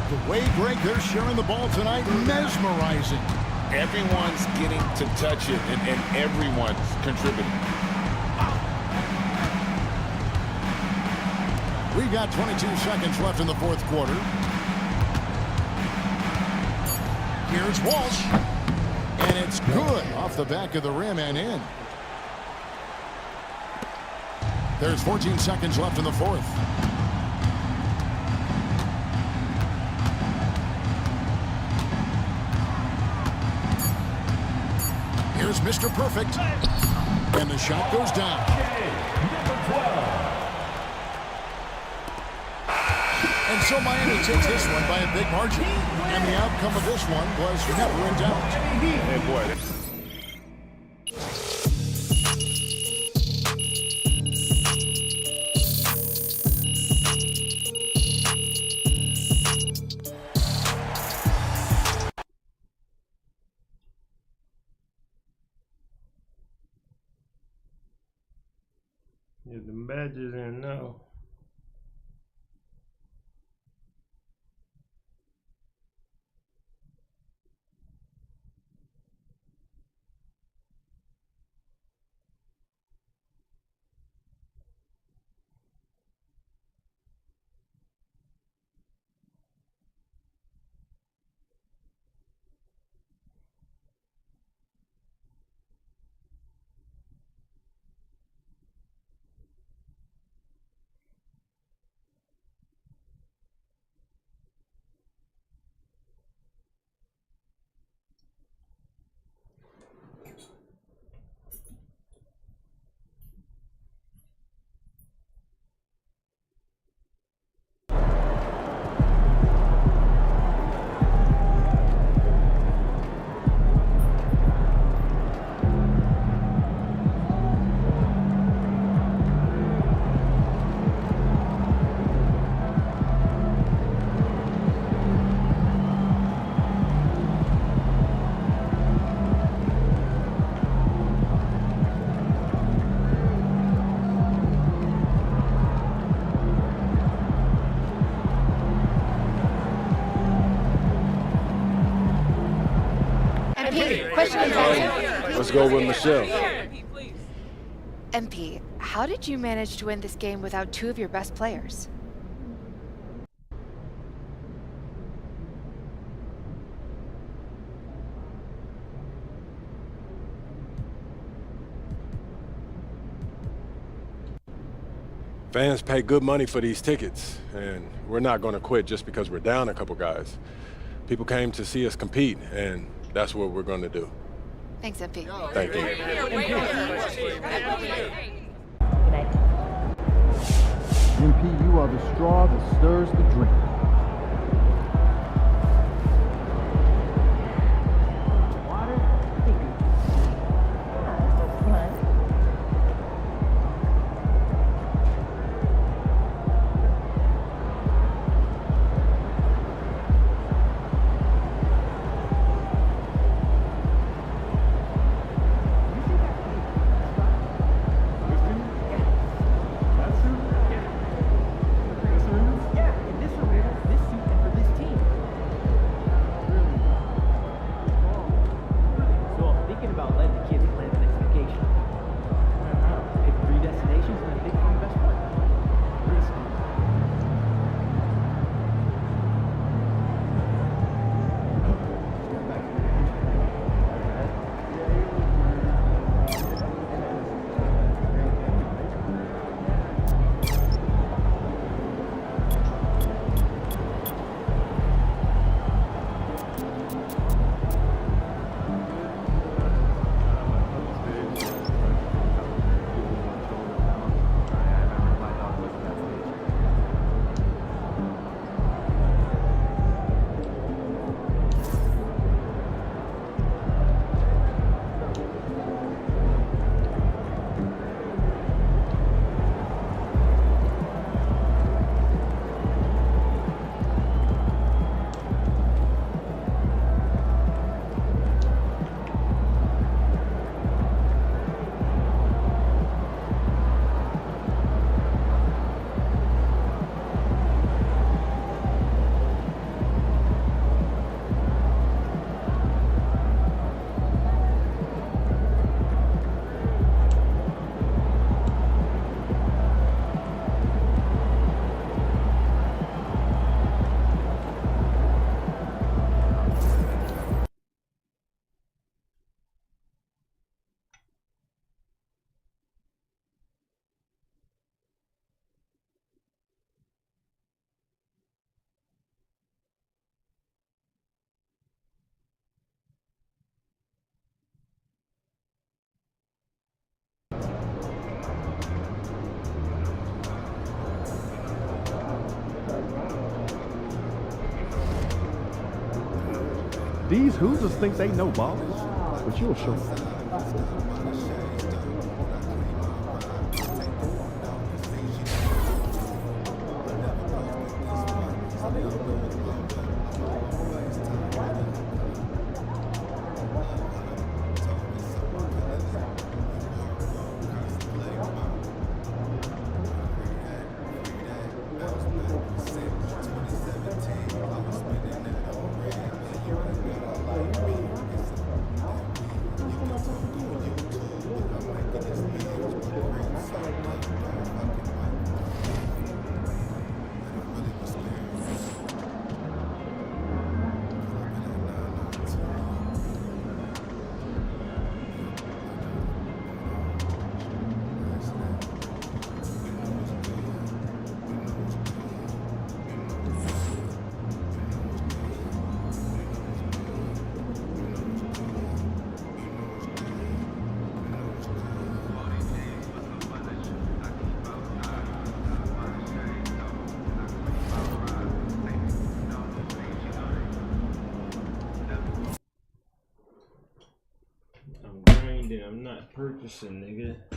The way, Greg, they're sharing the ball tonight, mesmerizing. Everyone's getting to touch it, and everyone's contributing. We got 22 seconds left in the fourth quarter. Here's Walsh. And it's good off the back of the rim and in. There's 14 seconds left in the fourth. Here's Mr. Perfect. And the shot goes down. And so Miami takes this one by a big margin. And the outcome of this one was never in doubt. Hey, boy. Yeah, the badges in now. Let's go with Michelle. MP, how did you manage to win this game without two of your best players? Fans pay good money for these tickets, and we're not going to quit just because we're down a couple guys. People came to see us compete, and that's what we're going to do. Thanks, MP. Thank you. MP, you are the straw that stirs the drink. Yeah, in this arena, These Hoosiers think they know balls, but you'll show them. I'm not purchasing, nigga.